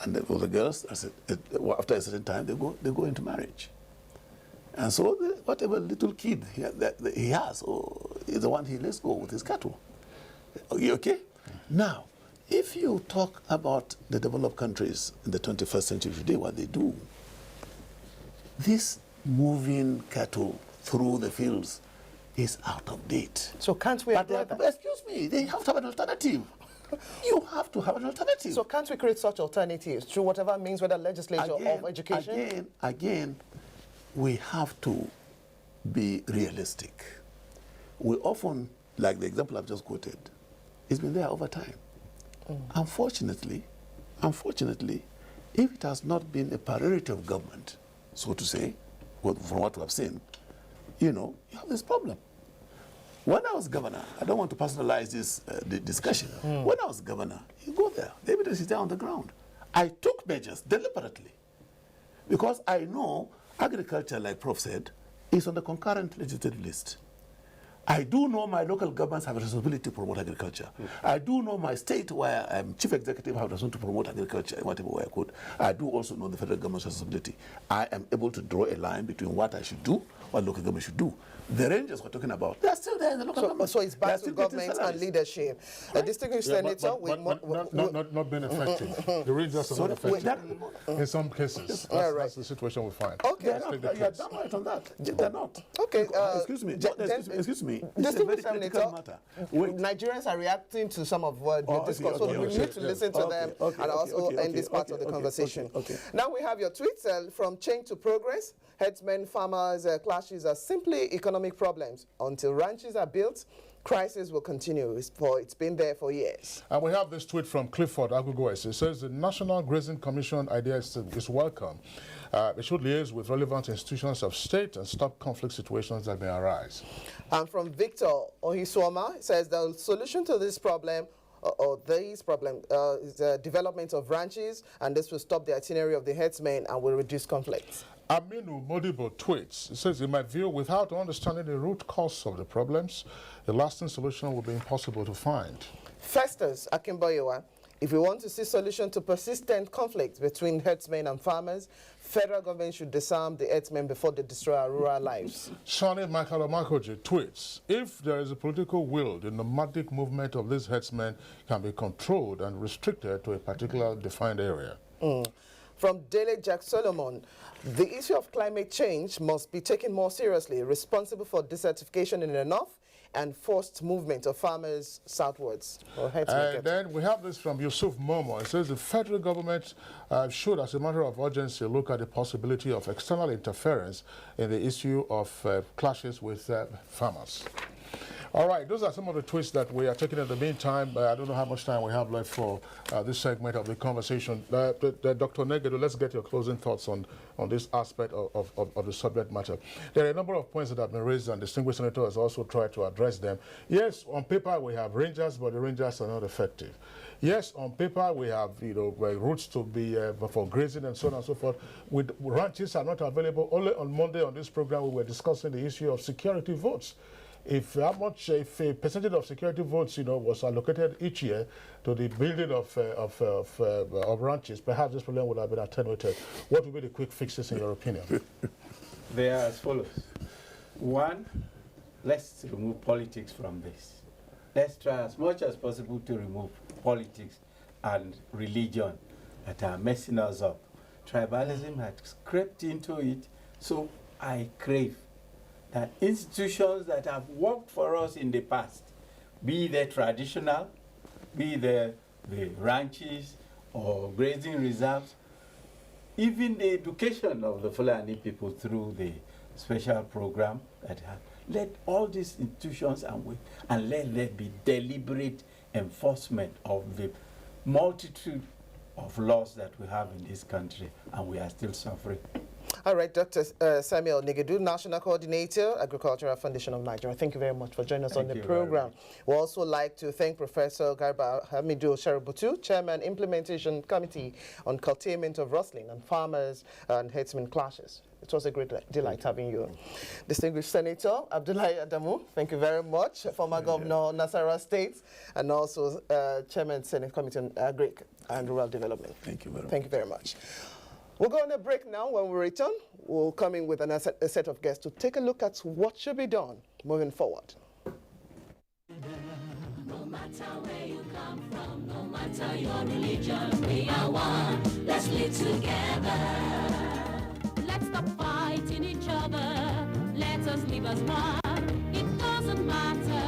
and for the girls, after a certain time, they go into marriage, and so whatever little kid he has is the one he lets go with his cattle. Okay? Now, if you talk about the developed countries in the 21st century today, what they do, this moving cattle through the fields is out of date. So can't we avoid that? Excuse me, they have to have an alternative. You have to have an alternative. So can't we create such alternatives through whatever means, whether legislature or education? Again, we have to be realistic. We often, like the example I've just quoted, it's been there over time. Unfortunately, if it has not been a priority of government, so to say, from what we have seen, you have this problem. When I was governor, I don't want to personalize this discussion. When I was governor, you go there, the evidence is there on the ground. I took measures deliberately because I know agriculture, like Prof said, is on the concurrent legislative list. I do know my local governments have a responsibility to promote agriculture. I do know my state, where I'm chief executive, have a responsibility to promote agriculture in whatever way I could. I do also know the federal government's responsibility. I am able to draw a line between what I should do, what local government should do. The rangers we're talking about, they're still there in the local government. So it's back to government and leadership. A distinguished senator not being effective. The rangers are not effective in some cases. That's the situation we find. Okay, you're damn right on that. They're not. Okay, excuse me. Distinguished senator, Nigerians are reacting to some of what you discussed, so we need to listen to them and also end this part of the conversation. Now we have your tweets from change to progress. Herdsmen, farmers, clashes are simply economic problems. Until ranches are built, crisis will continue. It's been there for years. And we have this tweet from Clifford Agugoes. It says the National Grazing Commission idea is welcome. It should liaise with relevant institutions of state and stop conflict situations that may arise. And from Victor Ohiswama, it says the solution to this problem is the development of ranches, and this will stop the itinerary of the herdsmen and will reduce conflicts. Aminu Modibo tweets, it says, in my view, without understanding the root cause of the problems, a lasting solution will be impossible to find. Festus Akimboyewa, if we want to see solution to persistent conflict between herdsmen and farmers, federal government should disarm the herdsmen before they destroy our rural lives. Shani Makalomakoji tweets, if there is a political will, the nomadic movement of these herdsmen can be controlled and restricted to a particular defined area. From Dele Jack Solomon, the issue of climate change must be taken more seriously, responsible for desertification in the north and forced movement of farmers southwards. And then we have this from Yusuf Momo. It says the federal government should, as a matter of urgency, look at the possibility of external interference in the issue of clashes with farmers. All right, those are some of the tweets that we are taking in the meantime. I don't know how much time we have left for this segment of the conversation. Dr. Negedu, let's get your closing thoughts on this aspect of the subject matter. There are a number of points that have been raised, and distinguished senator has also tried to address them. Yes, on paper we have rangers, but the rangers are not effective. Yes, on paper we have routes to be for grazing and so on and so forth. Ranches are not available. Only on Monday on this program we were discussing the issue of security votes. if a percentage of security votes, was allocated each year to the building of ranches, perhaps this problem would have been attenuated. What would be the quick fixes in your opinion? They are as follows. One, let's remove politics from this. Let's try as much as possible to remove politics and religion that are messing us up. Tribalism has crept into it, so I crave that institutions that have worked for us in the past, be they traditional, be they the ranches or grazing reserves, even the education of the Fulani people through the special program that have, let all these institutions and let there be deliberate enforcement of the multitude of laws that we have in this country, and we are still suffering. All right, Dr. Samuel Nigedu, National Coordinator, Agricultural Foundation of Nigeria. Thank you very much for joining us on the program. We'd also like to thank Professor Garba Hamidu Shaributu, Chairman, Implementation Committee on Curtailment of Rustling and Farmers and Herdsmen Clashes. It was a great delight having you. Distinguished Senator Abdullahi Adamu, thank you very much. Former Governor Nasarawa State, and also Chairman, Senate Committee on Agri and Rural Development. Thank you very much. Thank you very much. We'll go on a break now. When we return, we'll come in with a set of guests to take a look at what should be done moving forward. No matter where you come from, no matter your religion, we are one. Let's live together. Let's stop fighting each other. Let us live as one. It doesn't matter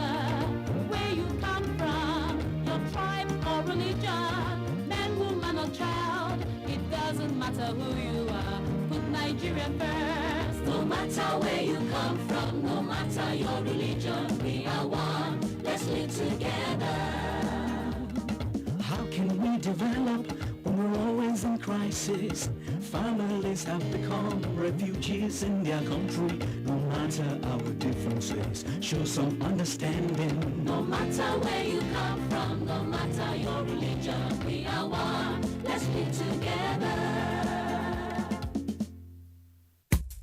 where you come from, your tribe or religion, man, woman or child. It doesn't matter who you are. Put Nigeria first. No matter where you come from, no matter your religion, we are one. Let's live together. How can we develop when we're always in crisis? Families have become refugees in their country. No matter our differences, show some understanding. No matter where you come from, no matter your religion, we are one. Let's live together.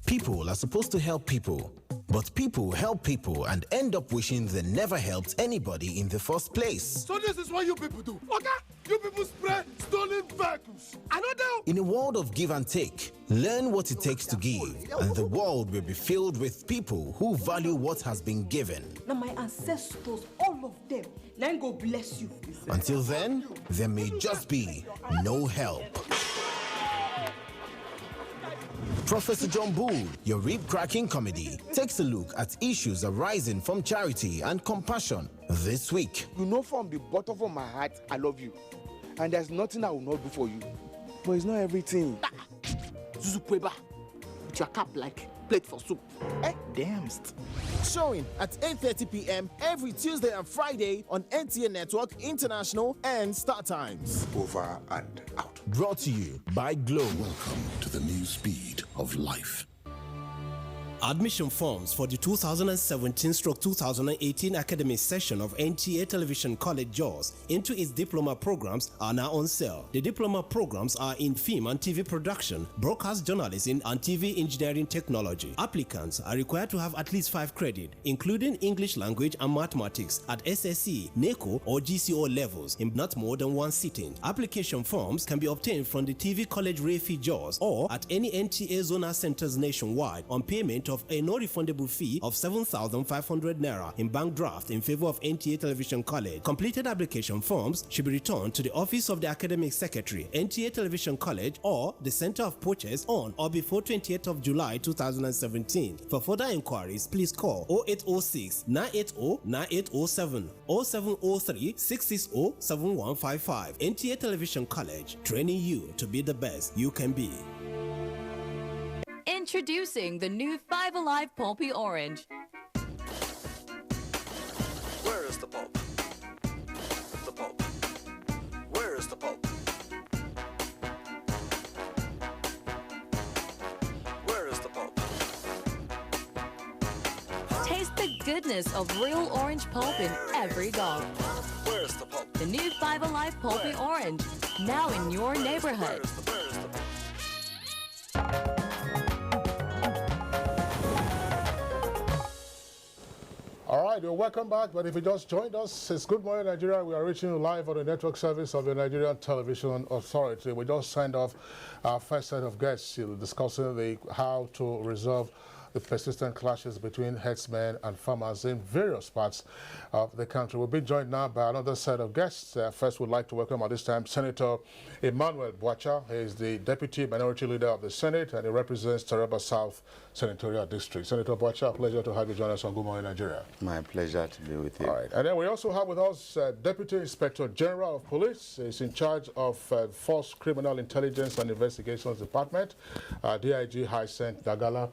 People are supposed to help people. But people help people and end up wishing they never helped anybody in the first place. So this is what you people do, okay? You people spray stolen vehicles. I know that. In a world of give and take, learn what it takes to give, and the world will be filled with people who value what has been given. Now my ancestors, all of them, then God bless you. Until then, there may just be no help. Professor John Bull, your rib-cracking comedy, takes a look at issues arising from charity and compassion this week. You know from the bottom of my heart, I love you. And there's nothing I will not do for you. But it's not everything. Zuzukweba, with your cap like plate for soup. Damn. Showing at 8:30 p.m. every Tuesday and Friday on NTA Network International and Star Times. Over and out. Brought to you by Glow. Welcome to the new speed of life. Admission forms for the 2017-2018 academic session of NTA Television College JAWS into its diploma programs are now on sale. The diploma programs are in film and TV production, broadcast journalism, and TV engineering technology. Applicants are required to have at least 5 credits, including English language and mathematics at SSC, NECO, or GCO levels in not more than 1 sitting. Application forms can be obtained from the TV College Refi JAWS or at any NTA zonal centers nationwide on payment of a non-refundable fee of 7,500 naira in bank draft in favor of NTA Television College. Completed application forms should be returned to the Office of the Academic Secretary, NTA Television College, or the Center of Purchase on or before 28th of July 2017. For further inquiries, please call 0806 980 9807 or 0703 660 7155. NTA Television College, training you to be the best you can be. Introducing the new 5 Alive Pulpy Orange. Where is the pulp? The pulp. Where is the pulp? Where is the pulp? Taste the goodness of real orange pulp in every gulp. Where is the pulp? The new 5 Alive Pulpy Orange, now in your neighborhood. All right. right, you're welcome back. But if you just joined us, it's Good Morning Nigeria. We are reaching you live on the network service of the Nigerian Television Authority. We just signed off our first set of guests discussing how to resolve the persistent clashes between herdsmen and farmers in various parts of the country. We'll be joined now by another set of guests. First, we'd like to welcome at this time Senator Emmanuel Bwacha. He is the Deputy Minority Leader of the Senate and he represents Taraba South Senatorial District. Senator Bwacha, a pleasure to have you join us on Good Morning Nigeria. My pleasure to be with you. All right. And then we also have with us Deputy Inspector General of Police. He's in charge of Force Criminal Intelligence and Investigations Department, DIG Hyacinth Dagala.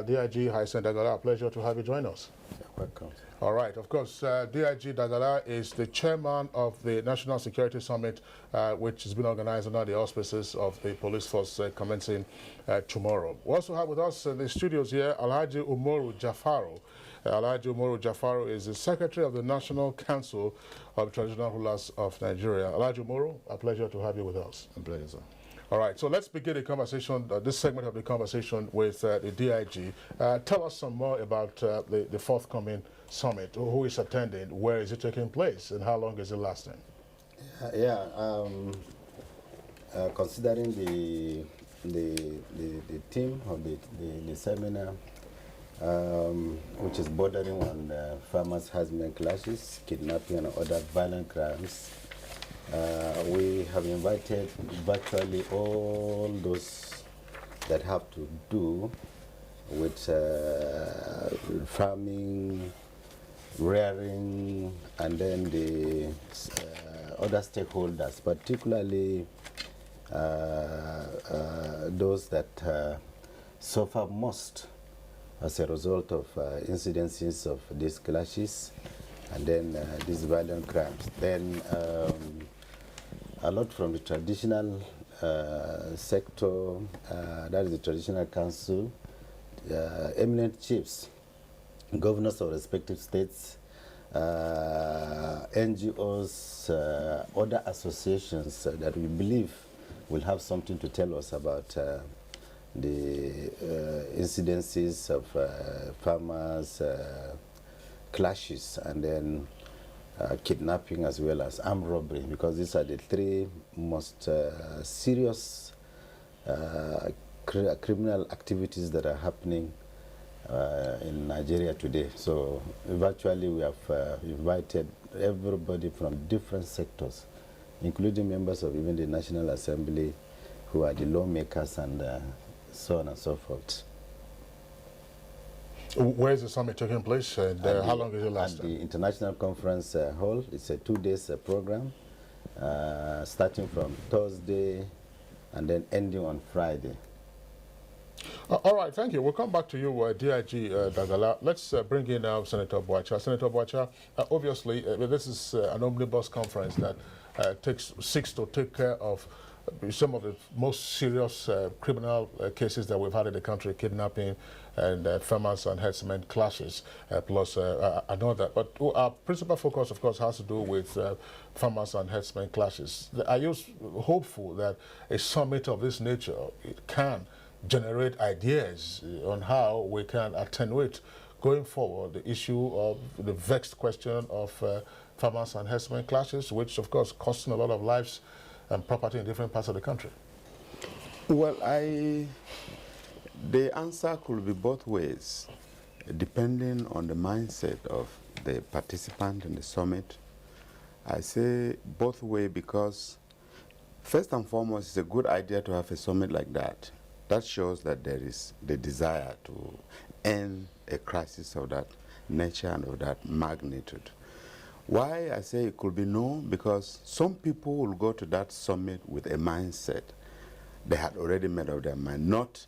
DIG Hyacinth Dagala, a pleasure to have you join us. You're welcome. All right. Of course, DIG Dagala is the chairman of the National Security Summit, which has been organized under the auspices of the police force commencing tomorrow. We also have with us in the studios here Alhaji Umoru Jafaru. Alhaji Umoru Jafaru is the Secretary of the National Council of Traditional Rulers of Nigeria. Alhaji Umoru, a pleasure to have you with us. A pleasure, sir. All right, so let's begin the conversation, this segment of the conversation with the DIG. Tell us some more about the forthcoming summit. Who is attending? Where is it taking place? And how long is it lasting? Considering the theme of the seminar, which is bordering on farmers-herdsmen clashes, kidnapping and other violent crimes, we have invited virtually all those that have to do with farming, rearing, and then the other stakeholders, particularly those that suffer most as a result of incidences of these clashes and then these violent crimes. Then a lot from the traditional sector, that is the traditional council, eminent chiefs, governors of respective states, NGOs, other associations that we believe will have something to tell us about the incidences of farmers, clashes, and then kidnapping as well as armed robbery, because these are the three most serious criminal activities that are happening in Nigeria today. So virtually we have invited everybody from different sectors, including members of even the National Assembly, who are the lawmakers and so on and so forth. Where is the summit taking place and how long is it lasting? At the International Conference Hall. It's a 2-day program, starting from Thursday and then ending on Friday. All right, thank you. We'll come back to you, DIG Dagala. Let's bring in now Senator Bwacha. Senator Bwacha, obviously, this is an omnibus conference that seeks to take care of some of the most serious criminal cases that we've had in the country, kidnapping and farmers and herdsmen clashes, plus another. But our principal focus, of course, has to do with farmers and herdsmen clashes. Are you hopeful that a summit of this nature can generate ideas on how we can attenuate going forward the issue of the vexed question of farmers and herdsmen clashes, which, of course, costing a lot of lives and property in different parts of the country? Well, the answer could be both ways, depending on the mindset of the participant in the summit. I say both ways because, first and foremost, it's a good idea to have a summit like that. That shows that there is the desire to end a crisis of that nature and of that magnitude. Why I say it could be no, because some people will go to that summit with a mindset they had already made up their mind, not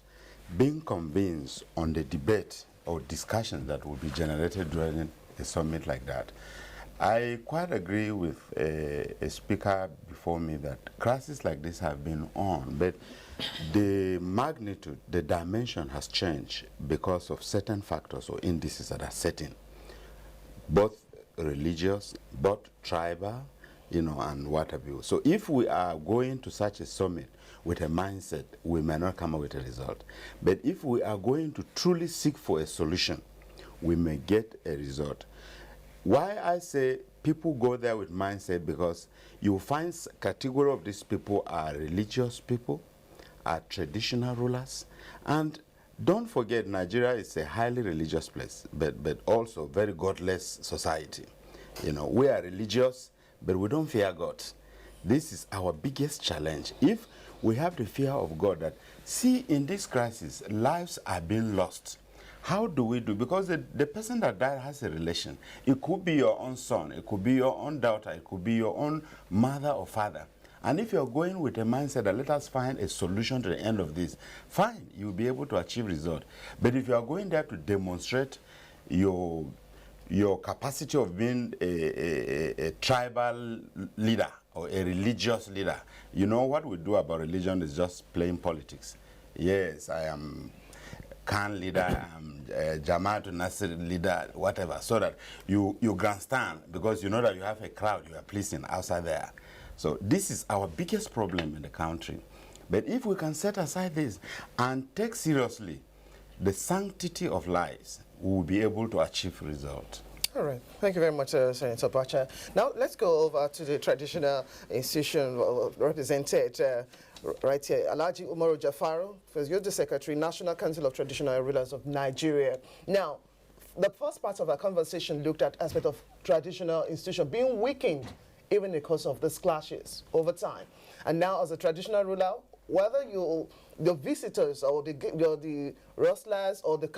being convinced on the debate or discussion that will be generated during a summit like that. I quite agree with a speaker before me that crises like this have been on, but the magnitude, the dimension has changed because of certain factors or indices that are setting, both religious, both tribal, and what have you. So if we are going to such a summit with a mindset, we may not come up with a result. But if we are going to truly seek for a solution, we may get a result. Why I say people go there with mindset, because you find category of these people are religious people, are traditional rulers, and don't forget Nigeria is a highly religious place, but also very godless society. You know, we are religious, but we don't fear God. This is our biggest challenge. If we have the fear of God, that see in this crisis, lives are being lost. How do we do? Because the person that died has a relation. It could be your own son, it could be your own daughter, it could be your own mother or father. And if you're going with a mindset that let us find a solution to the end of this, fine, you'll be able to achieve result. But if you are going there to demonstrate your capacity of being a tribal leader or a religious leader, you know what we do about religion is just playing politics. Yes, I am Khan leader, Jamaat Nasir leader, whatever, so that you grandstand because you know that you have a crowd you are pleasing outside there. So this is our biggest problem in the country. But if we can set aside this and take seriously the sanctity of lives, we will be able to achieve results. All right. Thank you very much, Senator Bacha. Now, let's go over to the traditional institution represented right here. Alhaji Umaru Jafaru, you're the Secretary, National Council of Traditional Rulers of Nigeria. Now, the first part of our conversation looked at aspect of traditional institution being weakened even because of these clashes over time. And now, as a traditional ruler, whether the visitors or the rustlers or the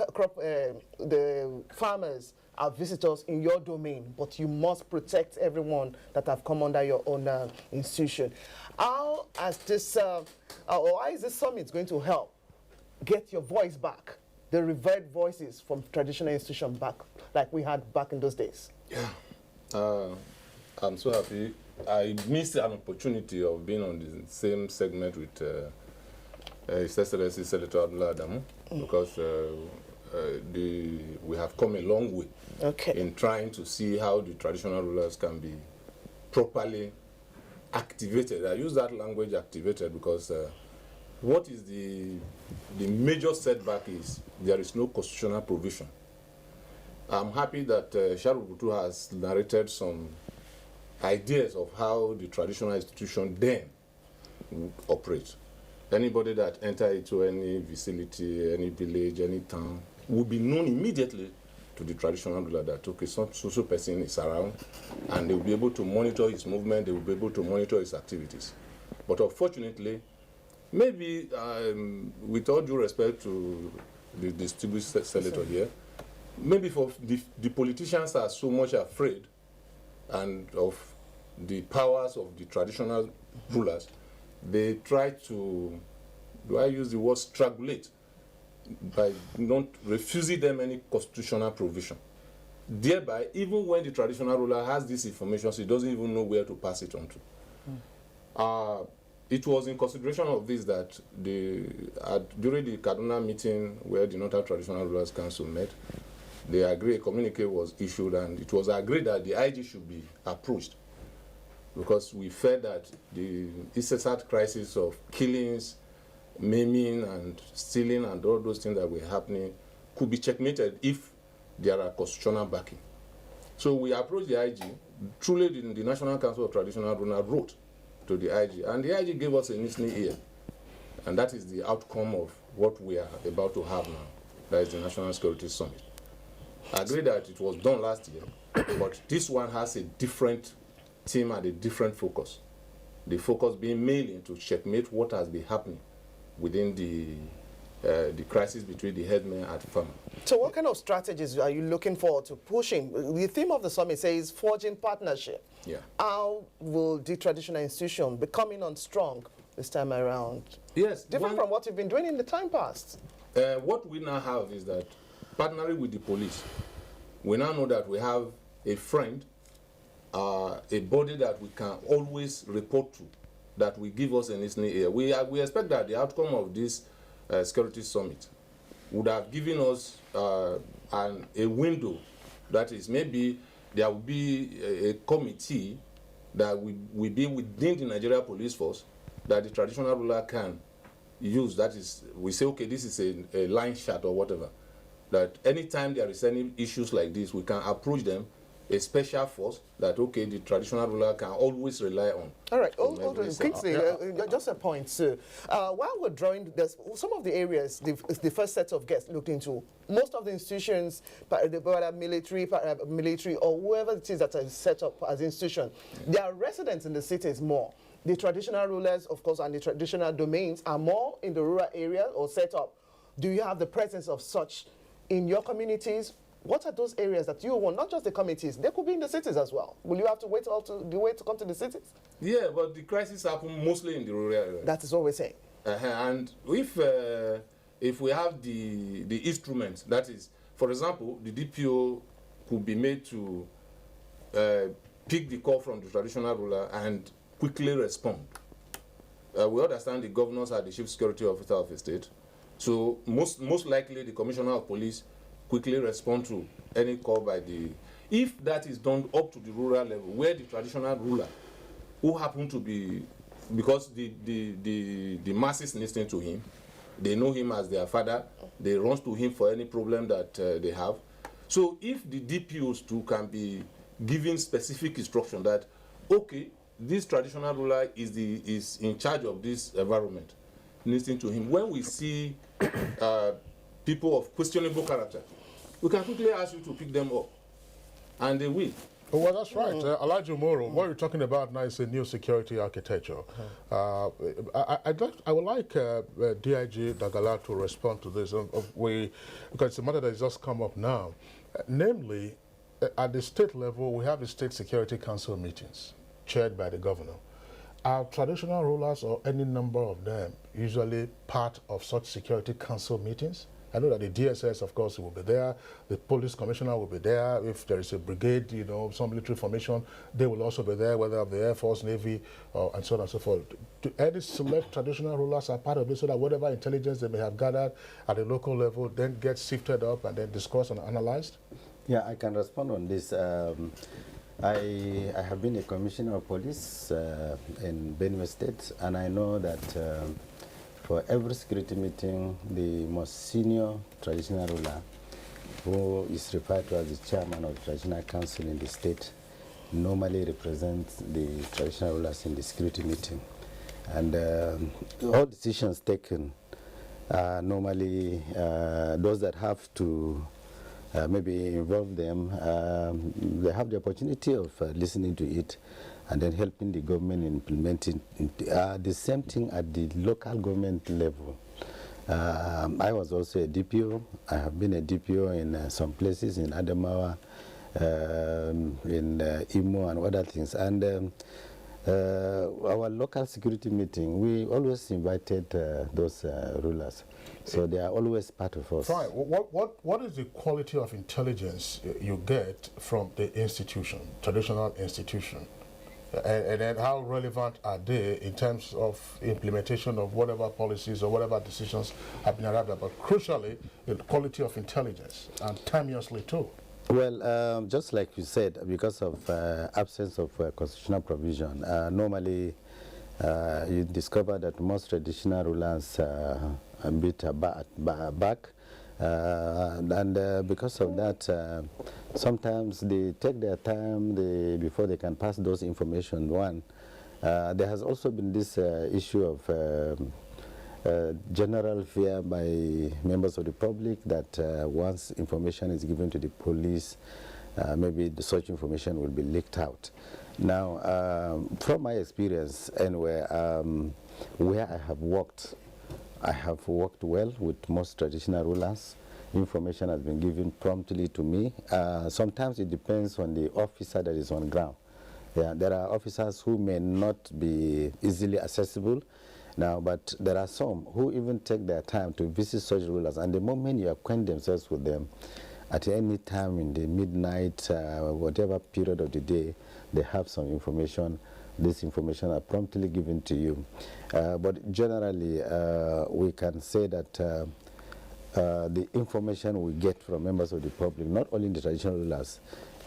farmers are visitors in your domain, but you must protect everyone that have come under your own institution. How is this summit going to help get your voice back, the revered voices from traditional institution back, like we had back in those days? Yeah, I'm so happy. I missed an opportunity of being on the same segment with His Excellency Senator Abdullah Adamu, because we have come a long way in trying to see how the traditional rulers can be properly activated. I use that language, activated, because what is the major setback is there is no constitutional provision. I'm happy that Sharu Butu has narrated some ideas of how the traditional institution then operates. Anybody that enter into any vicinity, any village, any town, will be known immediately to the traditional ruler that, okay, some social person is around, and they will be able to monitor his movement, they will be able to monitor his activities. But unfortunately, maybe with all due respect to the distinguished senator here, maybe for the politicians are so much afraid and of the powers of the traditional rulers, they try to, do I use the word strangulate, by not refusing them any constitutional provision. Thereby, even when the traditional ruler has this information, he doesn't even know where to pass it on to. It was in consideration of this that during the Kaduna meeting where the Northern Traditional Rulers Council met, a communique was issued, and it was agreed that the IG should be approached, because we felt that the incessant crisis of killings, maiming and stealing and all those things that were happening could be checkmated if there are constitutional backing. So we approached the IG. Truly, the National Council of Traditional Rulers wrote to the IG, and the IG gave us a listening ear. And that is the outcome of what we are about to have now. That is the National Security Summit. I agree that it was done last year, but this one has a different theme and a different focus. The focus being mainly to checkmate what has been happening within the crisis between the headmen and farmers. So what kind of strategies are you looking forward to pushing? The theme of the summit says forging partnership. Yeah. How will the traditional institution be coming on strong this time around? Yes. Different from what you've been doing in the time past. What we now have is that partnering with the police, we now know that we have a friend, a body that we can always report to, that will give us a listening ear. We expect that the outcome of this security summit would have given us a window, that is, maybe there will be a committee that will be within the Nigeria Police Force that the traditional ruler can use. That is, we say, okay, this is a line shot or whatever, that anytime there is any issues like this, we can approach them a special force that, okay, the traditional ruler can always rely on. All right, hold on. Quickly, just a point, sir. While we're drawing, there's some of the areas the first set of guests looked into. Most of the institutions, whether military or whoever it is that is set up as institution, they are residents in the cities more. The traditional rulers, of course, and the traditional domains are more in the rural area or set up. Do you have the presence of such in your communities? What are those areas that you want? Not just the communities, they could be in the cities as well. Will you have to wait to come to the cities? Yeah, but the crisis happen mostly in the rural area. That is what we're saying. And if we have the instruments, that is, for example, the DPO could be made to pick the call from the traditional ruler and quickly respond. We understand the governors are the chief security officer of a state, so most likely the commissioner of police quickly respond to any call by the... If that is done up to the rural level, where the traditional ruler, who happen to be... Because the masses listening to him, they know him as their father, they run to him for any problem that they have. So if the DPOs too can be given specific instruction that, okay, this traditional ruler is in charge of this environment, listening to him. When we see people of questionable character, we can quickly ask you to pick them up, and they will. Well, that's right. Elijah Moro, what you're talking about now is a new security architecture. I would like DIG Dagala to respond to this, because it's a matter that has just come up now. Namely, at the state level, we have the State Security Council meetings chaired by the governor. Are traditional rulers or any number of them usually part of such Security Council meetings? I know that the DSS, of course, will be there. The police commissioner will be there. If there is a brigade, you know, some military formation, they will also be there, whether of the Air Force, Navy, and so on and so forth. Do any select traditional rulers are part of this so that whatever intelligence they may have gathered at the local level then gets sifted up and then discussed and analyzed? Yeah, I can respond on this. I have been a commissioner of police in Benue State, and I know that for every security meeting, the most senior traditional ruler, who is referred to as the chairman of the traditional council in the state, normally represents the traditional rulers in the security meeting. And all decisions taken are normally those that have to maybe involve them, they have the opportunity of listening to it and then helping the government implementing the same thing at the local government level. I was also a DPO. I have been a DPO in some places in Adamawa, in Imo and other things. And our local security meeting, we always invited those rulers. So they are always part of us. Fine. What is the quality of intelligence you get from the institution, traditional institution? And then how relevant are they in terms of implementation of whatever policies or whatever decisions have been arrived at? But crucially, the quality of intelligence, and timeously too. Well, just like you said, because of absence of constitutional provision, normally you discover that most traditional rulers a bit back, and because of that, sometimes they take their time before they can pass those information. One, there has also been this issue of general fear by members of the public that once information is given to the police, maybe such information will be leaked out. Now, from my experience, anyway, where I have worked well with most traditional rulers. Information has been given promptly to me. Sometimes it depends on the officer that is on ground. Yeah, there are officers who may not be easily accessible now, but there are some who even take their time to visit such rulers, and the moment you acquaint themselves with them, at any time in the midnight, whatever period of the day, they have some information. This information are promptly given to you. But generally, we can say that the information we get from members of the public, not only the traditional rulers,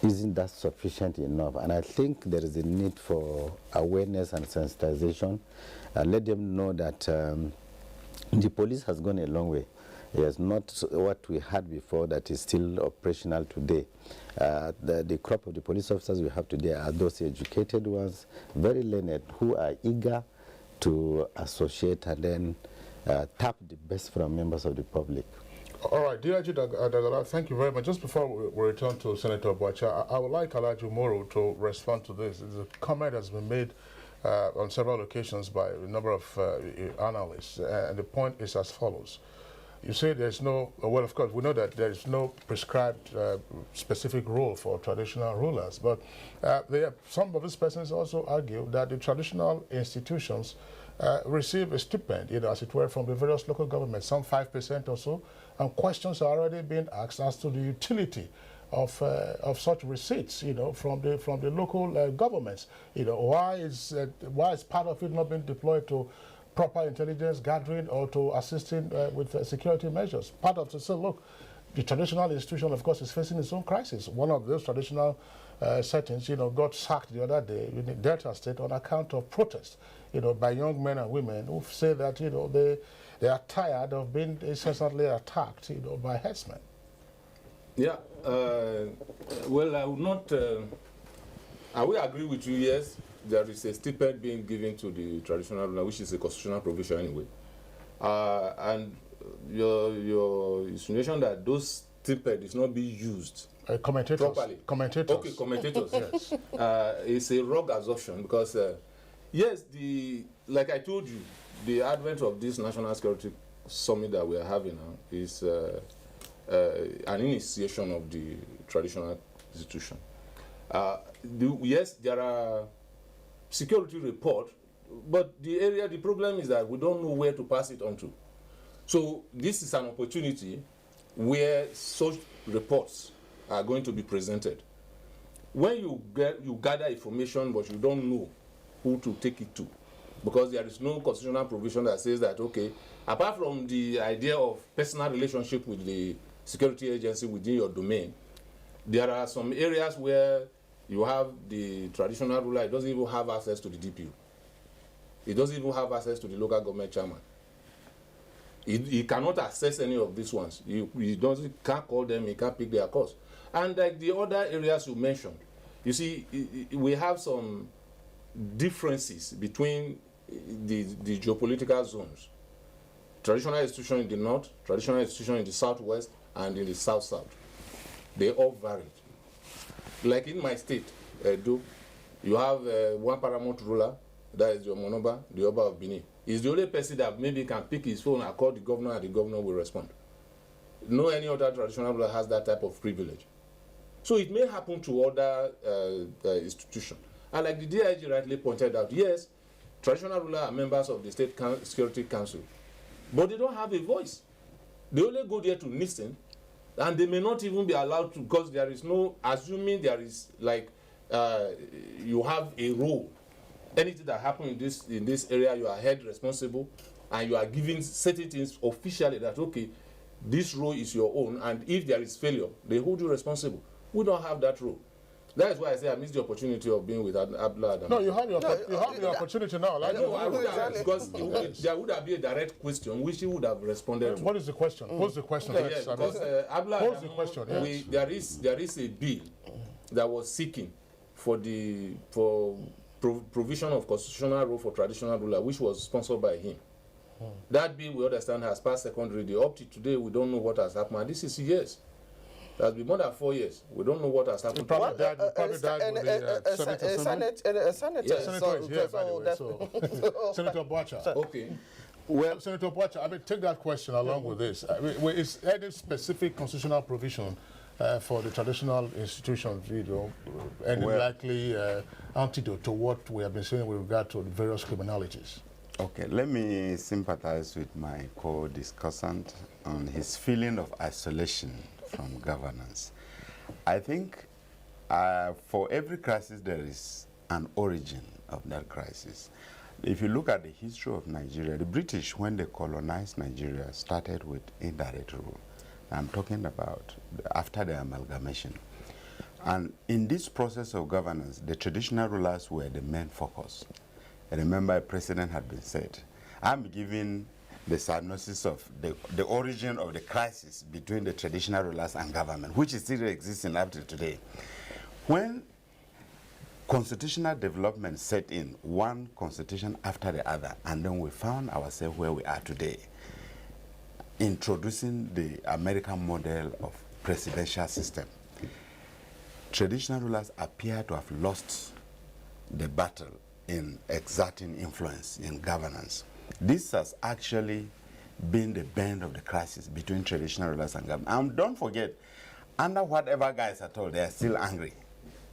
isn't that sufficient enough. And I think there is a need for awareness and sensitization. Let them know that the police has gone a long way. Yes, not what we had before that is still operational today. The crop of the police officers we have today are those educated ones, very learned, who are eager to associate and then tap the best from members of the public. All right, DIG Dagala, thank you very much. Just before we return to Senator Boacha, I would like Alhaji Moro to respond to this. The comment has been made on several occasions by a number of analysts, and the point is as follows. You say there's no, well, of course, we know that there is no prescribed specific role for traditional rulers, but some of these persons also argue that the traditional institutions receive a stipend, as it were, from the various local governments, some 5% or so, and questions are already being asked as to the utility of such receipts, from the local governments. Why is part of it not being deployed to proper intelligence gathering or to assisting with security measures? Part of it, so look, the traditional institution, of course, is facing its own crisis. One of those traditional settings, got sacked the other day in the Delta State on account of protest, by young men and women who say that, they are tired of being incessantly attacked, by herdsmen. Yeah, well, I would not, I will agree with you, yes, there is a stipend being given to the traditional ruler, which is a constitutional provision anyway. And your insinuation that those stipend is not being used commentators. properly. Commentators. Okay, commentators. Yes. It's a wrong assumption because, yes, like I told you, the advent of this national security summit that we are having now is an initiation of the traditional institution. Yes, there are security report, but the problem is that we don't know where to pass it on to. So this is an opportunity where such reports are going to be presented. When you gather information, but you don't know who to take it to, because there is no constitutional provision that says that, okay, apart from the idea of personal relationship with the security agency within your domain, there are some areas where you have the traditional ruler, it doesn't even have access to the DPU. It doesn't even have access to the local government chairman. He cannot access any of these ones. He can't call them, he can't pick their calls. And like the other areas you mentioned, you see, we have some differences between the geopolitical zones. Traditional institution in the north, traditional institution in the southwest, and in the south-south. They all varied. Like in my state, Edo, you have one paramount ruler, that is your Monoba, the Oba of Benin. He's the only person that maybe can pick his phone and call the governor, and the governor will respond. No any other traditional ruler has that type of privilege. So it may happen to other institutions. And like the DIG rightly pointed out, yes, traditional rulers are members of the State Security Council, but they don't have a voice. They only go there to listen, and they may not even be allowed to, because there is no, assuming there is like, you have a role. Anything that happens in this area, you are held responsible, and you are given certain things officially that, okay, this role is your own, and if there is failure, they hold you responsible. We don't have that role. That is why I say I missed the opportunity of being with Abdullah. No, you have the opportunity now. Like because there would have been a direct question which he would have responded to. What is the question? What's the question? Yes, because what's the question? Yes. There is a bill that was seeking for provision of constitutional role for traditional ruler, which was sponsored by him. That bill, we understand, has passed second reading. Up to today, we don't know what has happened. And this is years. It has been more than 4 years. We don't know what has happened. Probably died with the Senator. Senator Boacha. Okay. Well, Senator Boacha, I mean, take that question along with this. I mean, is any specific constitutional provision for the traditional institutions, any likely antidote to what we have been saying with regard to the various criminalities? Okay, let me sympathize with my co-discussant on his feeling of isolation from governance. I think for every crisis there is an origin of that crisis. If you look at the history of Nigeria, the British, when they colonized Nigeria, started with indirect rule. I'm talking about after the amalgamation. And in this process of governance, the traditional rulers were the main focus. I remember a precedent had been set. I'm giving the diagnosis of the origin of the crisis between the traditional rulers and government, which is still existing up to today. When constitutional development set in, one constitution after the other, and then we found ourselves where we are today, introducing the American model of presidential system. Traditional rulers appear to have lost the battle in exerting influence in governance. This has actually been the bend of the crisis between traditional rulers and government. And don't forget, under whatever guise at all, they are still angry.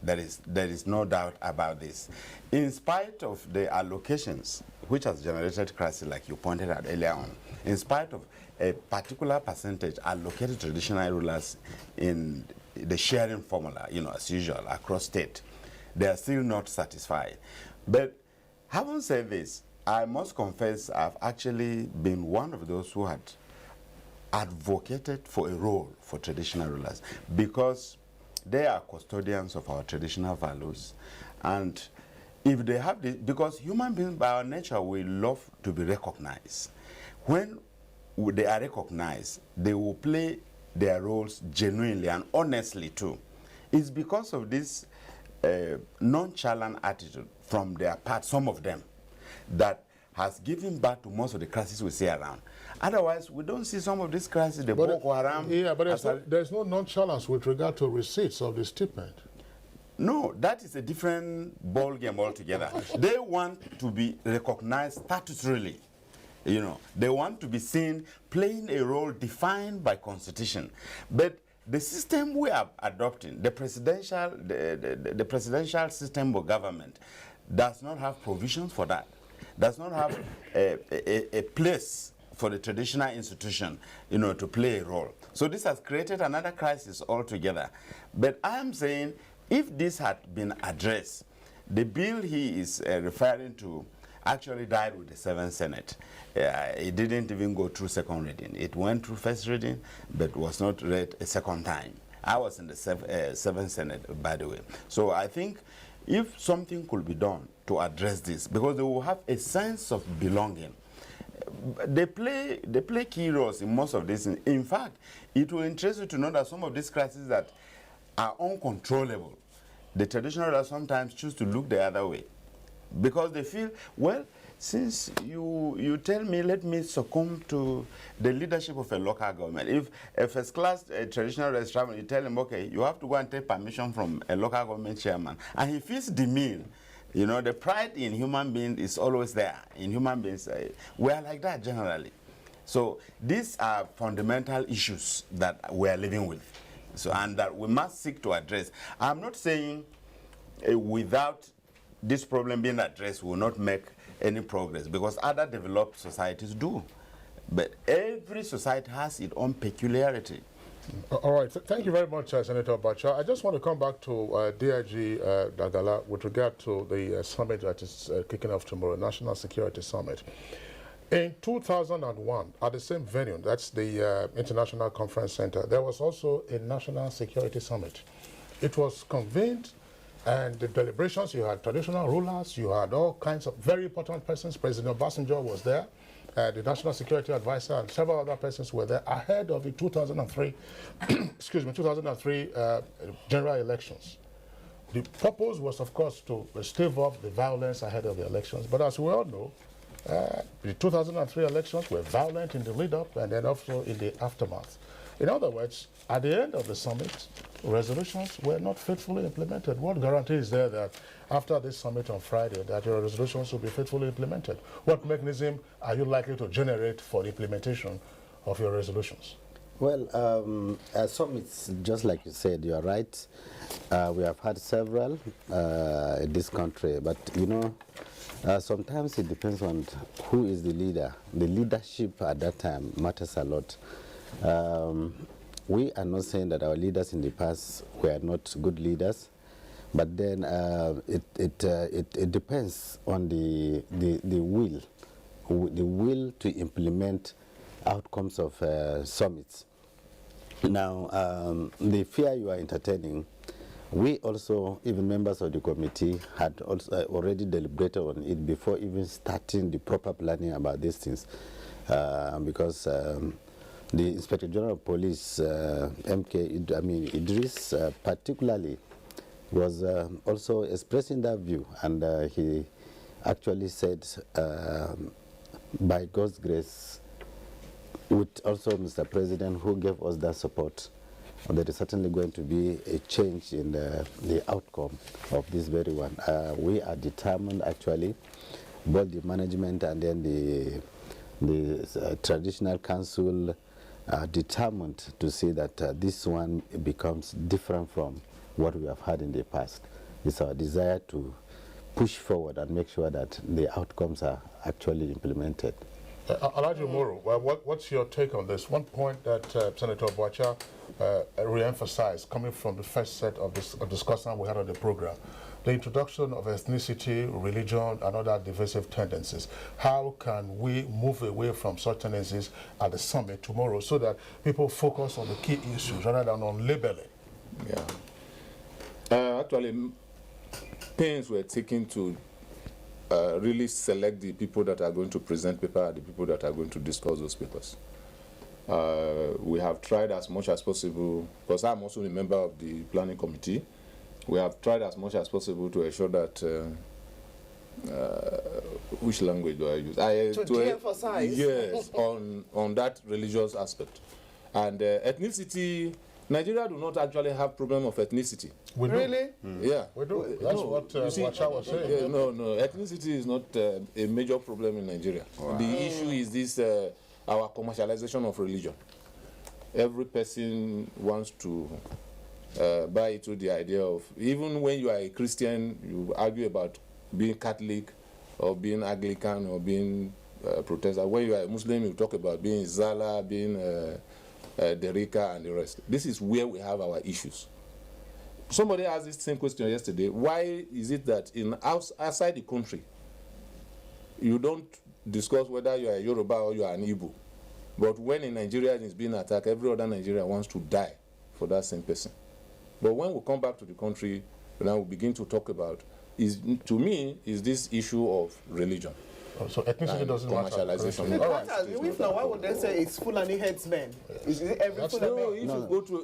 There is no doubt about this. In spite of the allocations, which has generated crisis, like you pointed out earlier on, in spite of a particular percentage allocated to traditional rulers in the sharing formula, as usual, across state, they are still not satisfied. But having said this, I must confess I've actually been one of those who had advocated for a role for traditional rulers, because they are custodians of our traditional values. And if they have this, because human beings by our nature, we love to be recognized. When they are recognized, they will play their roles genuinely and honestly too. It's because of this nonchalant attitude from their part, some of them, that has given birth to most of the crises we see around. Otherwise, we don't see some of these crises, the Boko Haram. Yeah, but there's no nonchalance with regard to receipts of the stipend. No, that is a different ball game altogether. They want to be recognized statutorily. They want to be seen playing a role defined by constitution. But the system we are adopting, the presidential system of government, does not have provisions for that. Does not have a place for the traditional institution, to play a role. So this has created another crisis altogether. But I am saying, if this had been addressed, the bill he is referring to actually died with the 7th Senate. It didn't even go through second reading. It went through first reading, but was not read a second time. I was in the 7th Senate, by the way. So I think if something could be done to address this, because they will have a sense of belonging. They play key roles in most of this. In fact, it will interest you to know that some of these crises that are uncontrollable, the traditional rulers sometimes choose to look the other way, because they feel, well, since you tell me, let me succumb to the leadership of a local government. If a first-class traditional ruler is traveling, you tell him, okay, you have to go and take permission from a local government chairman, and he feels demeaned. The pride in human beings is always there. In human beings, we are like that generally. So these are fundamental issues that we are living with, and that we must seek to address. I'm not saying without this problem being addressed, we will not make any progress, because other developed societies do. But every society has its own peculiarity. All right. Thank you very much, Senator Abacha. I just want to come back to DIG Dagala with regard to the summit that is kicking off tomorrow, National Security Summit. In 2001, at the same venue, that's the International Conference Center, there was also a National Security Summit. It was convened, and the deliberations, you had traditional rulers, you had all kinds of very important persons. President Obasanjo was there. The National Security Advisor and several other persons were there ahead of the 2003, 2003 general elections. The purpose was, of course, to stave off the violence ahead of the elections. But as we all know, the 2003 elections were violent in the lead-up and then also in the aftermath. In other words, at the end of the summit, resolutions were not faithfully implemented. What guarantee is there that after this summit on Friday that your resolutions will be faithfully implemented? What mechanism are you likely to generate for the implementation of your resolutions? Well, summits, just like you said, you are right. We have had several in this country, but sometimes it depends on who is the leader. The leadership at that time matters a lot. We are not saying that our leaders in the past were not good leaders, but then it depends on the will to implement outcomes of summits. Now, the fear you are entertaining, we also, even members of the committee, had also already deliberated on it before even starting the proper planning about these things. because the Inspector General of Police, Idris, particularly, was also expressing that view, and he actually said, by God's grace, with also Mr. President, who gave us that support, there is certainly going to be a change in the outcome of this very one. We are determined, actually, both the management and then the traditional council are determined to see that this one becomes different from what we have had in the past. It's our desire to push forward and make sure that the outcomes are actually implemented. Alhaji Moro, what's your take on this? One point that Senator Boacha re-emphasized, coming from the first set of discussion we had on the program, the introduction of ethnicity, religion, and other divisive tendencies. How can we move away from such tendencies at the summit tomorrow so that people focus on the key issues rather than on labeling? Yeah. Actually, pains were taken to really select the people that are going to present paper, the people that are going to discuss those papers. We have tried as much as possible, because I'm also a member of the planning committee, we have tried as much as possible to ensure that, which language do I use? To de-emphasize? Yes, on that religious aspect. And ethnicity, Nigeria do not actually have problem of ethnicity. We do. Really? Yeah. We do. That's what Boacha was saying. Yeah, no, ethnicity is not a major problem in Nigeria. Wow. The issue is this, our commercialization of religion. Every person wants to buy into the idea of, even when you are a Christian, you argue about being Catholic or being Anglican or being Protestant. When you are a Muslim, you talk about being Zala, being Derika and the rest. This is where we have our issues. Somebody asked this same question yesterday. Why is it that outside the country, you don't discuss whether you are a Yoruba or you are an Igbo? But when a Nigerian is being attacked, every other Nigerian wants to die for that same person. But when we come back to the country, now we begin to talk about, to me, is this issue of religion. So ethnicity doesn't matter. Commercialization. It matters. Why would they say it's Fulani-herdsmen? Is it every Fulani?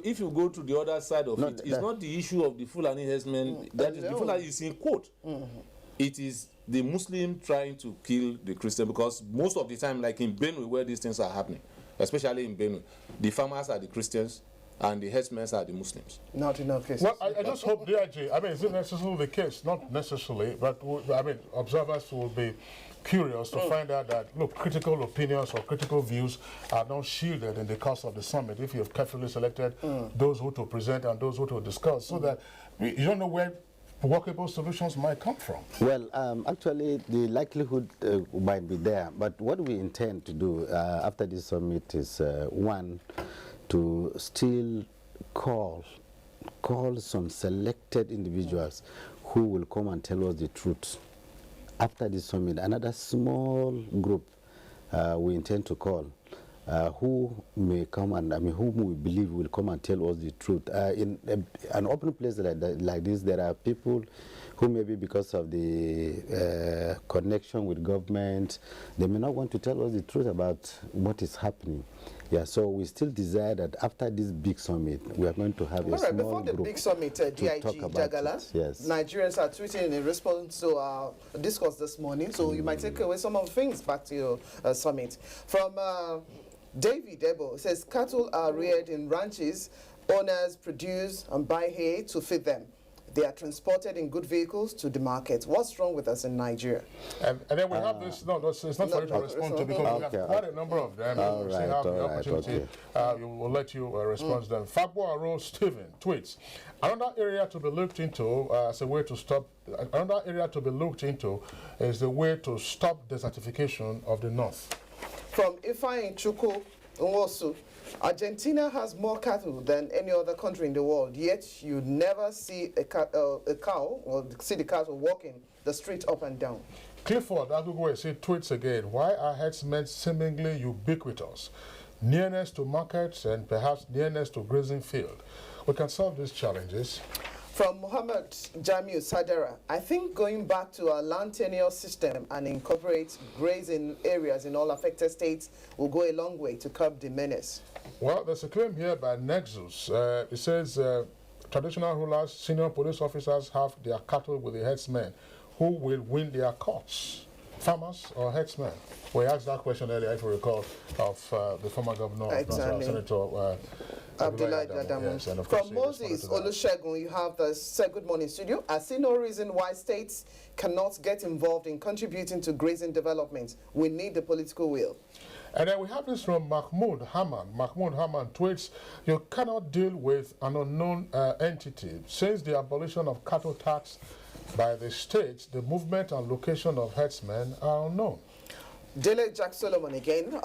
If you go to the other side of it, it's not the issue of the Fulani-herdsmen. That is, the Fulani is in quote. It is the Muslim trying to kill the Christian, because most of the time, like in Benue, where these things are happening, especially in Benue, the farmers are the Christians and the herdsmen are the Muslims. Not in our case. Well, I just hope, DIJ, is it necessarily the case? Not necessarily, but observers will be curious to find out that, look, critical opinions or critical views are not shielded in the course of the summit if you have carefully selected those who to present and those who to discuss, so that you don't know where workable solutions might come from. Well, actually, the likelihood might be there, but what we intend to do after this summit is, one, to still call some selected individuals who will come and tell us the truth. After this summit, another small group we intend to call, who may come and, whom we believe will come and tell us the truth. In an open place like this, there are people who maybe because of the connection with government, they may not want to tell us the truth about what is happening. Yeah, so we still desire that after this big summit, we are going to have a small before the group big summit, DIG Jagala, yes. Nigerians are tweeting in response to our discourse this morning, so you might take away some of the things back to your summit. From David Ebo, says cattle are reared in ranches, owners produce and buy hay to feed them. They are transported in good vehicles to the market. What's wrong with us in Nigeria? And then we have this, it's not for you to respond to, because we have quite a number of them. We'll have the opportunity. We'll let you respond to them. Fabo Aro Stephen tweets, another area to be looked into as a way to stop, another area to be looked into is the way to stop desertification of the north. From Ifeanyi Chukwu Nwosu, Argentina has more cattle than any other country in the world, yet you never see a cow or see the cattle walking the street up and down. Clifford Agugwe tweets again, why are herdsmen seemingly ubiquitous? Nearness to markets and perhaps nearness to grazing field. We can solve these challenges. From Muhammad Jamiu Sadera, I think going back to our land tenure system and incorporate grazing areas in all affected states will go a long way to curb the menace. Well, there's a claim here by Nexus. It says traditional rulers, senior police officers have their cattle with the headsmen. Who will win their courts? Farmers or headsmen? We asked that question earlier, if you recall, of the former governor of Nasarawa, Senator Abdullah Adamu. Yes, and of From Moses Olusegun, you have the Good Morning Studio. I see no reason why states cannot get involved in contributing to grazing development. We need the political will. And then we have this from Mahmoud Haman. Mahmoud Haman tweets, you cannot deal with an unknown entity. Since the abolition of cattle tax by the states, the movement and location of herdsmen are unknown. Dele Jack Solomon again.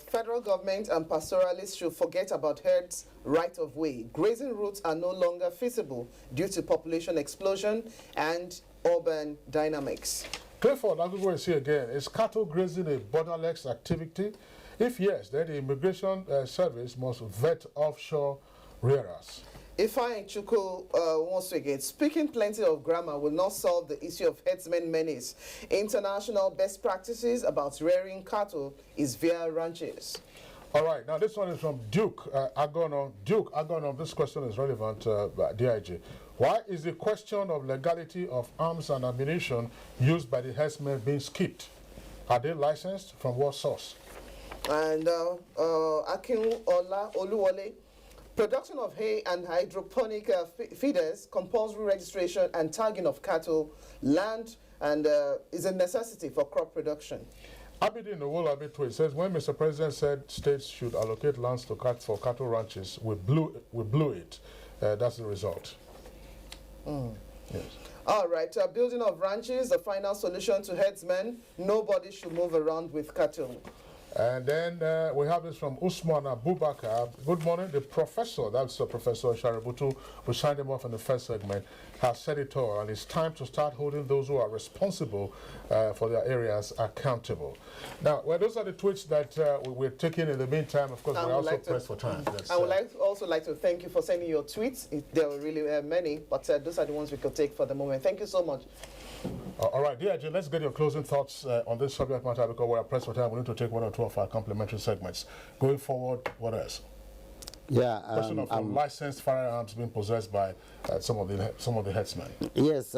Federal government and pastoralists should forget about herds' right of way. Grazing routes are no longer feasible due to population explosion and urban dynamics. Clifford Agugo is here again. Is cattle grazing a borderless activity? If yes, then the Immigration Service must vet offshore rearers. Ifeanyi Chukwu once again, speaking plenty of grammar will not solve the issue of herdsmen menace. International best practices about rearing cattle is via ranches. All right, now this one is from Duke Agono. Duke Agono, this question is relevant, DIG. Why is the question of legality of arms and ammunition used by the herdsmen being skipped? Are they licensed? From what source? And Akin Ola Oluwole, production of hay and hydroponic feeders, compulsory registration and tagging of cattle, land, and is a necessity for crop production. Abidin Owolabi says, when Mr. President said states should allocate lands to for cattle ranches, we blew it. That's the result. Yes. All right, building of ranches, the final solution to herdsmen. Nobody should move around with cattle. And then we have this from Usman Abubakar. Good morning. The professor, that's Professor Shaributu, who signed him off in the first segment, has said it all, and it's time to start holding those who are responsible for their areas accountable. Now, well, those are the tweets that we're taking in the meantime. Of course, we're also pressed for time. I would also like to thank you for sending your tweets. There were really many, but those are the ones we could take for the moment. Thank you so much. All right, DIG, let's get your closing thoughts on this subject matter, because we're pressed for time. We need to take one or two of our complementary segments. Going forward, what else? Yeah, question of licensed firearms being possessed by some of the headsmen. Yes,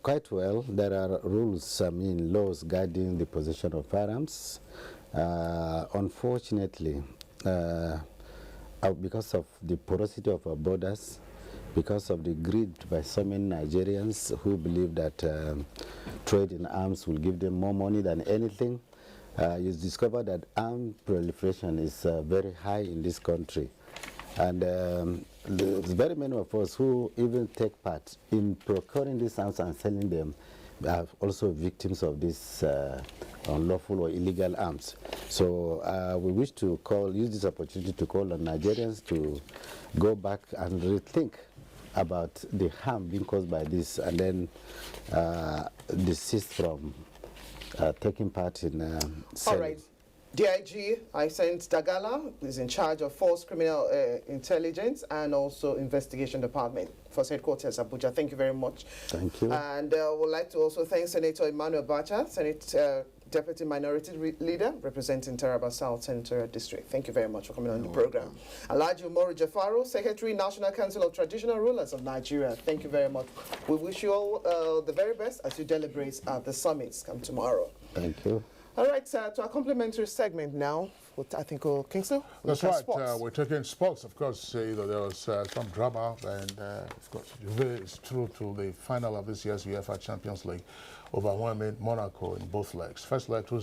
quite well. There are rules, laws guiding the possession of firearms. Unfortunately, because of the porosity of our borders, because of the greed by so many Nigerians who believe that trade in arms will give them more money than anything, you discover that arms proliferation is very high in this country. And there's very many of us who even take part in procuring these arms and selling them are also victims of this unlawful or illegal arms. So we wish to use this opportunity to call on Nigerians to go back and rethink about the harm being caused by this, and then desist from taking part in selling. All right. DIG, I sent Dagala, who is in charge of Force Criminal Intelligence and also Investigation Department, Force Headquarters, Abuja. Thank you very much. Thank you. And would like to also thank Senator Emmanuel Bacha, Senate Deputy Minority Leader, representing Taraba South Senatorial District. Thank you very much for coming on the program. Alhaji Umaru Jafaru, Secretary, National Council of Traditional Rulers of Nigeria. Thank you very much. We wish you all the very best as you deliberate at the summits come tomorrow. Thank you. All right, to our complimentary segment now, I think Kingsley. That's right. We're taking sports. Of course, there was some drama, and of course, it's true to the final of this year's UEFA Champions League, overwhelming Monaco in both legs. First leg 2-0.